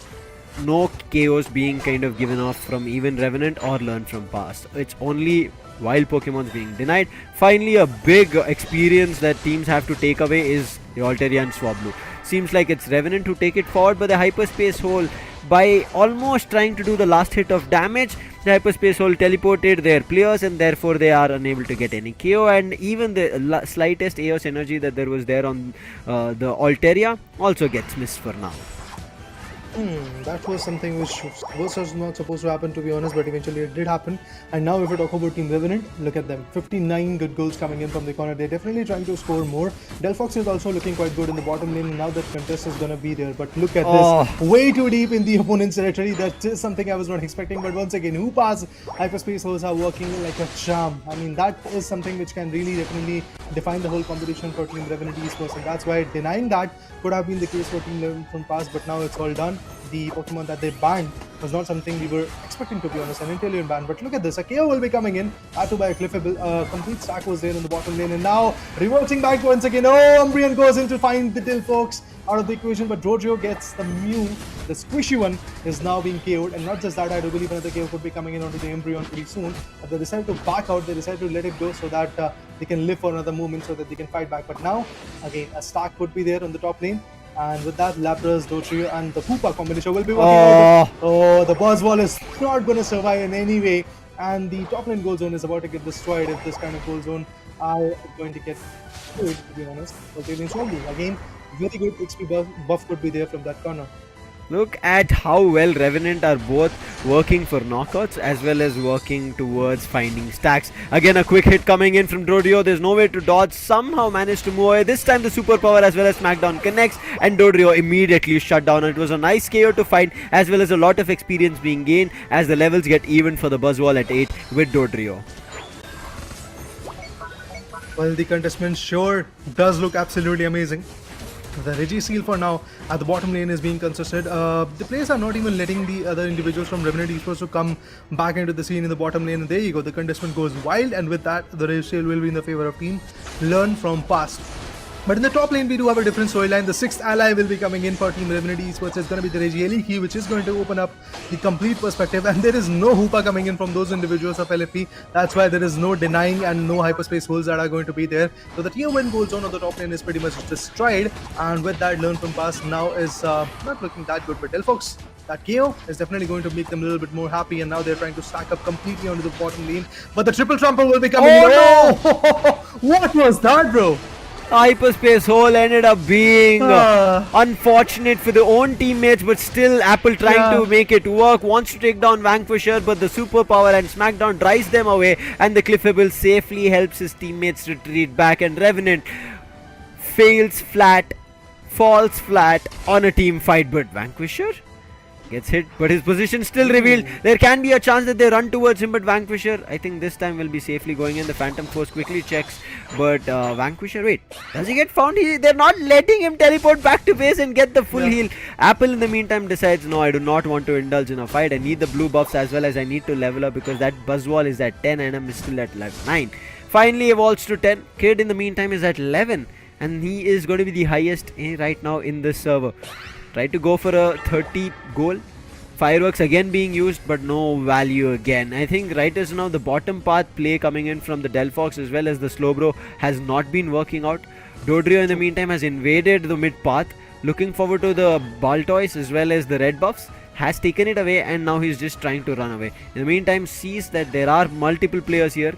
B: no KOs being kind of given off from even Revenant or Learn from Past. It's only wild Pokemon's being denied. Finally, a big experience that teams have to take away is the Altaria and Swablu. Seems like it's Revenant to take it forward, but the Hyperspace Hole, by almost trying to do the last hit of damage, the Hyperspace Hole teleported their players and therefore they are unable to get any KO, and even the slightest AOS energy that there was there on the Altaria also gets missed for now.
A: That was something which was not supposed to happen, to be honest, but eventually it did happen. And now if we talk about Team Revenant, look at them. 59 good goals coming in from the corner. They're definitely trying to score more. Delphox is also looking quite good in the bottom lane, and now that contest is going to be there. But look at this. Way too deep in the opponent's territory. That is something I was not expecting. But once again, Hoopa's Hyperspace Holes are working like a charm. I mean, that is something which can really definitely define the whole competition for Team Revenant Esports. And that's why denying that could have been the case for Team Learn from Past, but now it's all done. The Pokemon that they banned was not something we were expecting, to be honest, an Inteleon ban. But look at this, a KO will be coming in, had to buy a Cliffable, complete stack was there in the bottom lane, and now reversing back once again. Oh, Umbreon goes in to find the Dilfox out of the equation, but Dodrio gets the Mew, the squishy one is now being KO'd, and not just that, I do believe another KO could be coming in onto the Umbreon pretty soon, but they decide to back out, they decide to let it go so that they can live for another moment so that they can fight back. But now, again, a stack could be there on the top lane. And with that, Lapras, Dotrio, and the Hoopa combination will be working out. Oh, the Buzzwole is not going to survive in any way. And the top lane goal zone is about to get destroyed if this kind of goal zone are going to get destroyed, to be honest. Again, very good XP buff could be there from that corner.
B: Look at how well Revenant are both working for knockouts as well as working towards finding stacks. Again, a quick hit coming in from Dodrio. There's no way to dodge. Somehow managed to move away. This time the superpower as well as Smackdown connects and Dodrio immediately shut down. It was a nice KO to find as well as a lot of experience being gained as the levels get even for the Buzzwole at 8 with Dodrio.
A: Well, the contestment sure does look absolutely amazing. The Reggie Seal for now at the bottom lane is being contested. The players are not even letting the other individuals from Revenant Esports to come back into the scene in the bottom lane. And there you go, the contestment goes wild, and with that, the Reggie Seal will be in the favor of Team Learn from Past. But in the top lane, we do have a different storyline. The sixth ally will be coming in for Team Revenant Esports. It's going to be the Regieliki, which is going to open up the complete perspective. And there is no Hoopa coming in from those individuals of LFP. That's why there is no denying and no hyperspace holes that are going to be there. So the tier 1 goal zone on the top lane is pretty much destroyed. And with that, Learn from Past now is not looking that good. But Delphox, that KO is definitely going to make them a little bit more happy, and now they're trying to stack up completely onto the bottom lane. But the triple trample will be coming in.
B: No!
A: What was that, bro?
B: Hyperspace Hole ended up being unfortunate for their own teammates, but still Apple trying to make it work, wants to take down Vanquisher, but the superpower and Smackdown drives them away, and the Cliffable safely helps his teammates retreat back, and Revenant falls flat on a team fight, but Vanquisher gets hit, but his position still revealed. There can be a chance that they run towards him, but Vanquisher, I think this time will be safely going in. The Phantom Force quickly checks, but Vanquisher, wait, does he get found? They're not letting him teleport back to base and get the full heal. Apple in the meantime decides, no, I do not want to indulge in a fight. I need the blue buffs as well as I need to level up because that Buzzwole is at 10 and I'm still at level 9. Finally evolves to 10. Kid in the meantime is at 11 and he is going to be the highest right now in this server. Try to go for a 30 goal. Fireworks again being used, but no value again. I think right as now the bottom path play coming in from the Delphox as well as the Slowbro has not been working out. Dodrio in the meantime has invaded the mid path, looking forward to the Baltoys as well as the red buffs, has taken it away, and now he's just trying to run away. In the meantime, sees that there are multiple players here,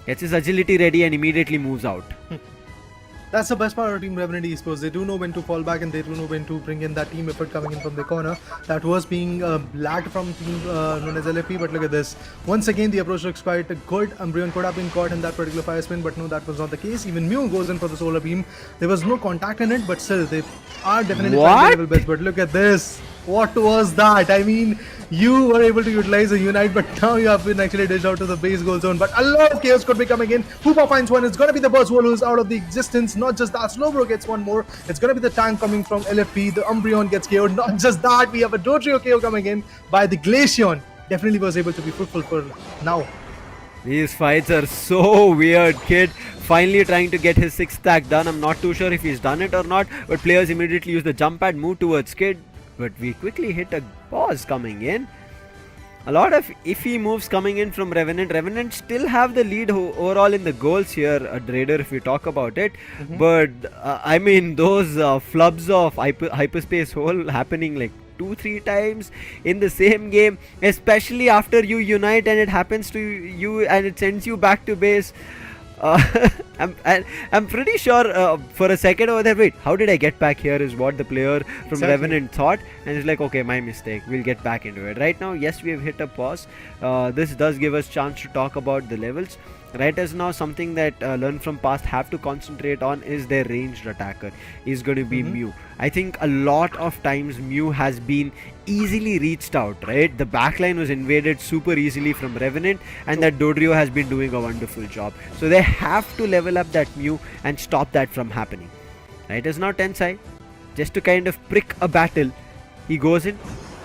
B: gets his agility ready and immediately moves out.
A: That's the best part of Team Revenant Esports. They do know when to fall back and they do know when to bring in that team effort coming in from the corner. That was being lagged from team known as LFP, but look at this. Once again, the approach looks quite good. Umbreon could have been caught in that particular fire spin, but no, that was not the case. Even Mew goes in for the solar beam. There was no contact in it, but still, they are definitely trying their level best. But look at this. What was that? I mean, you were able to utilize a Unite, but now you have been actually dished out to the base goal zone. But a lot of chaos could be coming in. Hoopa finds one. It's going to be the Buzzwole who's out of the existence. Not just that, Slowbro gets one more. It's going to be the tank coming from LFP. The Umbreon gets KO'd. Not just that, we have a Dodrio KO coming in by the Glaceon. Definitely was able to be fruitful for now.
B: These fights are so weird. Kid finally trying to get his 6th stack done. I'm not too sure if he's done it or not, but players immediately use the jump pad, move towards Kid. But we quickly hit a pause coming in. A lot of iffy moves coming in from Revenant. Revenant still have the lead overall in the goals here at Raider if we talk about it. But I mean, those flubs of hyperspace hole happening like 2-3 times in the same game, especially after you unite and it happens to you and it sends you back to base. I'm pretty sure for a second over there, wait, how did I get back here is what the player from Revenant thought, and it's like, okay, my mistake, we'll get back into it. Right now, yes, we have hit a pause. This does give us chance to talk about the levels. Right as now, something that Learn From Past have to concentrate on is their ranged attacker is going to be Mew. I think a lot of times Mew has been easily reached out, right? The backline was invaded super easily from Revenant, and that Dodrio has been doing a wonderful job. So they have to level up that Mew and stop that from happening. Right as now, Tensai, just to kind of prick a battle, he goes in,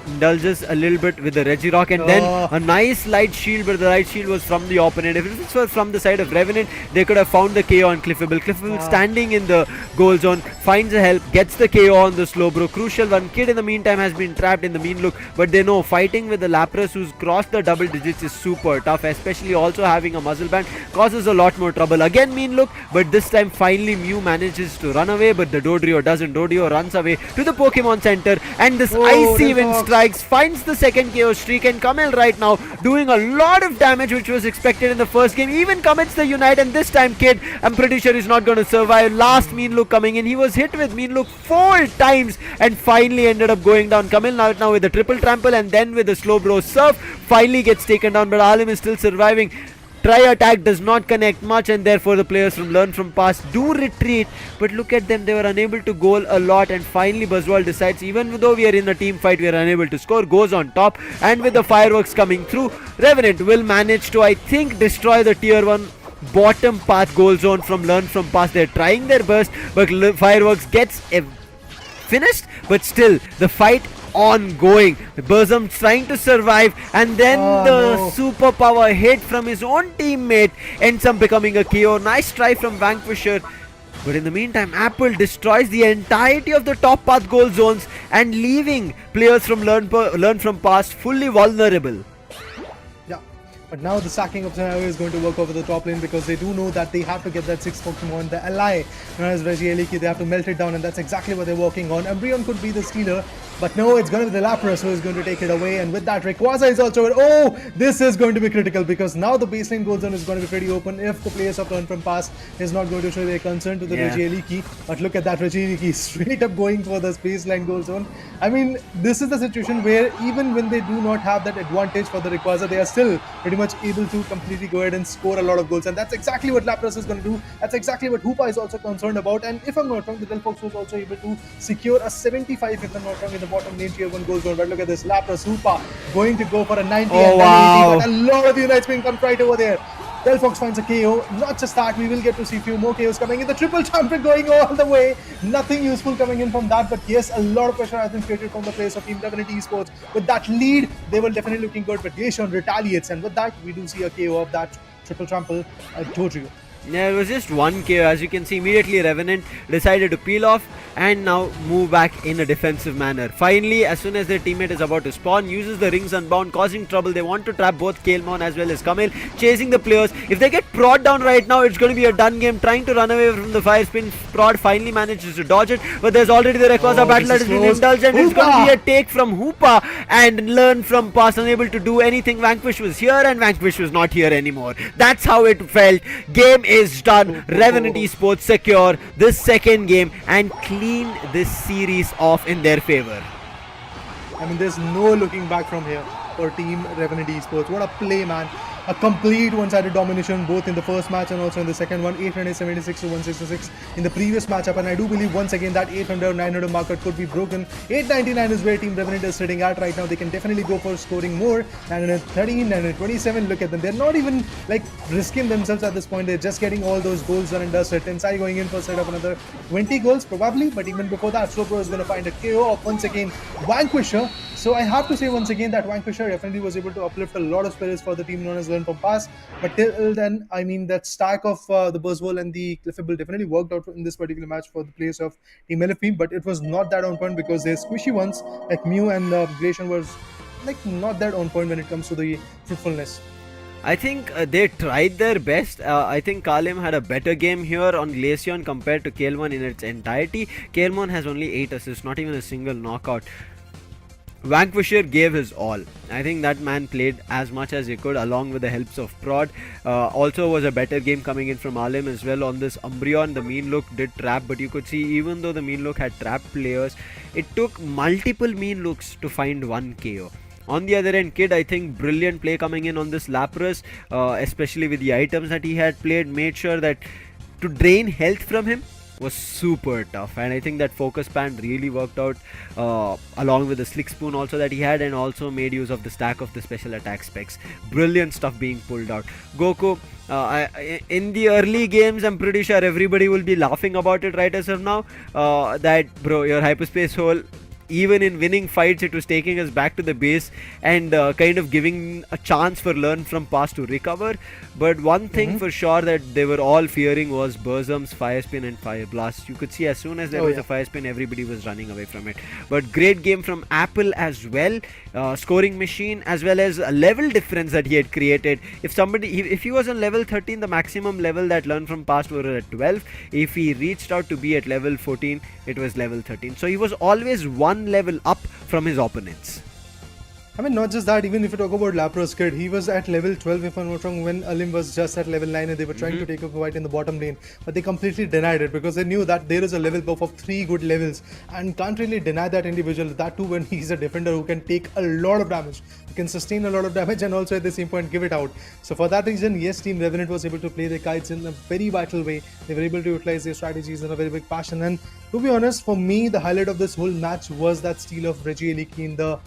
B: indulges a little bit with the Regirock, and then a nice light shield, but the light shield was from the opponent. If it was from the side of Revenant, they could have found the KO on Cliffable. Cliffable standing in the goal zone, finds a help, gets the KO on the Slowbro. Crucial one. Kid in the meantime has been trapped in the mean look, but they know fighting with the Lapras who's crossed the double digits is super tough, especially also having a muzzle band causes a lot more trouble. Again mean look, but this time finally Mew manages to run away, but the Dodrio doesn't. Dodrio runs away to the Pokemon Center, and this icy wind strikes, finds the second KO streak, and Kamil right now doing a lot of damage which was expected in the first game. Even commits the Unite, and this time Kid, I'm pretty sure he's not going to survive. Last mean look coming in, he was hit with mean look 4 times and finally ended up going down. Kamil now with the triple trample and then with the Slowbro surf finally gets taken down, but Alim is still surviving. Try attack does not connect much, and therefore the players from Learn From Past do retreat, but look at them, they were unable to goal a lot, and finally Buzzwole decides, even though we are in a team fight, we are unable to score, goes on top, and with the fireworks coming through, Revenant will manage to, I think, destroy the tier 1 bottom path goal zone from Learn From Past. They're trying their best, but fireworks gets finished, but still the fight ongoing. Burzum trying to survive, and then superpower hit from his own teammate ends up becoming a KO. Nice try from Vanquisher, but in the meantime Apple destroys the entirety of the top path goal zones and leaving players from Learn From Past fully vulnerable.
A: But now the stacking of scenario is going to work over the top lane, because they do know that they have to get that 6th Pokemon, the ally known as Regieleki. They have to melt it down, and that's exactly what they're working on. Umbreon could be the stealer, but no, it's going to be the Lapras who is going to take it away, and with that Rayquaza is also... Oh, this is going to be critical, because now the baseline goal zone is going to be pretty open if the players of Learn From Past is not going to show their concern to the Regieleki. But look at that, Regieleki straight up going for the baseline goal zone. I mean, this is the situation where even when they do not have that advantage for the Rayquaza, they are still pretty much able to completely go ahead and score a lot of goals, and that's exactly what Lapras is going to do. That's exactly what Hoopa is also concerned about, and if I'm not wrong, the Delphox was also able to secure a 75, if I'm not wrong, in the bottom lane tier 1 goal zone. But look at this, Lapras, Hoopa going to go for a 90 and 90, but a lot of unites being come right over there. Delphox finds a KO. Not just that, we will get to see a few more KOs coming in. The triple champion going all the way. Nothing useful coming in from that, but yes, a lot of pressure has been created from the players of Team Revenant Esports. With that lead, they were definitely looking good, but Glaceon retaliates, and with that, we do see a KO of that triple trample Dodrio.
B: Yeah, it was just one KO. As you can see, immediately Revenant decided to peel off and now move back in a defensive manner. Finally, as soon as their teammate is about to spawn, uses the rings unbound, causing trouble. They want to trap both Kaelmon as well as Kamil, chasing the players. If they get prod down right now, it's going to be a done game. Trying to run away from the fire spin, Prod finally manages to dodge it, but there's already the Rayquaza battle that has been indulged, and it's going to be a take from Hoopa and learn from past, unable to do anything. Vanquish was here and Vanquish was not here anymore. That's how it felt. Game is done. Revenant Esports secure this second game and clean this series off in their favor.
A: I mean, there's no looking back from here for Team Revenant Esports. What a play, man. A complete one-sided domination both in the first match and also in the second one. 876 to 166 in the previous matchup, and I do believe once again that 800 900 marker could be broken. 899 is where Team Revenant is sitting at right now. They can definitely go for scoring more. 913, 927, look at them. They're not even like risking themselves at this point. They're just getting all those goals done and dusted. Tensai going in for a set of another 20 goals probably, but even before that, Slowbro is going to find a KO of once again Vanquisher. So I have to say once again that Vanquisher definitely was able to uplift a lot of spirits for the team known as Learn from Past. But till then, I mean, that stack of the Buzzwole and the Cliffable definitely worked out in this particular match for the players of Team LFP. But it was not that on point because their squishy ones like Mew and Glacian was like not that on point when it comes to the fruitfulness.
B: I think they tried their best. I think Kalim had a better game here on Glaceon compared to Kaelmon in its entirety. Kaelmon has only 8 assists, not even a single knockout. Vanquisher gave his all. I think that man played as much as he could along with the helps of Prod. Also was a better game coming in from Alim as well on this Umbreon. The Mean Look did trap, but you could see even though the Mean Look had trapped players, it took multiple Mean Looks to find one KO. On the other end, Kid, I think brilliant play coming in on this Lapras, especially with the items that he had played, made sure that to drain health from him was super tough, and I think that focus band really worked out along with the slick spoon also that he had, and also made use of the stack of the special attack specs. Brilliant stuff being pulled out. Goku, in the early games, I'm pretty sure everybody will be laughing about it right as of now, that bro, your hyperspace hole, even in winning fights, it was taking us back to the base and kind of giving a chance for Learn from Past to recover. But one thing for sure that they were all fearing was Burzum's Fire Spin and Fire Blast. You could see as soon as there was a Fire Spin, everybody was running away from it. But great game from Apple as well. Scoring machine as well as a level difference that he had created. If he was on level 13, the maximum level that Learn from Past were at 12. If he reached out to be at level 14, it was level 13. So he was always one level up from his opponents.
A: I mean, not just that, even if you talk about Lapras Kid, he was at level 12 if I'm not wrong when Alim was just at level 9 and they were trying to take a fight in the bottom lane, but they completely denied it because they knew that there is a level buff of 3 good levels and can't really deny that individual, that too when he's a defender who can take a lot of damage, he can sustain a lot of damage and also at the same point give it out. So for that reason, yes, Team Revenant was able to play their kites in a very vital way. They were able to utilize their strategies in a very big fashion, and to be honest, for me, the highlight of this whole match was that steal of Reggie Eliki in the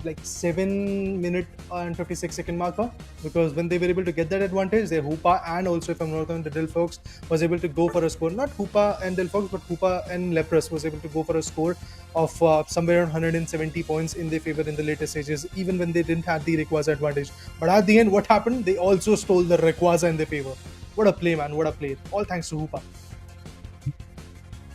A: like 7-minute and 56-second marker, because when they were able to get that advantage, their Hoopa and also, if I'm not wrong, the Delphox was able to go for a score. Not Hoopa and Delphox, but Hoopa and Lapras was able to go for a score of somewhere around 170 points in their favor in the later stages, even when they didn't have the Rayquaza advantage. But at the end, what happened? They also stole the Rayquaza in their favor. What a play, man! What a play! All thanks to Hoopa.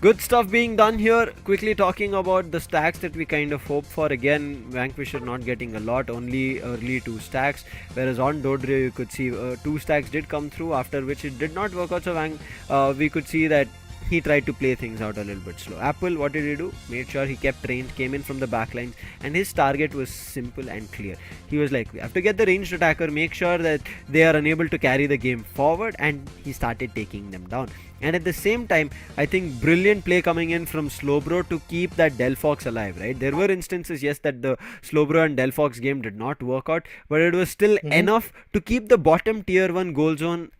B: Good stuff being done here. Quickly talking about the stacks that we kind of hope for. Again, Vanquisher not getting a lot, only early 2 stacks. Whereas on Dodrio, you could see 2 stacks did come through, after which it did not work out. So we could see that he tried to play things out a little bit slow. Apple, what did he do? Made sure he kept range, came in from the back lines, and his target was simple and clear. He was like, we have to get the ranged attacker, make sure that they are unable to carry the game forward, and he started taking them down. And at the same time, I think brilliant play coming in from Slowbro to keep that Delphox alive, right? There were instances, yes, that the Slowbro and Delphox game did not work out, but it was still enough to keep the bottom tier 1 goal zone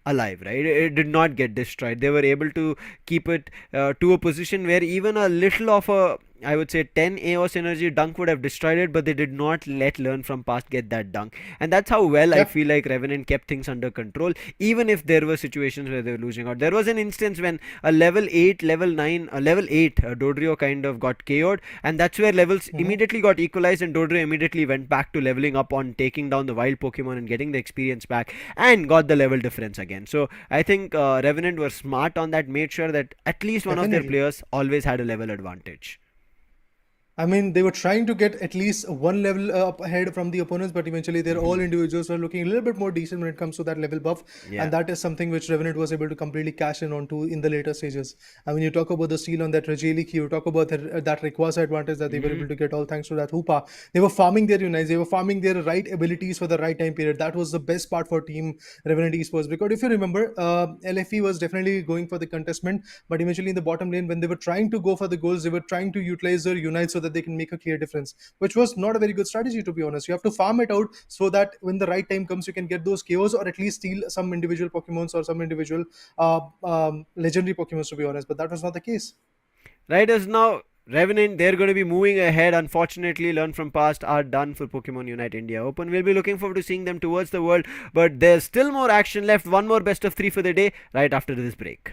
B: alive, right? It did not get destroyed. They were able to keep it to a position where even a little of a I would say 10 AOS energy dunk would have destroyed it, but they did not let learn from past get that dunk. And that's how well I
A: Yep.
B: feel like Revenant kept things under control, even if there were situations where they were losing out. There was an instance when a level 8, level 9, level 8 Dodrio kind of got KO'd, and that's where levels
A: Mhm.
B: immediately got equalized, and Dodrio immediately went back to leveling up on taking down the wild Pokemon and getting the experience back, and got the level difference again. So I think Revenant were smart on that, made sure that at least one of their
A: Definitely.
B: players always had a level advantage.
A: I mean, they were trying to get at least one level up ahead from the opponents, but eventually their all individuals were looking a little bit more decent when it comes to that level buff.
B: Yeah.
A: And that is something which Revenant was able to completely cash in onto in the later stages. And when you talk about the steal on that Rajali key, you talk about that Rayquaza advantage that they were able to get all thanks to that Hoopa. They were farming their unites, they were farming their right abilities for the right time period. That was the best part for Team Revenant Esports. Because if you remember, LFE was definitely going for the contestment, but eventually in the bottom lane, when they were trying to go for the goals, they were trying to utilize their unites so that they can make a clear difference, which was not a very good strategy, to be honest. You have to farm it out so that when the right time comes, you can get those KOs or at least steal some individual Pokemons or some individual legendary Pokemons, to be honest. But that was not the case.
B: Right as now, Revenant, they're going to be moving ahead. Unfortunately, Learn from Past are done for Pokemon Unite India Open. We'll be looking forward to seeing them towards the world, but there's still more action left. One more best of 3 for the day right after this break.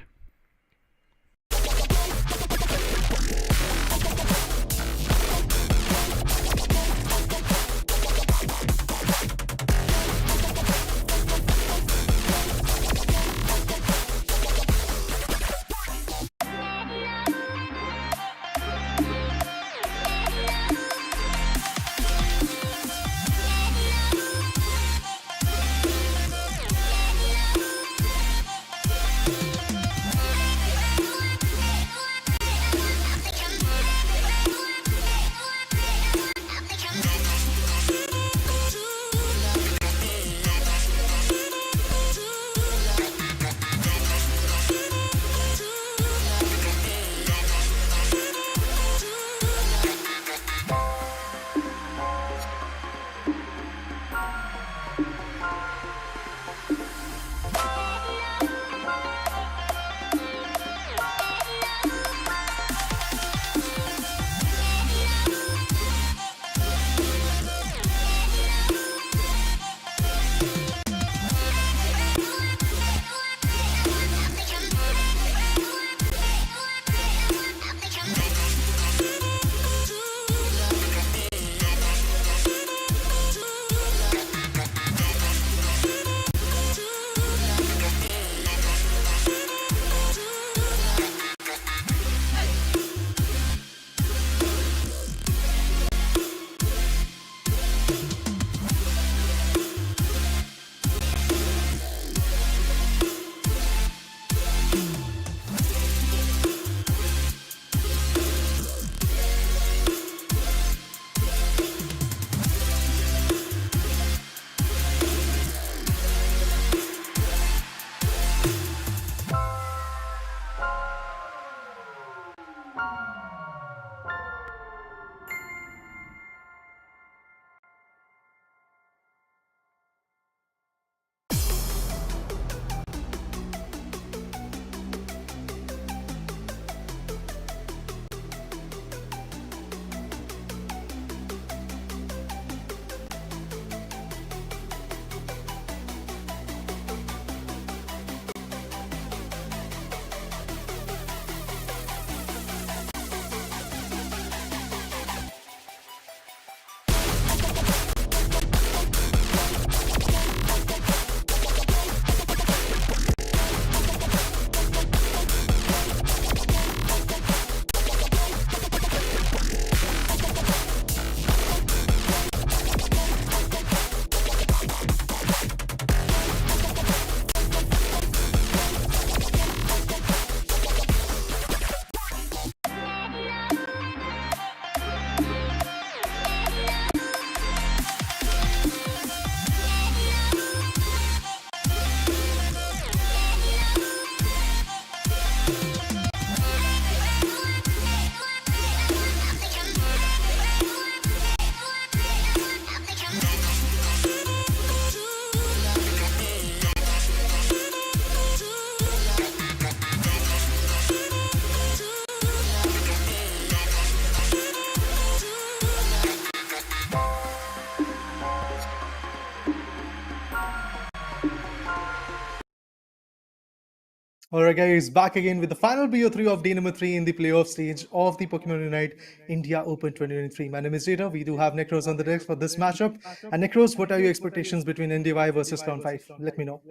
A: Alright, guys, back again with the final BO3 of day number 3 in the playoff stage of the Pokemon Unite India Open 2023. My name is Jada. We do have Necros on the deck for this matchup. And Necros, what are your expectations between NDY versus Clown 5? Let me know.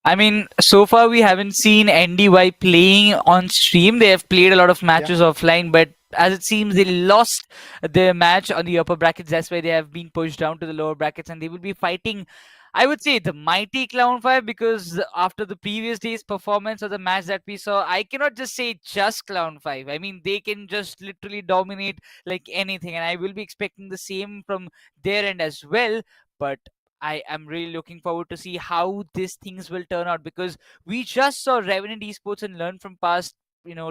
C: I mean, so far we haven't seen NDY playing on stream. They have played a lot of
A: Yeah.
C: matches offline, but as it seems, they lost their match on the upper brackets. That's why they have been pushed down to the lower brackets, and they will be fighting, I would say, the mighty Clown 5, because after the previous day's performance of the match that we saw, I cannot just say just Clown 5. I mean, they can just literally dominate like anything, and I will be expecting the same from their end as well. But I am really looking forward to see how these things will turn out, because we just saw Revenant Esports and Learn from Past,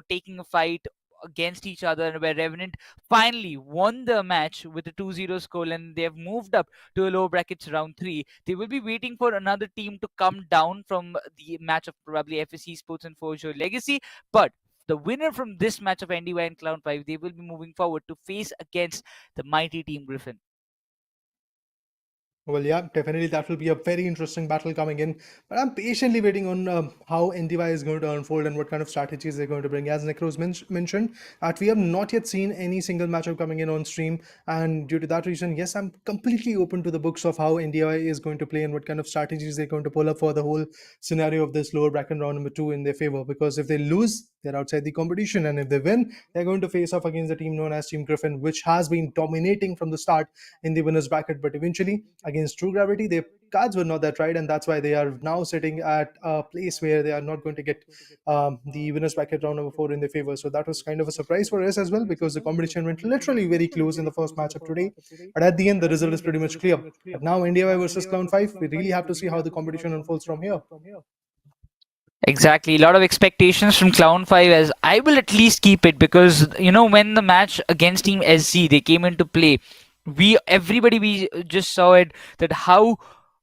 C: taking a fight against each other, and where Revenant finally won the match with a 2-0 score, and they have moved up to a lower brackets round 3. They will be waiting for another team to come down from the match of probably FSC Sports and Forge Legacy, but the winner from this match of NDY and Clown 5, they will be moving forward to face against the mighty team Griffin.
A: Well, yeah, definitely that will be a very interesting battle coming in. But I'm patiently waiting on how NDY is going to unfold and what kind of strategies they're going to bring. As Necros mentioned, that we have not yet seen any single matchup coming in on stream. And due to that reason, yes, I'm completely open to the books of how NDY is going to play and what kind of strategies they're going to pull up for the whole scenario of this lower bracket round number 2 in their favor. Because if they lose, they're outside the competition. And if they win, they're going to face off against the team known as Team Griffin, which has been dominating from the start in the winners bracket. But eventually, against True Gravity, their cards were not that right, and that's why they are now sitting at a place where they are not going to get the winners bracket round number 4 in their favor. So that was kind of a surprise for us as well, because the competition went literally very close in the first matchup today. But at the end, the result is pretty much clear. But now India versus Clown 5, we really have to see how the competition unfolds from here.
C: Exactly. A lot of expectations from Clown 5, as I will at least keep it, because when the match against Team SC they came into play, we just saw it, that how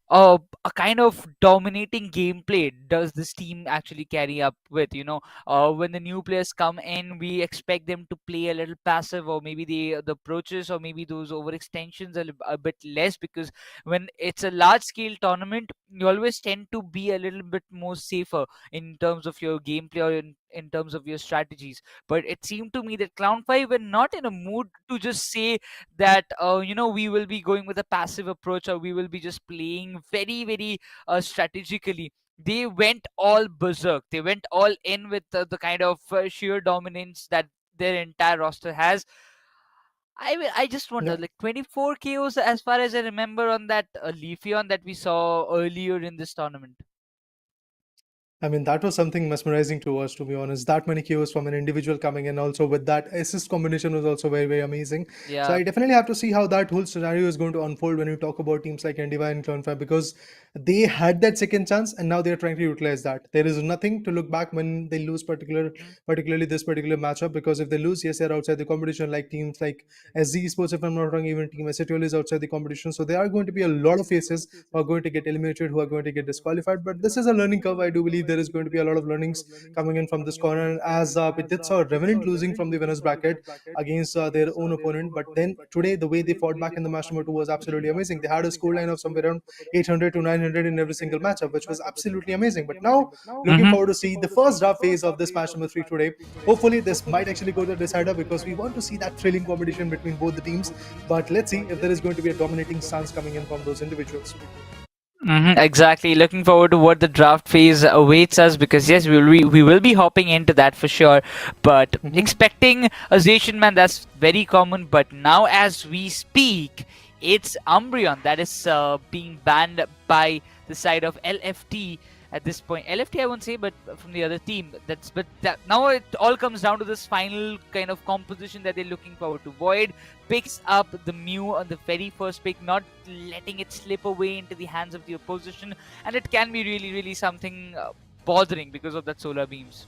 C: a kind of dominating gameplay does this team actually carry up with. When the new players come in, we expect them to play a little passive, or maybe the approaches, or maybe those overextensions a bit less, because when it's a large scale tournament, you always tend to be a little bit more safer in terms of your gameplay, or in terms of your strategies. But it seemed to me that Clown 5 were not in a mood to just say that we will be going with a passive approach, or we will be just playing very very strategically. They went all berserk, they went all in with the kind of sheer dominance that their entire roster has. I just wonder,
A: Yeah.
C: like 24 KOs as far as I remember on that Leafeon that we saw earlier in this tournament.
A: I mean, that was something mesmerizing to watch, to be honest. That many kills from an individual coming in, also with that assist combination, was also very, very amazing. So
C: Yeah.
A: I definitely have to see how that whole scenario is going to unfold when you talk about teams like NDY and Clone5, because they had that second chance and now they're trying to utilize that. There is nothing to look back when they lose particularly this particular matchup, because if they lose, yes, they're outside the competition, like teams like SZ Sports, if I'm not wrong, even Team SATL is outside the competition. So there are going to be a lot of faces who are going to get eliminated, who are going to get disqualified. But this is a learning curve. I do believe there is going to be a lot of learnings coming in from this corner. And as we did saw Revenant losing from the winners bracket against their own opponent, but then today the way they fought back in the match number 2 was absolutely amazing. They had a scoreline of somewhere around 800 to 900 in every single matchup, which was absolutely amazing. But now looking forward to see the first draft phase of this match number 3 today. Hopefully this might actually go to the decider, because we want to see that thrilling competition between both the teams. But let's see if there is going to be a dominating stance coming in from those individuals.
C: Exactly. Looking forward to what the draft phase awaits us, because yes, we will be hopping into that for sure. But expecting a Zacian man, that's very common. But now, as we speak, it's Umbreon that is being banned by the side of LFT at this point. LFT, I won't say, but from the other team. That now it all comes down to this final kind of composition that they're looking forward to. Void picks up the Mew on the very first pick, not letting it slip away into the hands of the opposition, and it can be really, really something bothering because of that solar beams.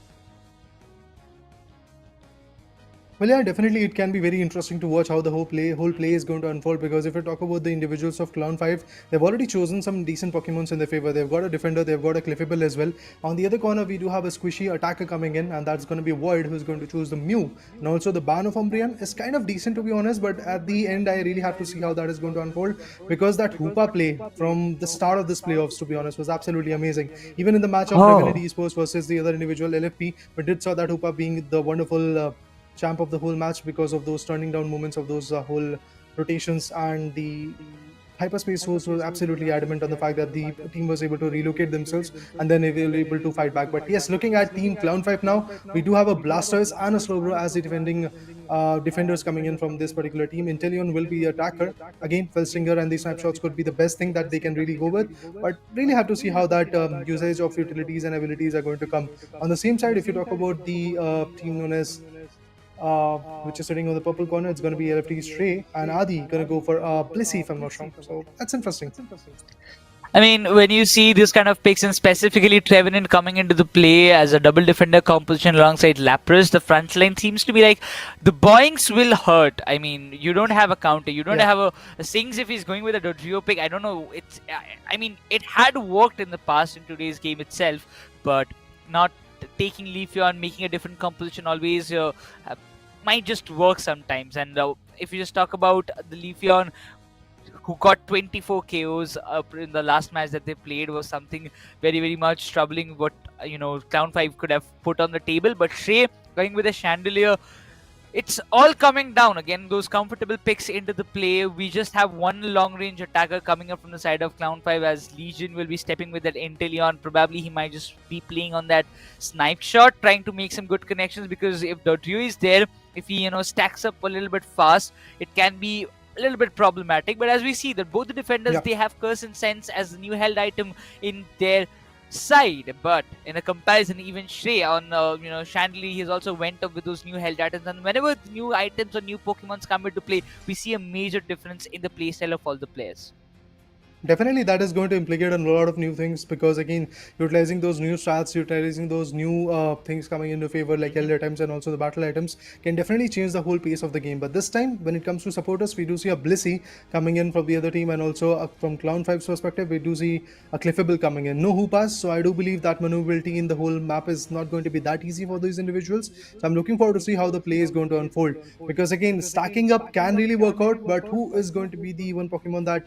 A: Well, yeah, definitely it can be very interesting to watch how the whole play is going to unfold. Because if we talk about the individuals of Clown Five, they've already chosen some decent Pokemons in their favor. They've got a defender, they've got a Cliffable as well. On the other corner, we do have a squishy attacker coming in, and that's going to be Void, who's going to choose the Mew. And also the Ban of Umbreon is kind of decent to be honest, but at the end, I really have to see how that is going to unfold, because that Hoopa play from the start of this playoffs, to be honest, was absolutely amazing. Even in the match of Revenant
C: Oh.
A: Esports versus the other individual LFP, we did saw that Hoopa being the wonderful. Champ of the whole match because of those turning down moments of those whole rotations, and the hyperspace host was absolutely adamant on the fact that the team was able to relocate themselves and then they were able to fight back. But yes, looking at team Clown 5 now, we do have a Blastoise and a Slowbro as the defending defenders coming in from this particular team. Inteleon will be the attacker. Again, Felstinger and the snapshots could be the best thing that they can really go with, but really have to see how that usage of utilities and abilities are going to come. On the same side, if you talk about the team known as which is sitting on the purple corner, it's going to be LFT Stray, and Adi going to go for Blissey, if I'm not wrong. So that's interesting.
C: I mean, when you see this kind of picks, and specifically Revenant coming into the play as a double defender composition alongside Lapras, the front line seems to be like the Boinks will hurt. I mean, you don't have a counter, you don't
A: Yeah.
C: have a Sings if he's going with a Dodrio pick. I don't know. I mean, it had worked in the past in today's game itself, but not taking Leafeon, making a different composition always might just work sometimes. And if you just talk about the Leafeon, who got 24 KOs in the last match that they played, was something very, very much troubling what Clown 5 could have put on the table. But Shrey going with a Chandelier, it's all coming down again. Those comfortable picks into the play. We just have one long range attacker coming up from the side of Clown 5, as Legion will be stepping with that Inteleon. Probably he might just be playing on that snipe shot, trying to make some good connections, because if Dodrio is there, if he stacks up a little bit fast, it can be a little bit problematic. But as we see that both the defenders,
A: Yeah.
C: they have Curse and Sense as the new held item in their side. But in a comparison, even Shrey on Chandelier, he's also went up with those new held items, and whenever the new items or new Pokemons come into play, we see a major difference in the playstyle of all the players.
A: Definitely, that is going to implicate on a lot of new things, because again, utilizing those new stats, utilizing those new things coming into favor like held items and also the battle items can definitely change the whole pace of the game. But this time, when it comes to supporters, we do see a Blissey coming in from the other team, and also from Clown 5's perspective, we do see a Cliffable coming in. No Hoopas, so I do believe that maneuverability in the whole map is not going to be that easy for these individuals. So I'm looking forward to see how the play is going to unfold, because again, stacking up can really work out, but who is going to be the one Pokemon that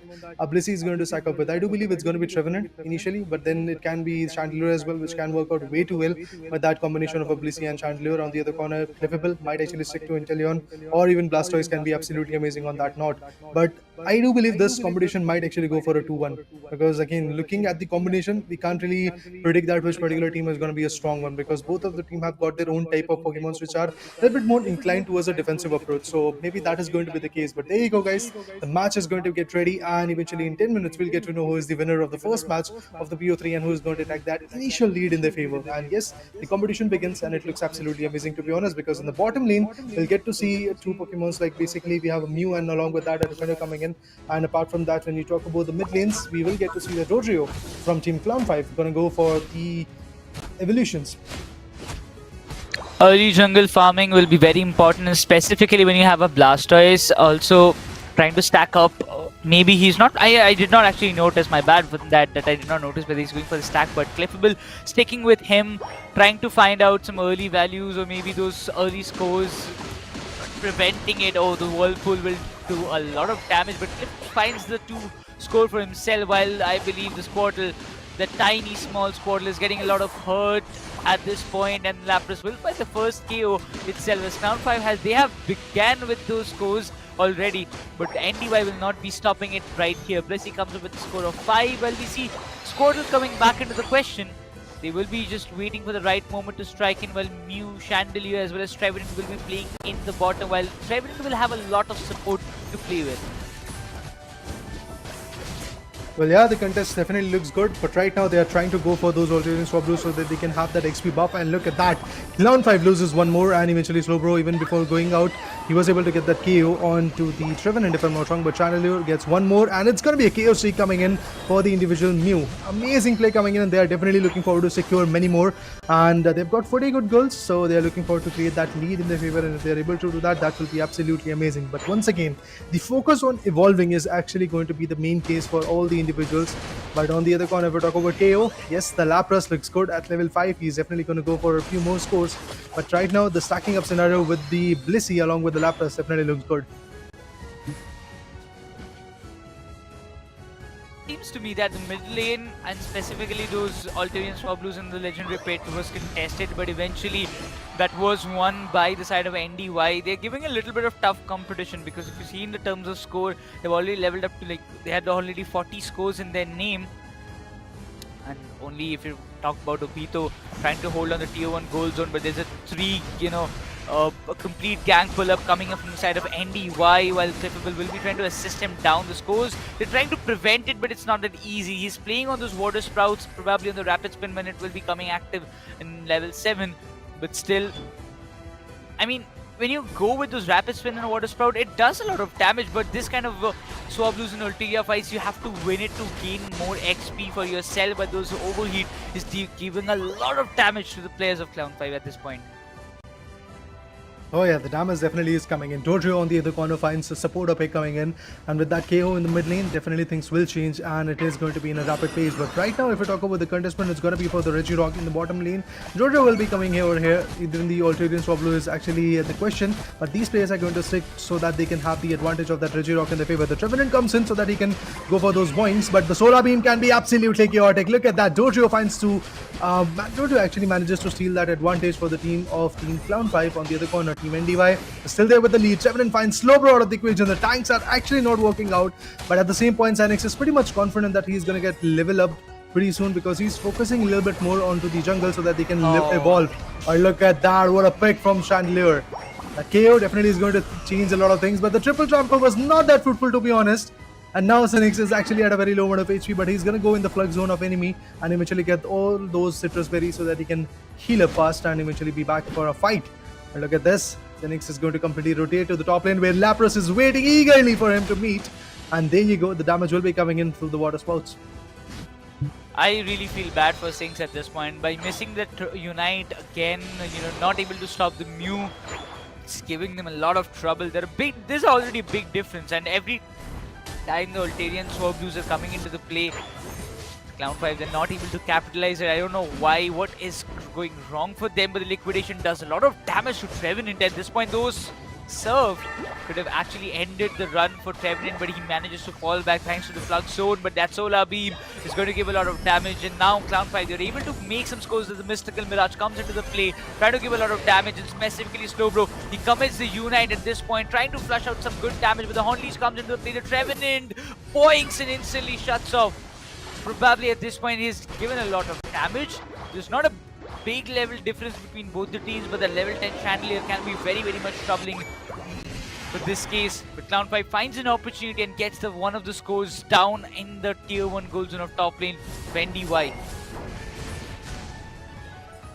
A: Blissey is going to stack up with? I do believe it's going to be Revenant initially, but then it can be Chandelier as well, which can work out way too well. But that combination of a Blissey and Chandelier on the other corner, Cliffable might actually stick to Inteleon, or even Blastoise can be absolutely amazing on that note. But I do believe this competition might actually go for a 2-1, because again, looking at the combination, we can't really predict that which particular team is going to be a strong one, because both of the team have got their own type of Pokemons which are a little bit more inclined towards a defensive approach. So maybe that is going to be the case. But there you go, guys. The match is going to get ready, and eventually in 10 minutes we'll get to know who is the winner of the first match of the PO3 and who is going to take that initial lead in their favor. And yes, the competition begins, and it looks absolutely amazing, to be honest, because in the bottom lane we'll get to see two Pokemons. Like basically we have a Mew, and along with that a defender coming in. And apart from that, when you talk about the mid lanes, we will get to see the Dodrio from Team Clown 5 going to go for the evolutions.
C: Early jungle farming will be very important, and specifically when you have a Blastoise also trying to stack up. Maybe he's not. I did not actually notice. My bad for that. I did not notice whether he's going for the stack. But Cliffable sticking with him, trying to find out some early values or maybe those early scores, preventing it. Oh, the Whirlpool will do a lot of damage, but Cliff finds the 2 score for himself. While I believe the Squirtle, the tiny small Squirtle, is getting a lot of hurt at this point, and Lapras will find the first KO itself. As Clown 5 they have began with those scores already, but NDY will not be stopping it right here. Blissey comes up with a score of 5, while we see Squirtle coming back into the question. They will be just waiting for the right moment to strike in, while Mew, Chandelier as well as Revenant will be playing in the bottom, while Revenant will have a lot of support to play with.
A: Well, yeah, the contest definitely looks good, but right now they are trying to go for those alternate Swablu so that they can have that XP buff. And look at that, Clown 5 loses one more, and eventually Slowbro, even before going out, he was able to get that KO onto the Revenant, if I'm not wrong, but Chandelier gets one more, and it's going to be a KO streak coming in for the individual Mew. Amazing play coming in, and they are definitely looking forward to secure many more, and they've got 40 good goals, so they are looking forward to create that lead in their favor, and if they are able to do that, that will be absolutely amazing. But once again, the focus on evolving is actually going to be the main case for all the individuals. But on the other corner, if we talk about KO, yes, the Lapras looks good at level 5. He's definitely going to go for a few more scores. But right now, the stacking up scenario with the Blissey along with the Lapras definitely looks good.
C: Seems to me that the mid lane and specifically those Altarian Swablues in the legendary pit was contested, but eventually that was won by the side of NDY. They're giving a little bit of tough competition because if you see in the terms of score, they've already leveled up to they had already 40 scores in their name. And only if you talk about Obito trying to hold on the tier 1 gold zone, but there's a a complete gang pull-up coming up from the side of NDY, while Cliffable will be trying to assist him down the scores. They're trying to prevent it, but it's not that easy. He's playing on those water sprouts, probably on the rapid spin when it will be coming active in level 7, but still, I mean, when you go with those rapid spin and water sprout, it does a lot of damage, but this kind of Swablues and Ulteria fights, you have to win it to gain more XP for yourself, but those overheat is giving a lot of damage to the players of Clown5 at this point.
A: Oh yeah, the damage definitely is coming in. Dojo on the other corner finds a supporter pick coming in, and with that KO in the mid lane, definitely things will change, and it is going to be in a rapid pace. But right now, if we talk about the contestment, it's going to be for the Regirock in the bottom lane. Dojo will be coming here or here. Even the Altarian Swablu is actually the question, but these players are going to stick so that they can have the advantage of that Regirock in their favor. The Revenant comes in so that he can go for those points, but the Solar Beam can be absolutely chaotic. Look at that. Dojo finds to Dojo actually manages to steal that advantage for the team of Team Clown5 on the other corner. Team NDY is still there with the lead. Revenant finds Slowbro out of the equation. The tanks are actually not working out, but at the same point, Cynix is pretty much confident that he's going to get level up pretty soon because he's focusing a little bit more onto the jungle so that they can evolve. Oh, look at that. What a pick from Chandelier. The KO definitely is going to change a lot of things, but the triple trample was not that fruitful, to be honest. And now Cynix is actually at a very low amount of HP, but he's going to go in the flux zone of enemy and eventually get all those citrus berries so that he can heal up fast and eventually be back for a fight. And look at this. Cynix is going to completely rotate to the top lane where Lapras is waiting eagerly for him to meet. And there you go. The damage will be coming in through the water spouts.
C: I really feel bad for Sinks at this point. By missing that Unite again, not able to stop the Mew, it's giving them a lot of trouble. There's already a big difference, and every time the Altarian Swablues are coming into the play, Clown5, they're not able to capitalize it. I don't know why, what is going wrong for them, but the liquidation does a lot of damage to Revenant at this point. Those serve could have actually ended the run for Revenant, but he manages to fall back thanks to the flux zone. But that Solar Beam is going to give a lot of damage, and now Clown5, they're able to make some scores as the Mystical Mirage comes into the play, trying to give a lot of damage, and specifically Slowbro. He commits the Unite at this point, trying to flush out some good damage, but the Hornleash comes into the play. The Revenant boinks and instantly shuts off. Probably at this point he's given a lot of damage. There's not a big level difference between both the teams, but the level 10 Chandelier can be very, very much troubling for this case. But Clown5 finds an opportunity and gets one of the scores down in the tier 1 gold zone of top lane for NDY.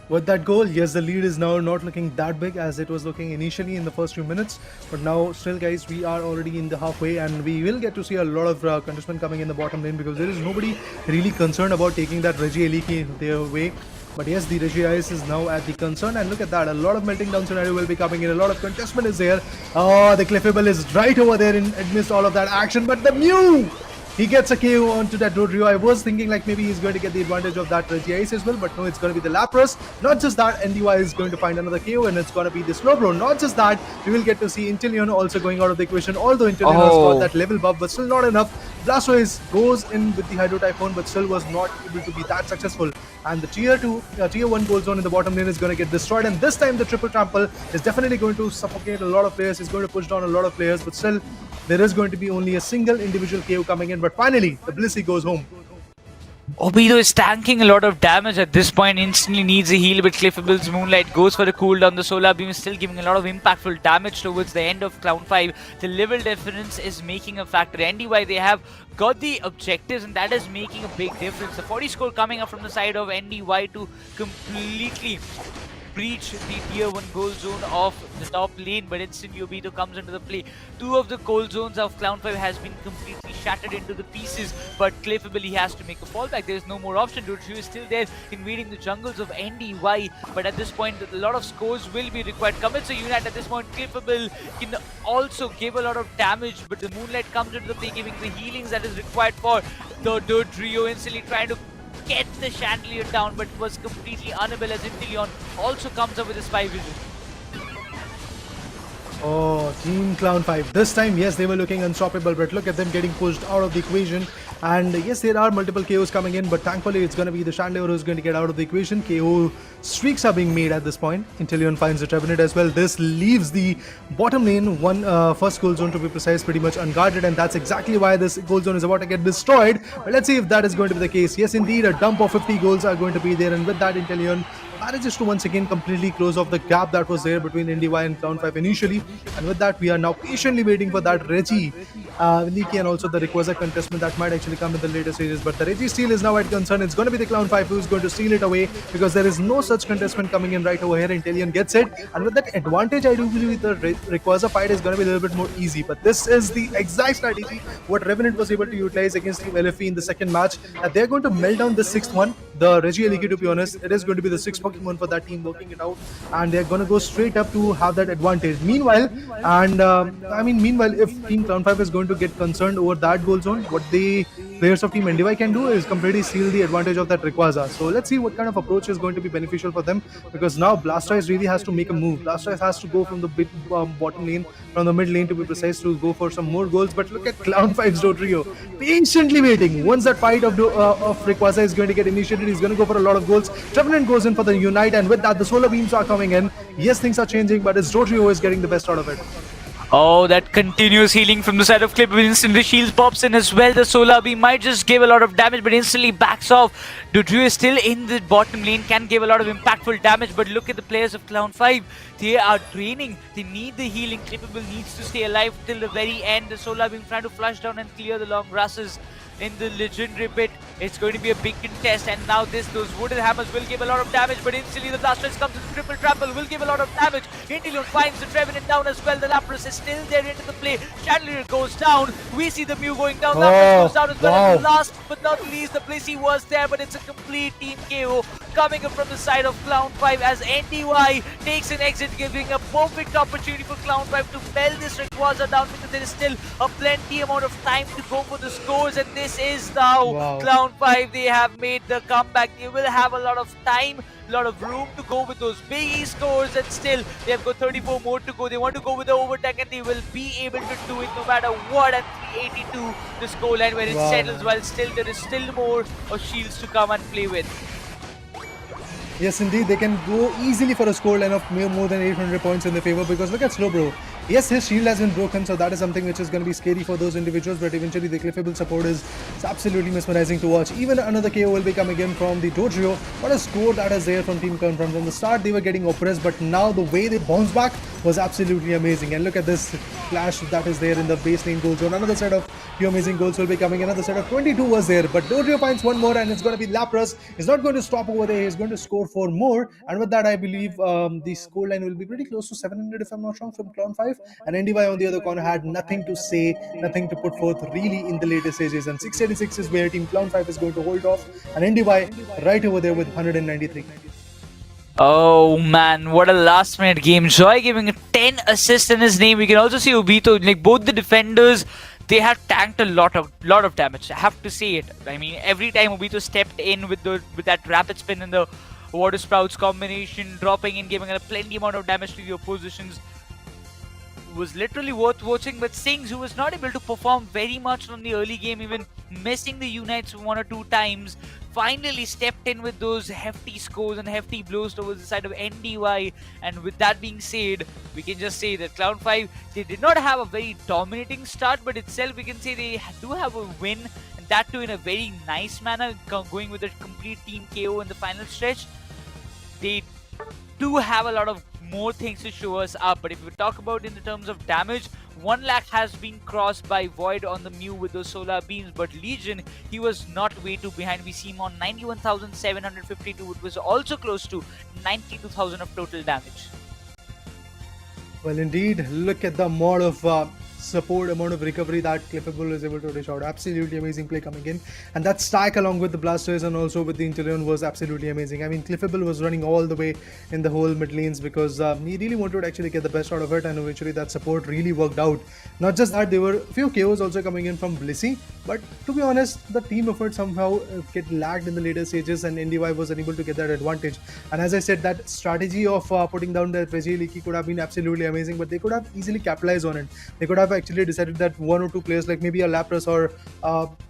A: With that goal, yes, the lead is now not looking that big as it was looking initially in the first few minutes. But now, still, guys, we are already in the halfway, and we will get to see a lot of contestment coming in the bottom lane because there is nobody really concerned about taking that Reggie Eliki their way. But yes, the Reggie Ice is now at the concern, and look at that. A lot of melting down scenario will be coming in. A lot of contestment is there. Oh, the Cliffable is right over there amidst all of that action. But the Mew! He gets a KO onto that Rodrio. I was thinking like maybe he's going to get the advantage of that Reggie Ice as well, but no, it's going to be the Lapras. Not just that, NDY is going to find another KO, and it's going to be the Slowbro. Not just that, we will get to see Inteleon also going out of the equation, although Inteleon has got that level buff, but still not enough. Blastoise goes in with the Hydro Typhoon, but still was not able to be that successful. And the tier 1 gold zone in the bottom lane is going to get destroyed, and this time the triple trample is definitely going to suffocate a lot of players. It's going to push down a lot of players, but still there is going to be only a single individual KO coming in. But finally, the Blissey goes home.
C: Obito is tanking a lot of damage at this point, instantly needs a heal, but Cliffable's Moonlight goes for the cooldown. The Solar Beam is still giving a lot of impactful damage towards the end of Clown5. The level difference is making a factor. NDY, they have got the objectives, and that is making a big difference. The 40 score coming up from the side of NDY to completely breach the tier 1 goal zone of the top lane, but instantly Obito comes into the play. 2 of the goal zones of Clown5 has been completely shattered into the pieces, but Clayfable, he has to make a fallback. There's no more option. Dodrio is still there invading the jungles of NDY, but at this point a lot of scores will be required. Commits a unit at this point. Clayfable can also give a lot of damage, but the Moonlight comes into the play, giving the healings that is required for the Dodrio, instantly trying to get the chandelier down, but was completely unable as Inteleon also comes up with his 5 vision.
A: Oh, Team Clown5. This time, yes, they were looking unstoppable, but look at them getting pushed out of the equation. And yes, there are multiple KOs coming in, but thankfully it's going to be the Chandelier who's going to get out of the equation. KO streaks are being made at this point. Inteleon finds the Revenant as well. This leaves the bottom lane, first goal zone to be precise, pretty much unguarded, and that's exactly why this goal zone is about to get destroyed. But let's see if that is going to be the case. Yes, indeed, a dump of 50 goals are going to be there, and with that, Inteleon manages to once again completely close off the gap that was there between NDY and Clown5 initially. And with that, we are now patiently waiting for that Reggie, Leaky, and also the Rayquaza contestment that might actually come in the later stages. But the Reggie steal is now at concern. It's going to be the Clown5 who's going to steal it away, because there is no such contestment coming in right over here. Inteleon gets it, and with that advantage, I do believe the Rayquaza fight is going to be a little bit more easy. But this is the exact strategy what Revenant was able to utilize against Team LFE in the second match. They're going to melt down the 6th one. The Reggie Leaky, to be honest, it is going to be the 6th Pokemon for that team working it out, and they're going to go straight up to have that advantage. Meanwhile, if Team Clown5 is going to get concerned over that goal zone, what the players of Team NDY can do is completely steal the advantage of that Rayquaza. So let's see what kind of approach is going to be beneficial for them, because now Blastoise really has to make a move. Blastoise has to go from the bottom lane, from the mid lane to be precise, to go for some more goals. But look at Clown5's Dodrio patiently waiting. Once that fight of Rayquaza is going to get initiated, he's going to go for a lot of goals. Revenant goes in for the Unite, and with that, the Solar Beams are coming in. Yes, things are changing, but it's Dodrio who is getting the best out of it.
C: Oh, that continuous healing from the side of Clip. Instantly shields pops in as well. The Solar Beam might just give a lot of damage, but instantly backs off. Dodrio is still in the bottom lane, can give a lot of impactful damage, but look at the players of Clown5. They are draining. They need the healing. Clippable needs to stay alive till the very end. The Solar Beam trying to flush down and clear the long grasses in the legendary pit. It's going to be a big contest, and now those wooden hammers will give a lot of damage, but instantly the Blastoise comes with triple trample, will give a lot of damage. Inteleon finds the Revenant down as well. The Lapras is still there into the play. Chandelier goes down. We see the Mew going down. Lapras goes down as well. And last but not least, the Blissey was there, but it's a complete team KO coming up from the side of Clown5 as NDY takes an exit, giving a perfect opportunity for Clown5 to melt this Rayquaza down, because there is still a plenty amount of time to go for the scores, and this is now Clown5. They have made the comeback. They will have a lot of time, a lot of room to go with those big scores, and still they have got 34 more to go. They want to go with the overtake, and they will be able to do it no matter what. And 382 the scoreline where it settles, while still there is still more shields to come and play with.
A: Yes, indeed, they can go easily for a scoreline of more than 800 points in their favor, because look at Slowbro. Yes, his shield has been broken, so that is something which is going to be scary for those individuals, but eventually the Cliffable support is absolutely mesmerizing to watch. Even another KO will be coming in from the Dodrio. What a score that is there from Team Confront. From the start, they were getting oppressed, but now the way they bounce back was absolutely amazing. And look at this flash that is there in the base lane goal zone. Another set of few amazing goals will be coming. Another set of 22 was there, but Dodrio finds one more, and it's going to be Lapras. He's not going to stop over there. He's going to score 4 more, and with that, I believe the scoreline will be pretty close to 700, if I'm not wrong, from Clown5. And NDY on the other corner had nothing to say, nothing to put forth really in the later stages. And 686 is where Team Clown5 is going to hold off, and NDY right over there with 193.
C: Oh man, what a last minute game. Joy giving a 10 assists in his name. We can also see Obito, like both the defenders, they have tanked a lot of damage. I have to say it. I mean, every time Obito stepped in with that rapid spin and the Water Sprouts combination, dropping in, giving a plenty amount of damage to the oppositions, was literally worth watching. But Sings, who was not able to perform very much from the early game, even missing the unites 1 or 2 times, finally stepped in with those hefty scores and hefty blows towards the side of NDY. And with that being said, we can just say that Clown5, they did not have a very dominating start, but itself we can say they do have a win, and that too in a very nice manner, going with a complete team KO in the final stretch. They do have a lot of more things to show us up. But if we talk about in the terms of damage, 1 lakh has been crossed by Void on the Mew with those solar beams, but Legion, he was not way too behind. We see him on 91,752. It was also close to 92,000 of total damage.
A: Well, indeed, look at the amount of support, amount of recovery that Cliffable is able to dish out. Absolutely amazing play coming in. And that stack along with the Blasters and also with the Inteleon was absolutely amazing. I mean, Cliffable was running all the way in the whole mid lanes because he really wanted to actually get the best out of it, and eventually that support really worked out. Not just that, there were a few KOs also coming in from Blissey, but to be honest, the team effort somehow get lagged in the later stages, and NDY was unable to get that advantage. And as I said, that strategy of putting down the Reggie Leaky could have been absolutely amazing, but they could have easily capitalized on it. They could have actually decided that one or two players, like maybe a Lapras or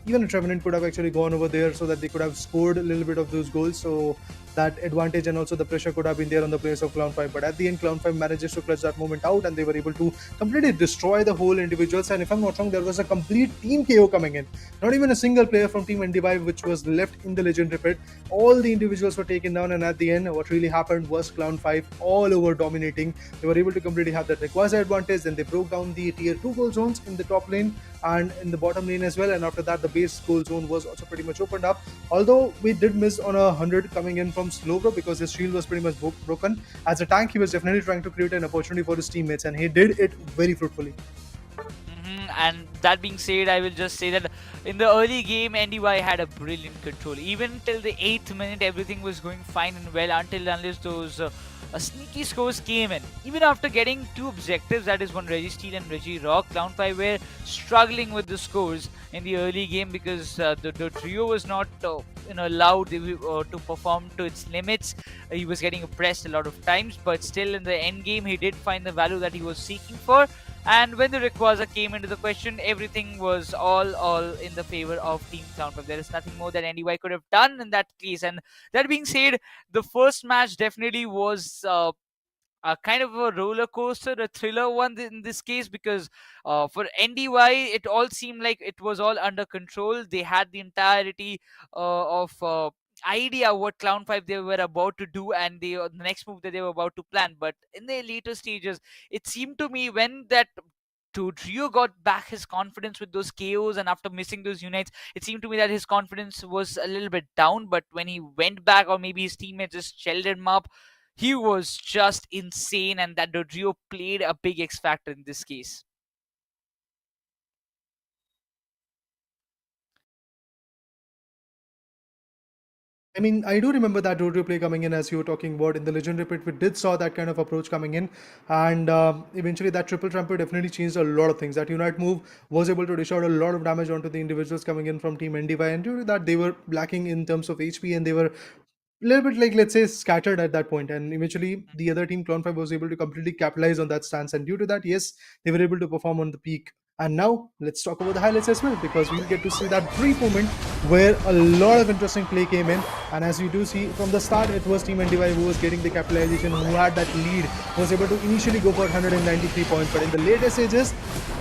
A: even a Revenant, could have actually gone over there so that they could have scored a little bit of those goals. So that advantage and also the pressure could have been there on the players of Clown5. But at the end, Clown5 manages to clutch that moment out, and they were able to completely destroy the whole individuals. And if I'm not wrong, there was a complete team KO coming in. Not even a single player from Team NDY which was left in the legendary pit. All the individuals were taken down, and at the end, what really happened was Clown5 all over dominating. They were able to completely have that Rayquaza advantage. Then they broke down the tier 2 goal zones in the top lane and in the bottom lane as well. And after that, the base goal zone was also pretty much opened up. Although we did miss on 100 coming in from Slowbro because his shield was pretty much broken. As a tank, he was definitely trying to create an opportunity for his teammates, and he did it very fruitfully.
C: And that being said, I will just say that in the early game, NDY had a brilliant control. Even till the 8th minute, everything was going fine and well until unless those sneaky scores came in. Even after getting two objectives, that is one Registeel and Regirock, Clown5 were struggling with the scores in the early game because the trio was not allowed to perform to its limits. He was getting oppressed a lot of times, but still in the end game, he did find the value that he was seeking for. And when the Rayquaza came into the question, everything was all in the favor of Team Clown5. There is nothing more that NDY could have done in that case. And that being said, the first match definitely was a kind of a roller coaster, a thriller one in this case, because for NDY, it all seemed like it was all under control. They had the entirety of idea what Clown5 they were about to do, and the next move that they were about to plan. But in the later stages, it seemed to me when that Rio got back his confidence with those KOs, and after missing those unites, it seemed to me that his confidence was a little bit down. But when he went back, or maybe his teammates just shelled him up, he was just insane, and that Rio played a big X factor in this case.
A: I mean, I do remember that Rodeo play coming in as you were talking about in the Legendary Pit. We did saw that kind of approach coming in, and eventually that triple tramper definitely changed a lot of things. That Unite move was able to dish out a lot of damage onto the individuals coming in from Team NDY, and due to that, they were lacking in terms of HP, and they were a little bit like, let's say, scattered at that point. And eventually the other team, Clone 5, was able to completely capitalize on that stance, and due to that, yes, they were able to perform on the peak. And now let's talk about the highlights as well, because we'll get to see that brief moment where a lot of interesting play came in. And as you do see from the start, it was Team NDY who was getting the capitalization, who had that lead, was able to initially go for 193 points, but in the later stages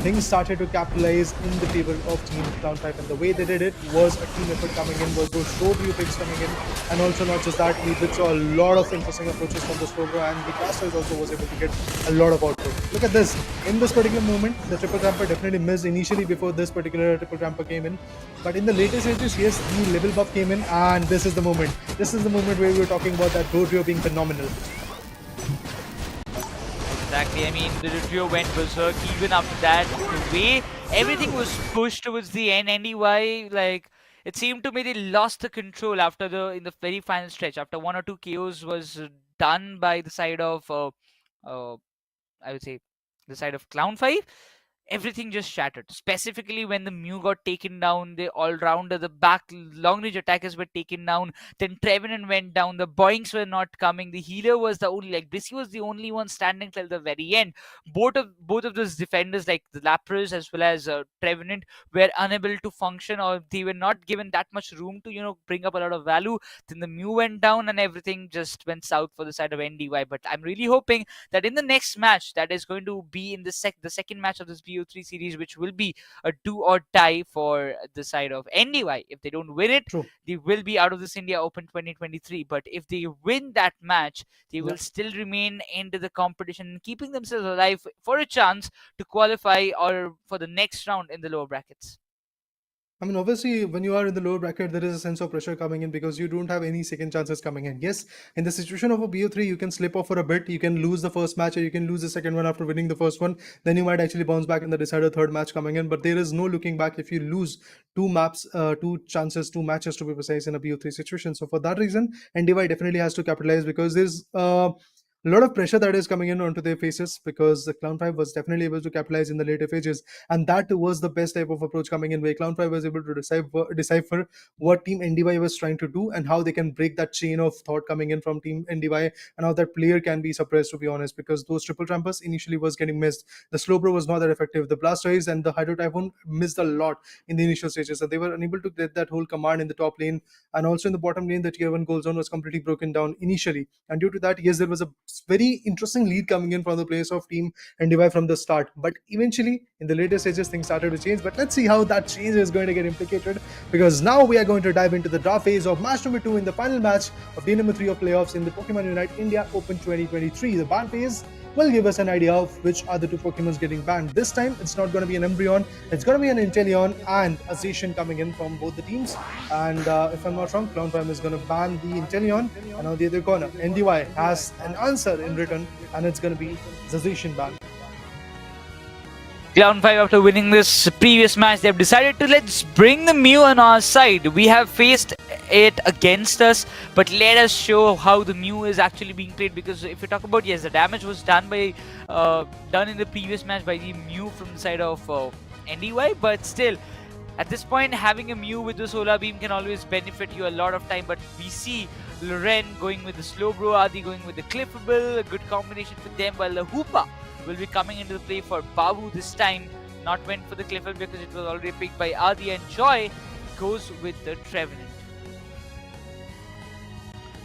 A: things started to capitalize in the favor of Team Clown 5, and the way they did it was a team effort coming in, was those short view picks coming in, and also not just that, we did saw a lot of interesting approaches from the Slowbro, and the Blasters also was able to get a lot of output. Look at this, in this particular moment, the triple tramper definitely missed initially before this particular triple tramper came in, but in the later stages, yes, the level buff came in, and this is the moment. This is the moment where we were talking about that Rodeo being phenomenal.
C: Exactly. I mean, the trio went berserk. Even after that, the way everything was pushed towards the end, NDY, like, it seemed to me they lost the control after in the very final stretch. After one or two KOs was done by the side of, I would say, the side of Clown5, everything just shattered. Specifically when the Mew got taken down, the all-rounder, the back long-range attackers were taken down, then Trevenant went down, the Boinks were not coming, the healer was the only, like, Brissy was the only one standing till the very end. Both of those defenders, like the Lapras as well as Trevenant, were unable to function, or they were not given that much room to, bring up a lot of value. Then the Mew went down, and everything just went south for the side of NDY. But I'm really hoping that in the next match, that is going to be in the second match of this BO3 series, which will be a do or die for the side of NDY. If they don't win it,
A: True.
C: they will be out of this India Open 2023. But if they win that match, they will
A: Yeah.
C: still remain into the competition, keeping themselves alive for a chance to qualify or for the next round in the lower brackets.
A: I mean, obviously, when you are in the lower bracket, there is a sense of pressure coming in because you don't have any second chances coming in. Yes, in the situation of a BO3, you can slip off for a bit. You can lose the first match or you can lose the second one after winning the first one. Then you might actually bounce back in the decider third match coming in. But there is no looking back if you lose two chances, two matches to be precise in a BO3 situation. So for that reason, NDY definitely has to capitalize because there's a lot of pressure that is coming in onto their faces because the Clown 5 was definitely able to capitalize in the later phases, and that was the best type of approach coming in where Clown 5 was able to decipher what Team NDY was trying to do and how they can break that chain of thought coming in from Team NDY and how that player can be suppressed, to be honest, because those triple trampers initially was getting missed. The slow bro was not that effective. The Blastoise and the Hydro Typhoon missed a lot in the initial stages, and they were unable to get that whole command in the top lane, and also in the bottom lane the tier 1 goal zone was completely broken down initially, and due to that, yes, there was a very interesting lead coming in from the players of Team NDY from the start. But eventually, in the later stages, things started to change. But let's see how that change is going to get implicated, because now we are going to dive into the draw phase of match number 2 in the final match of day number 3 of playoffs in the Pokemon Unite India Open 2023. The ban phase will give us an idea of which are the two Pokemons getting banned. This time, it's not going to be an Umbreon, it's going to be an Inteleon and a Zacian coming in from both the teams. And if I'm not wrong, Clown5 is going to ban the Inteleon, and on the other corner, NDY has an answer in return, and it's going to be the Zacian ban.
C: Clown 5, after winning this previous match, they've decided to let's bring the Mew on our side. We have faced it against us, but let us show how the Mew is actually being played. Because if you talk about, yes, the damage was done in the previous match by the Mew from the side of NDY, but still, at this point, having a Mew with the Solar Beam can always benefit you a lot of time. But we see Loren going with the Slowbro, Adi going with the Cliffable, a good combination for them, while the Hoopa will be coming into the play for Babu this time. Not went for the Cliffable because it was already picked by Adi, and Joy goes with the Revenant.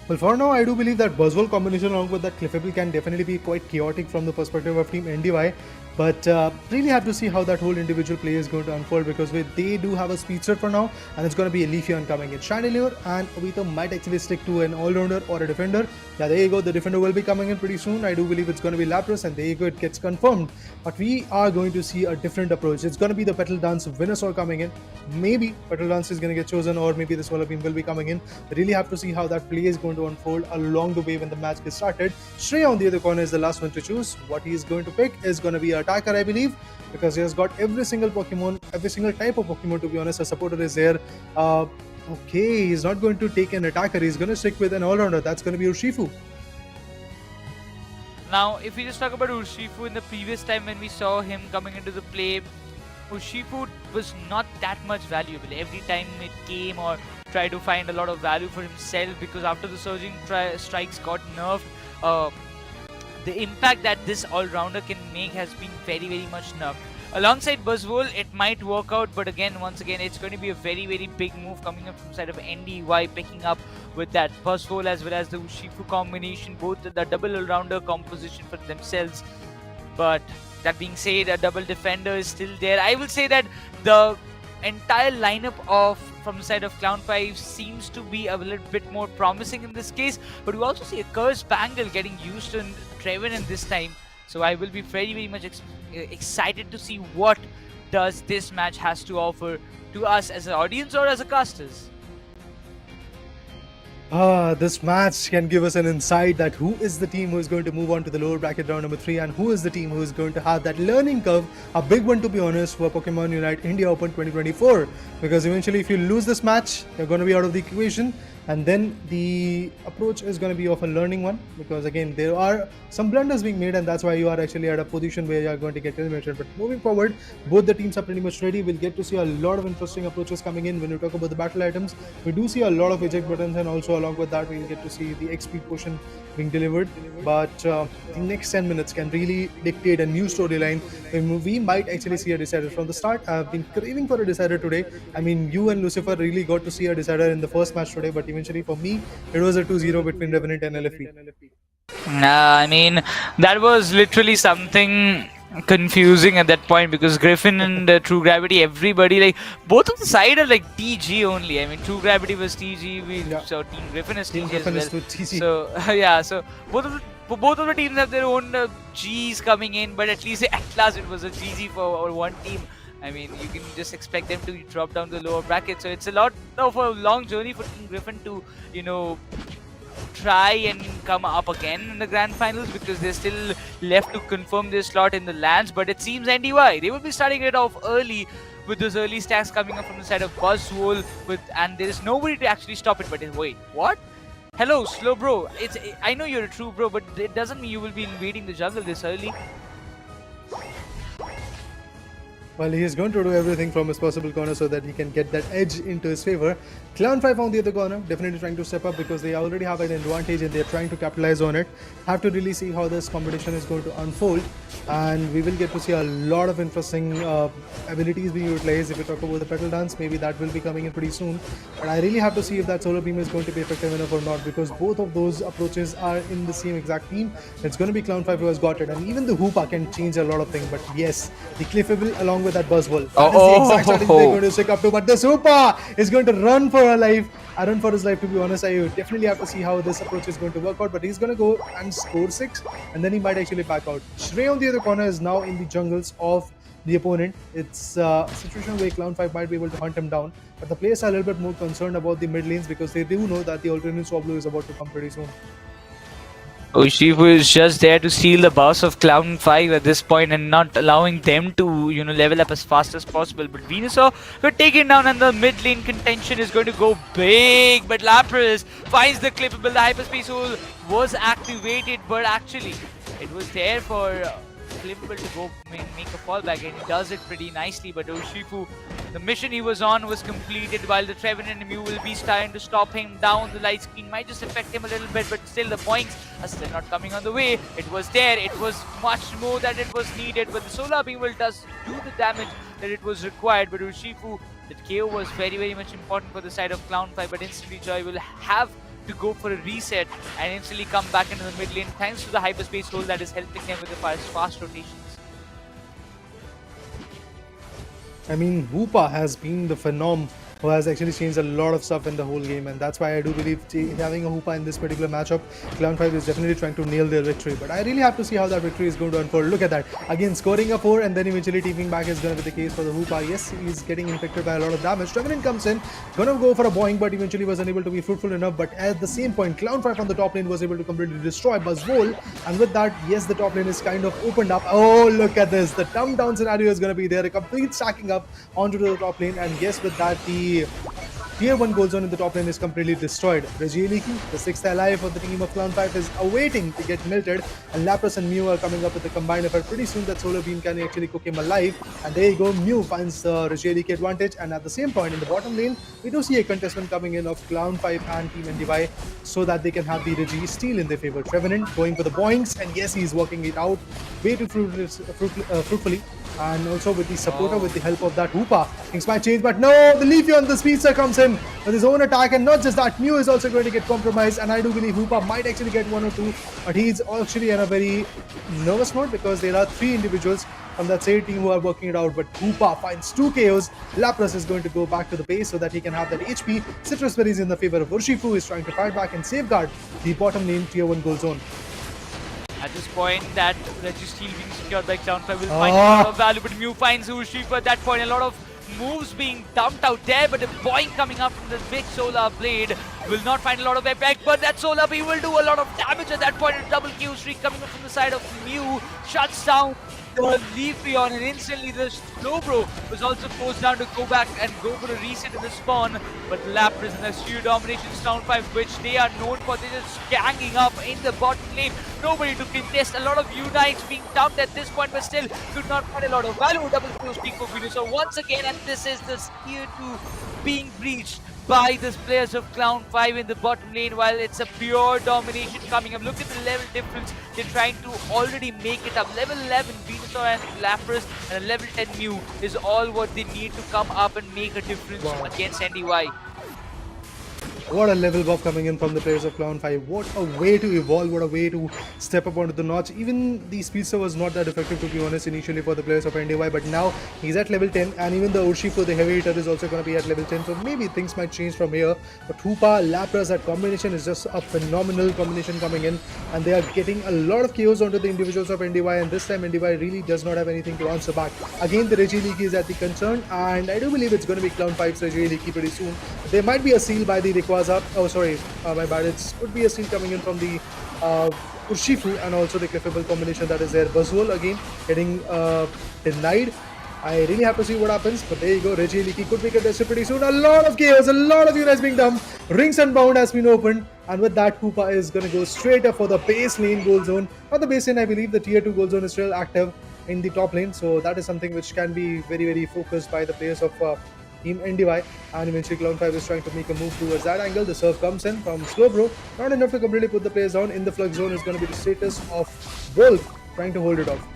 A: Well, for now, I do believe that Buzzwole combination along with that Cliffable can definitely be quite chaotic from the perspective of Team NDY. But really have to see how that whole individual play is going to unfold, because they do have a speedster for now, and it's going to be a Leafeon coming in. Chandelure and Obito might actually stick to an all-rounder or a defender. Yeah, there you go. The defender will be coming in pretty soon. I do believe it's going to be Lapras, and there you go. It gets confirmed. But we are going to see a different approach. It's going to be the Petal Dance Venusaur coming in. Maybe Petal Dance is going to get chosen, or maybe the Solar Beam will be coming in. We really have to see how that play is going to unfold along the way when the match gets started. Shreya on the other corner is the last one to choose. What he is going to pick is going to be a attacker, I believe, because he has got every single Pokemon, every single type of Pokemon, to be honest. A supporter is there. Okay, he's not going to take an attacker, he's going to stick with an all-rounder. That's going to be Urshifu.
C: Now, if we just talk about Urshifu, in the previous time when we saw him coming into the play, Urshifu was not that much valuable. Every time it came or tried to find a lot of value for himself, because after the surging strikes got nerfed, the impact that this all-rounder can make has been very, very much nerfed. Alongside Buzzwole, it might work out, but once again, it's going to be a very, very big move coming up from the side of NDY, picking up with that Buzzwole as well as the Urshifu combination, both the double all-rounder composition for themselves. But that being said, a double defender is still there. I will say that the entire lineup from the side of Clown 5 seems to be a little bit more promising in this case, but we also see a Curse Bangle getting used in Revenant this time. So I will be very, very much excited to see what does this match has to offer to us as an audience or as a casters.
A: This match can give us an insight that who is the team who is going to move on to the lower bracket round number 3, and who is the team who is going to have that learning curve, a big one to be honest, for Pokemon Unite India Open 2024. Because eventually if you lose this match, you're going to be out of the equation, and then the approach is going to be of a learning one, because again there are some blunders being made, and that's why you are actually at a position where you are going to get eliminated. But moving forward, both the teams are pretty much ready. We'll get to see a lot of interesting approaches coming in. When you talk about the battle items, we do see a lot of eject buttons, and also along with that we'll get to see the XP potion being delivered. But the next 10 minutes can really dictate a new storyline. We might actually see a decider from the start. I've been craving for a decider today. I mean, you and Lucifer really got to see a decider in the first match today, but eventually for me it was a 2-0 between Revenant and LFE.
C: I mean, that was literally something confusing at that point because Griffin and True Gravity, everybody, like, both of the side are like TG only. I mean, True Gravity was TG, we
A: Yeah.
C: saw Team Griffin is
A: Team
C: TG as
A: Griffin
C: well.
A: is to TG.
C: So yeah, so both of the teams have their own Gs coming in, but at least at last it was a GG for one team. I mean, you can just expect them to drop down the lower bracket. So it's a lot of a long journey for Team Griffin to, you know, try and come up again in the grand finals because they're still left to confirm their slot in the lands. But it seems NDY, they will be starting it off early with those early stacks coming up from the side of Buzzwole and there is nobody to actually stop it. But wait, what? Hello, slow bro. I know you're a true bro, but it doesn't mean you will be invading the jungle this early.
A: Well, he is going to do everything from his possible corner so that he can get that edge into his favor. Clown5 on the other corner, definitely trying to step up because they already have an advantage and they're trying to capitalize on it. Have to really see how this competition is going to unfold, and we will get to see a lot of interesting abilities being utilized. If we talk about the petal dance, maybe that will be coming in pretty soon. But I really have to see if that solar beam is going to be effective enough or not because both of those approaches are in the same exact team. It's going to be Clown5 who has got it, and even the Hoopa can change a lot of things. But yes, the Cliffable along with that Buzzwole, that is the exact strategy they're going to stick up to. But this Hoopa is going to run for her life. I run for his life, to be honest. I definitely have to see how this approach is going to work out. But he's going to go and score 6, and then he might actually back out. Shrey on the other corner is now in the jungles of the opponent. It's a situation where Clown5 might be able to hunt him down. But the players are a little bit more concerned about the mid lanes because they do know that the alternate Swablu is about to come pretty soon.
C: Urshifu is just there to steal the boss of Clown5 at this point and not allowing them to, you know, level up as fast as possible. But Venusaur got taken down and the mid lane contention is going to go big. But Lapras finds the clippable. The hyperspace hole was activated, but actually it was there for clippable to go make a fallback, and he does it pretty nicely. But Urshifu, the mission he was on was completed, while the Revenant and Mew will be starting to stop him down. The light screen might just affect him a little bit, but still the points are still not coming on the way. It was there, it was much more that it was needed, but the Solar Beam will does do the damage that it was required. But Urshifu, that KO was very much important for the side of Clown5, but instantly Joy will have to go for a reset and instantly come back into the mid lane thanks to the hyperspace hole that is helping them with the fast rotations.
A: I mean, Hoopa has been the phenom who has actually changed a lot of stuff in the whole game, and that's why I do believe having a Hoopa in this particular matchup, Clown5 is definitely trying to nail their victory. But I really have to see how that victory is going to unfold. Look at that. Again, scoring a 4 and then eventually teaming back is going to be the case for the Hoopa. Yes, he's getting infected by a lot of damage. Revenant comes in, gonna go for a boing, but eventually was unable to be fruitful enough. But at the same point, Clown5 on the top lane was able to completely destroy Buzzwole, and with that, yes, the top lane is kind of opened up. Oh, look at this. The dumb down scenario is going to be there. A complete stacking up onto the top lane, and yes, with that, the Tier 1 gold zone in the top lane is completely destroyed. Regieleki, the 6th ally for the team of Clown5, is awaiting to get melted, and Lapras and Mew are coming up with a combined effort. Pretty soon that Solar Beam can actually cook him alive, and there you go, Mew finds the Regieleki advantage, and at the same point in the bottom lane, we do see a contestment coming in of Clown5 and Team NDY so that they can have the Regi steal in their favor. Revenant going for the boings, and yes, he's working it out way too fruitfully. And also with the supporter, with the help of that Hoopa, things might change, but no, the Leafeon, the Speedster comes in with his own attack, and not just that, Mew is also going to get compromised, and I do believe Hoopa might actually get 1 or 2, but he's actually in a very nervous mode because there are 3 individuals from that same team who are working it out, but Hoopa finds 2 KOs. Lapras is going to go back to the base so that he can have that HP. Citrus Berry is in the favor of Urshifu, is trying to fight back and safeguard the bottom lane Tier 1 gold zone.
C: At this point, that Registeel being secured by Clown5 will find a lot of value, but Mew finds Urshifu at that point. A lot of moves being dumped out there, but the boing coming up from the big Solar Blade will not find a lot of impact, but that Solar Beam will do a lot of damage at that point. A double kill streak coming up from the side of Mew shuts down the Leafeon, and instantly the Slowbro was also forced down to go back and go for a reset in the spawn. But Lapras and the sheer domination Clown5, which they are known for, they're just ganging up in the bottom lane. Nobody to contest. A lot of unites being dumped at this point, but still could not find a lot of value. Double kill streak for Venusaur. So once again, and this is the tier 2 being breached by the players of Clown5 in the bottom lane, while it's a pure domination coming up. Look at the level difference. They're trying to already make it up. Level 11 Venusaur and Lapras and a level 10 Mew is all what they need to come up and make a difference against NDY.
A: What a level buff coming in from the players of Clown 5. What a way to evolve, what a way to step up onto the notch. Even the Speedster was not that effective, to be honest, initially for the players of NDY, but now he's at level 10, and even the Urshifu, the heavy hitter, is also going to be at level 10, so maybe things might change from here. But Hoopa, Lapras, that combination is just a phenomenal combination coming in, and they are getting a lot of chaos onto the individuals of NDY, and this time NDY really does not have anything to answer back. Again, the Reggie is at the concern, and I do believe it's going to be Clown 5's Reggie pretty soon. There might be a seal by the Rayquaza. Oh, sorry, my bad. It could be a seal coming in from the Urshifu, and also the Cliffable combination that is there. Buzzwole again getting denied. I really have to see what happens, but there you go. Reggie Leaky could be contested pretty soon. A lot of chaos, a lot of units being dumped. Rings Unbound has been opened, and with that, Hoopa is going to go straight up for the base lane goal zone. Not the base lane, I believe the tier 2 goal zone is still active in the top lane, so that is something which can be very, very focused by the players of Team NDY, and eventually Clown 5 is trying to make a move towards that angle. The serve comes in from Slowbro, not enough to completely put the players down. In the flux zone is going to be the status of Wolf trying to hold it off.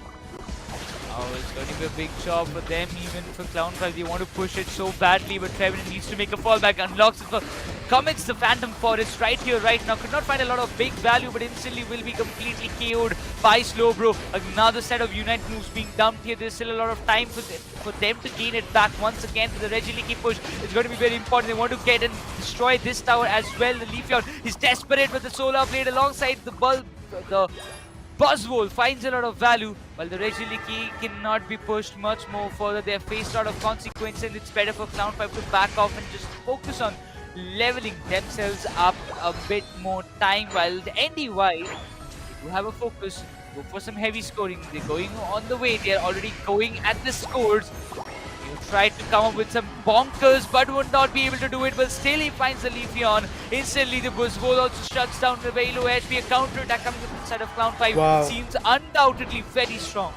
C: Oh, it's going to be a big job for them, even for Clown 5. They want to push it so badly, but Revenant needs to make a fallback, unlocks it for commits the Phantom Forest right here, right now. Could not find a lot of big value, but instantly will be completely KO'd by Slowbro. Another set of Unite moves being dumped here. There's still a lot of time for them to gain it back once again. The Reggie push is going to be very important. They want to get and destroy this tower as well. The Leafeon is desperate with the Solar Blade alongside the Buzzwole finds a lot of value, while the Reggie cannot be pushed much more further. They are faced a lot of consequence, and it's better for Clown 5 to back off and just focus on leveling themselves up a bit more time, while the NDY do have a focus, go for some heavy scoring. They're going on the way, they're already going at the scores. He tried to come up with some bonkers, but would not be able to do it. But still, he finds the Leafeon. Instantly, the Buzzwole also shuts down the very low HP. A counter attack coming from the side of Clown 5.
A: Wow.
C: Seems undoubtedly very strong.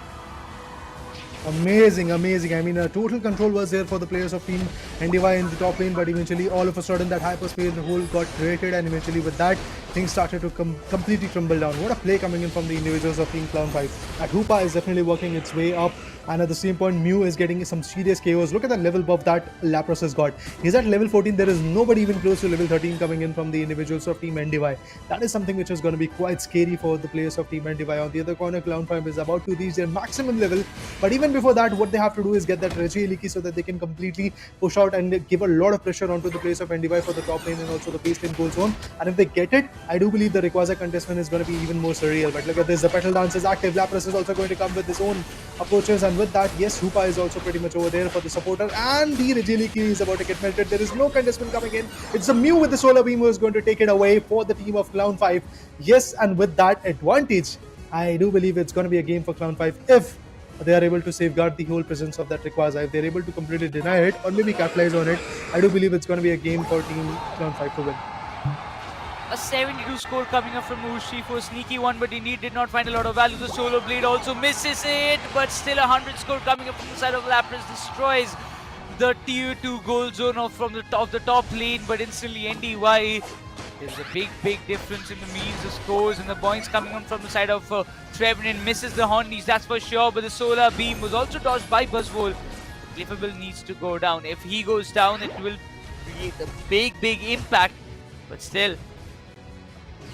A: Amazing, amazing. I mean, total control was there for the players of Team NDY in the top lane, but eventually all of a sudden that hyperspace hole got created, and eventually with that, things started to completely crumble down. What a play coming in from the individuals of Team Clown 5. That Hoopa is definitely working its way up, and at the same point, Mew is getting some serious KOs. Look at the level buff that Lapras has got. He's at level 14. There is nobody even close to level 13 coming in from the individuals of Team NDY. That is something which is going to be quite scary for the players of Team NDY. On the other corner, Clown 5 is about to reach their maximum level, but even before that, what they have to do is get that Reggie Leaky so that they can completely push out and give a lot of pressure onto the players of NDY for the top lane and also the base lane goal zone. And if they get it, I do believe the Rayquaza contestment is going to be even more surreal. But look at this, the Petal Dance is active. Lapras is also going to come with his own approaches, and with that, yes, Hoopa is also pretty much over there for the supporter, and the Reggie Leaky is about to get melted. There is no contestment coming in. It's the Mew with the Solar Beam who is going to take it away for the team of Clown 5. Yes, and with that advantage, I do believe it's going to be a game for Clown 5 if they are able to safeguard the whole presence of that Rayquaza. If they're able to completely deny it or maybe capitalize on it, I do believe it's going to be a game for Team Clown 5 to win.
C: A 72 score coming up from Urshifu, a sneaky one, but indeed did not find a lot of value. The Solar Blade also misses it, but still a 100 score coming up from the side of Lapras, destroys the tier 2 goal zone from the top lane, but instantly NDY. There's a big difference in the means of scores, and the points coming on from the side of Revenant misses the Hornies, that's for sure, but the Solar Beam was also dodged by Buzzwole. Cliffable needs to go down. If he goes down, it will create a big impact, but still,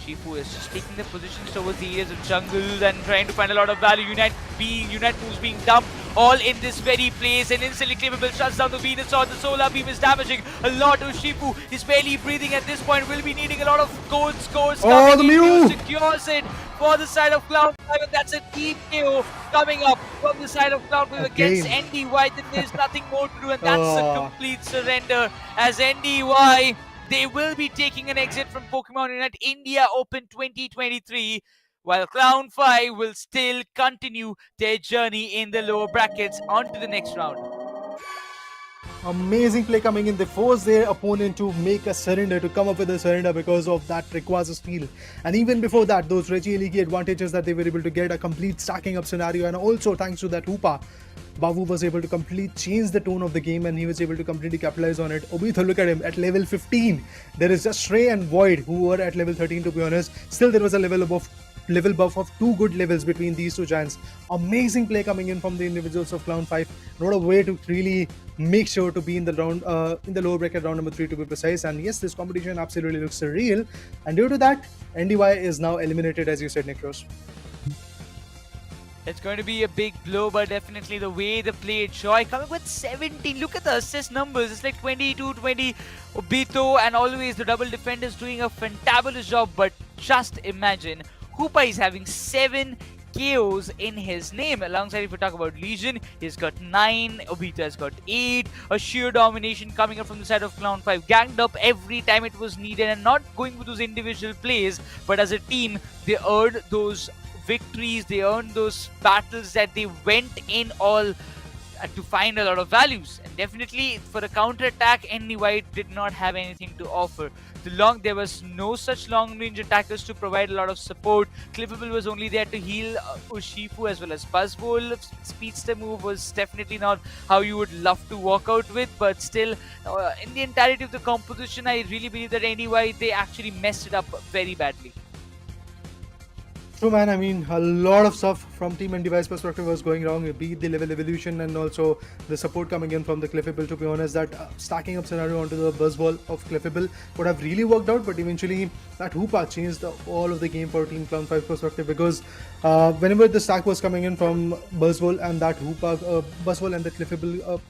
C: Shifu is just taking the positions towards the areas of jungle and trying to find a lot of value. Unite moves being dumped all in this very place, and instantly Cliffable shuts down the Venusaur. The Solar Beam is damaging a lot. Shifu is barely breathing at this point. Will be needing a lot of gold scores
A: Oh, the
C: coming in.
A: Mew!
C: Secures it for the side of Cloud 5, and that's a deep KO coming up from the side of Cloud 5 against NDY. Then there's nothing more to do, and that's a complete surrender as NDY. They will be taking an exit from Pokémon Unite India Open 2023, while Clown 5 will still continue their journey in the lower brackets on to the next round.
A: Amazing play coming in. They force their opponent to make a surrender, to come up with a surrender because of that Rayquaza steal. And even before that, those Reggie Leaky advantages that they were able to get, a complete stacking up scenario, and also thanks to that Hoopa, Babu was able to completely change the tone of the game, and he was able to completely capitalize on it. Obito, look at him at level 15. There is just Stray and Void who were at level 13, to be honest. Still, there was a level buff of 2 good levels between these 2 giants. Amazing play coming in from the individuals of Clown 5. Not a way to really make sure to be in the round in the lower bracket, round number 3 to be precise. And yes, this competition absolutely looks surreal, and due to that, NDY is now eliminated, as you said, Nikros.
C: It's going to be a big blow, but definitely the way they played. Joy coming with 17. Look at the assist numbers. It's like 22, 20. Obito and always the double defenders doing a fantabulous job. But just imagine, Hoopa is having 7 KOs in his name. Alongside, if we talk about Legion, he's got 9. Obito has got 8. A sheer domination coming up from the side of Clown5. Ganged up every time it was needed and not going with those individual plays, but as a team, they earned those victories, they earned those battles that they went in all to find a lot of values. And definitely for the counter attack, NY did not have anything to offer. There was no such long range attackers to provide a lot of support. Cliffable was only there to heal Urshifu as well as Buzzwole. Speedster move was definitely not how you would love to walk out with, but still, in the entirety of the composition, I really believe that NY they actually messed it up very badly.
A: True, man. I mean, a lot of stuff from Team and Device perspective was going wrong. Be it the level evolution and also the support coming in from the Cliffable. To be honest, that stacking up scenario onto the Buzzball of Cliffable would have really worked out, but eventually that Hoopa changed all of the game for Team Clown5 perspective, because whenever the stack was coming in from Buzzball and that Hoopa, Buzzball and the Cliffable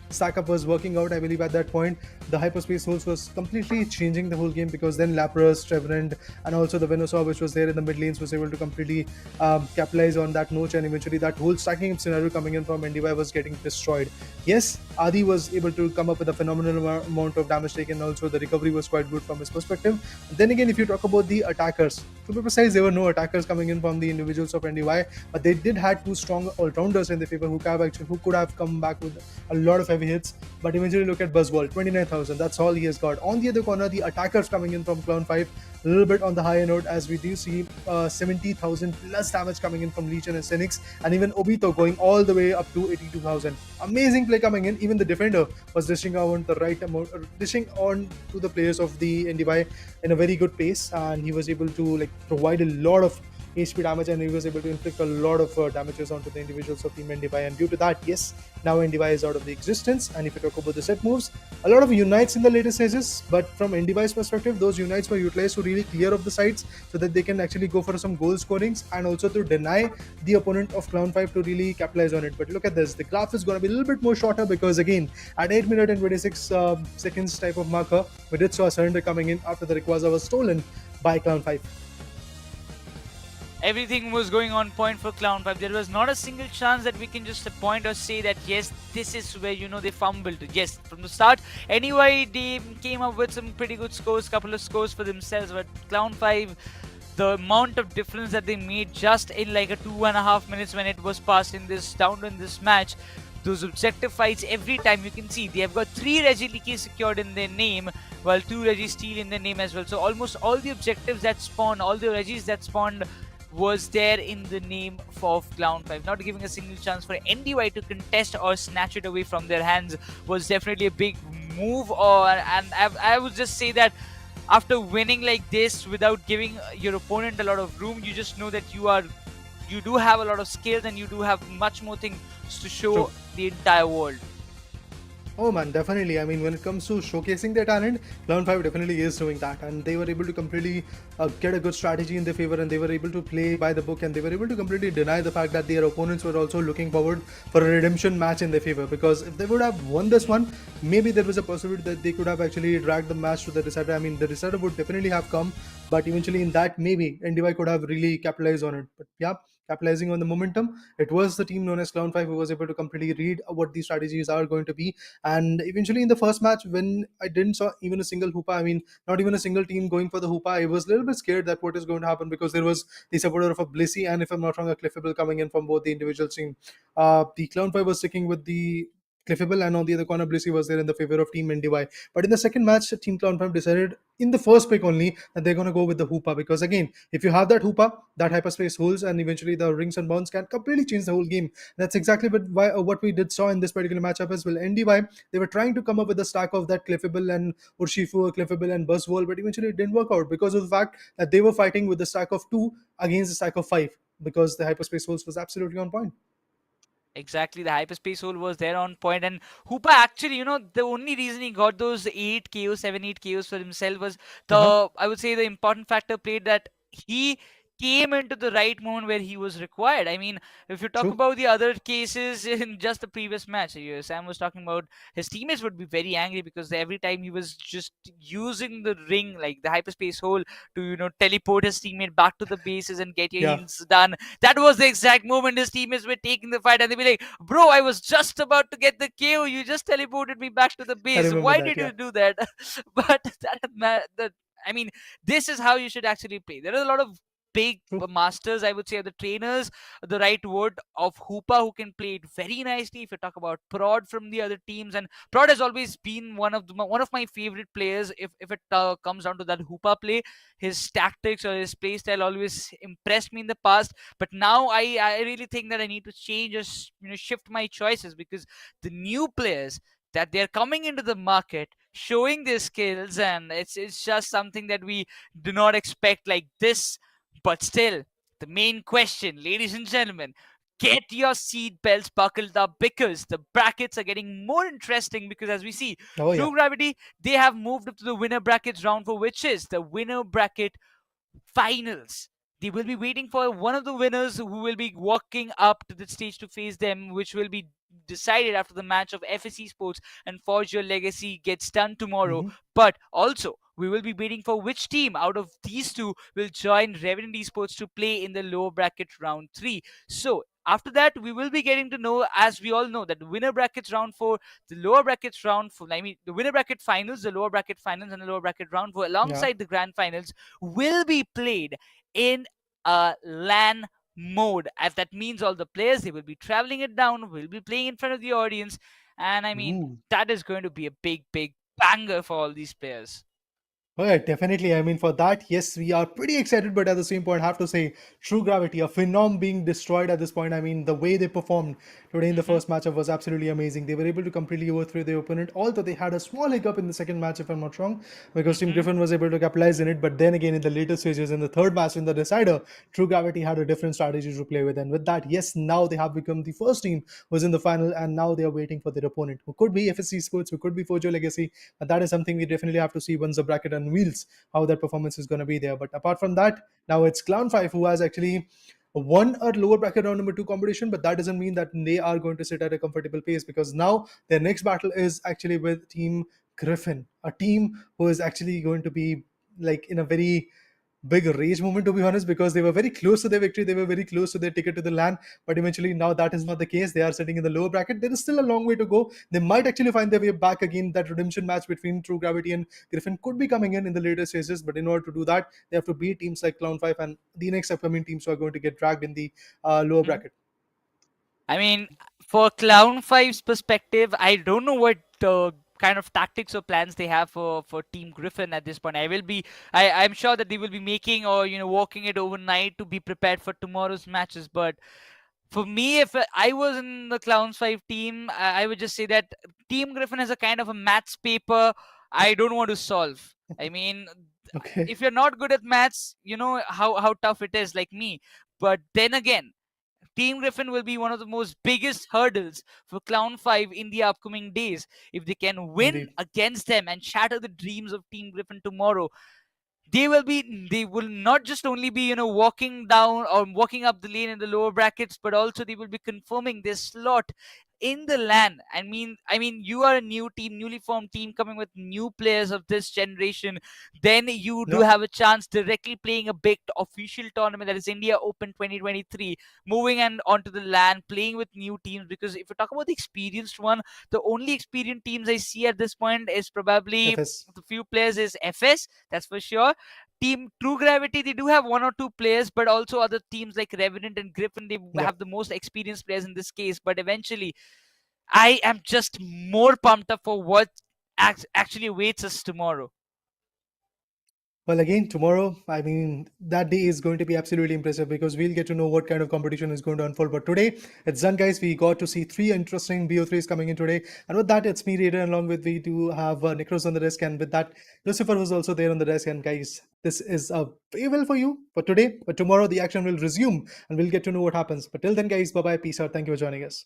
A: stack up was working out, I believe at that point the hyperspace holes was completely changing the whole game, because then Lapras, Revenant, and also the Venusaur, which was there in the mid lanes, was able to completely capitalize on that notch, and eventually that whole stacking up scenario coming in from NDY was getting destroyed. Yes, Adi was able to come up with a phenomenal amount of damage taken, also the recovery was quite good from his perspective. Then again, if you talk about the attackers, to be precise, there were no attackers coming in from the individuals of NDY, but they did had 2 strong all-rounders in their favor who could have come back with a lot of heavy hits. But eventually, look at Buzzball, 29,000. That's all he has got. On the other corner, the attackers coming in from Clown5, a little bit on the higher note, as we do see 70,000 plus damage coming in from Legion and Phoenix, and even Obito going all the way up to 82,000. Amazing play coming in. Even the defender was dishing on the right amount, dishing on to the players of the NDY in a very good pace, and he was able to like provide a lot of HP damage, and he was able to inflict a lot of damages onto the individuals of Team NDY. And due to that, yes, now NDY is out of the existence. And if you talk about the set moves, a lot of unites in the later stages, but from NDY's perspective, those unites were utilized to really clear off the sides so that they can actually go for some goal scorings, and also to deny the opponent of Clown5 to really capitalize on it. But look at this, the graph is going to be a little bit more shorter, because again, at 8 minutes and 26 seconds type of marker, we did saw a surrender coming in after the Rayquaza was stolen by Clown5.
C: Everything was going on point for Clown5. There was not a single chance that we can just point or say that yes, this is where they fumbled. Yes, from the start, anyway, they came up with some pretty good scores, couple of scores for themselves. But Clown5, the amount of difference that they made just in like a 2.5 minutes when it was passed in this down in this match. Those objective fights, every time you can see they have got 3 Reggie secured in their name, while 2 Reggie steal in their name as well. So almost all the objectives that spawned, all the Reggies that spawned, was there in the name of Clown5. Not giving a single chance for NDY to contest or snatch it away from their hands was definitely a big move. And I would just say that after winning like this without giving your opponent a lot of room, you just know that you do have a lot of skills and you do have much more things to show
A: True.
C: the entire world.
A: Oh man, definitely. I mean, when it comes to showcasing their talent, Clown5 definitely is doing that, and they were able to completely get a good strategy in their favor, and they were able to play by the book, and they were able to completely deny the fact that their opponents were also looking forward for a redemption match in their favor. Because if they would have won this one, maybe there was a possibility that they could have actually dragged the match to the decider. I mean, the decider would definitely have come, but eventually in that, maybe NDY could have really capitalized on it. But yeah, capitalizing on the momentum, it was the team known as Clown5 who was able to completely read what these strategies are going to be. And eventually in the first match, when I didn't saw even a single Hoopa, I mean, not even a single team going for the Hoopa, I was a little bit scared that what is going to happen, because there was the supporter of a Blissey and, if I'm not wrong, a Cliffable coming in from both the individual team. The Clown5 was sticking with the Cliffable, and on the other corner, Blissey was there in the favor of Team NDY. But in the second match, Team Clown5 decided in the first pick only that they're going to go with the Hoopa, because again, if you have that Hoopa, that hyperspace holds, and eventually the rings and bounds can completely change the whole game. That's exactly what we did saw in this particular matchup as well. NDY, they were trying to come up with a stack of that Cliffable and Urshifu, Cliffable and Buzzwole, but eventually it didn't work out because of the fact that they were fighting with the stack of 2 against the stack of 5, because the hyperspace holds was absolutely on point.
C: Exactly, the hyperspace hole was there on point, and Hoopa actually, the only reason he got those 8 KOs, 7, 8 KOs for himself was
A: Uh-huh.
C: I would say, the important factor played that he came into the right moment where he was required. I mean, if you talk
A: True.
C: about the other cases in just the previous match, Sam was talking about his teammates would be very angry because every time he was just using the ring, like the hyperspace hole, to teleport his teammate back to the bases and get your
A: Yeah,
C: heals done. That was the exact moment his teammates were taking the fight, and they'd be like, "Bro, I was just about to get the KO. You just teleported me back to the
A: I
C: base.
A: remember
C: Why
A: that.
C: did
A: Yeah.
C: you do that?" But that I mean, this is how you should actually play. There are a lot of big
A: True.
C: masters, I would say, the trainers, the right word, of Hoopa, who can play it very nicely. If you talk about Prod from the other teams, and Prod has always been one of my favorite players. If it comes down to that Hoopa play, his tactics or his play style always impressed me in the past. But now I really think that I need to change or shift my choices, because the new players that they're coming into the market showing their skills, and it's just something that we do not expect like this. But still, the main question, ladies and gentlemen, get your seat belts buckled up, because the brackets are getting more interesting. Because as we see,
A: Oh yeah.
C: True Gravity, they have moved up to the winner brackets round, for which is the winner bracket finals. They will be waiting for one of the winners who will be walking up to the stage to face them, which will be decided after the match of FSC Sports and Forge Your Legacy gets done tomorrow.
A: Hmm.
C: But also, we will be waiting for which team out of these two will join Revenant Esports to play in the lower bracket round 3. So, after that, we will be getting to know, as we all know, that the winner brackets round 4, the lower brackets round 4, I mean, the winner bracket finals, the lower bracket finals, and the lower bracket round 4,
A: Yeah.
C: alongside the grand finals, will be played in a LAN mode. As that means all the players, they will be traveling it down, will be playing in front of the audience, and I mean,
A: Ooh.
C: that is going to be a big, big banger for all these players.
A: Oh, yeah, definitely. I mean, for that, yes, we are pretty excited, but at the same point, I have to say, True Gravity, a phenom being destroyed at this point. I mean, the way they performed today in the
C: Hmm.
A: first matchup was absolutely amazing. They were able to completely overthrow their opponent, although they had a small hiccup in the second match, if I'm not wrong, because Team
C: Hmm.
A: Griffin was able to capitalize in it. But then again, in the later stages, in the third match, in the decider, True Gravity had a different strategy to play with. And with that, yes, now they have become the first team who was in the final, and now they are waiting for their opponent, who could be FSC Sports, who could be Fojo Legacy. But that is something we definitely have to see once the bracket unveils how that performance is going to be there. But apart from that, now it's Clown 5 who has actually won a lower bracket round number 2 competition, but that doesn't mean that they are going to sit at a comfortable pace, because now their next battle is actually with Team Griffin, a team who is actually going to be like in a very big rage moment, to be honest, because they were very close to their victory. They were very close to their ticket to the land, but eventually now that is not the case. They are sitting in the lower bracket. There is still a long way to go. They might actually find their way back again. That redemption match between True Gravity and Griffin could be coming in the later stages, but in order to do that, they have to beat teams like Clown 5 and the next upcoming teams who are going to get dragged in the lower bracket.
C: I mean, for Clown Five's perspective, I don't know what kind of tactics or plans they have for Team Griffin at this point. I'm sure that they will be making, or walking it overnight to be prepared for tomorrow's matches. But for me, if I was in the Clowns 5 team, I would just say that Team Griffin is a kind of a maths paper I don't want to solve. I mean,
A: Okay.
C: if you're not good at maths, you know how tough it is, like me. But then again, Team Griffin will be one of the most biggest hurdles for Clown 5 in the upcoming days. If they can win
A: Indeed.
C: against them and shatter the dreams of Team Griffin tomorrow, they will not just only be walking down or walking up the lane in the lower brackets, but also they will be confirming their slot in the LAN. I mean, you are a new team, newly formed team, coming with new players of this generation. Then you do
A: Yeah.
C: have a chance directly playing a big official tournament, that is India Open 2023, moving and onto the LAN, playing with new teams. Because if you talk about the experienced one, the only experienced teams I see at this point is probably
A: FS.
C: the few players is FS, that's for sure. Team True Gravity, they do have one or two players, but also other teams like Revenant and Griffin, they
A: Yeah.
C: have the most experienced players in this case. But eventually, I am just more pumped up for what actually awaits us tomorrow.
A: Well, again, tomorrow, I mean, that day is going to be absolutely impressive because we'll get to know what kind of competition is going to unfold. But today, it's done, guys. We got to see three interesting BO3s coming in today. And with that, it's me, Raider, along with we do have Nikros on the desk. And with that, Lucifer was also there on the desk. And guys, this is a farewell for you for today. But tomorrow, the action will resume and we'll get to know what happens. But till then, guys, bye bye. Peace out. Thank you for joining us.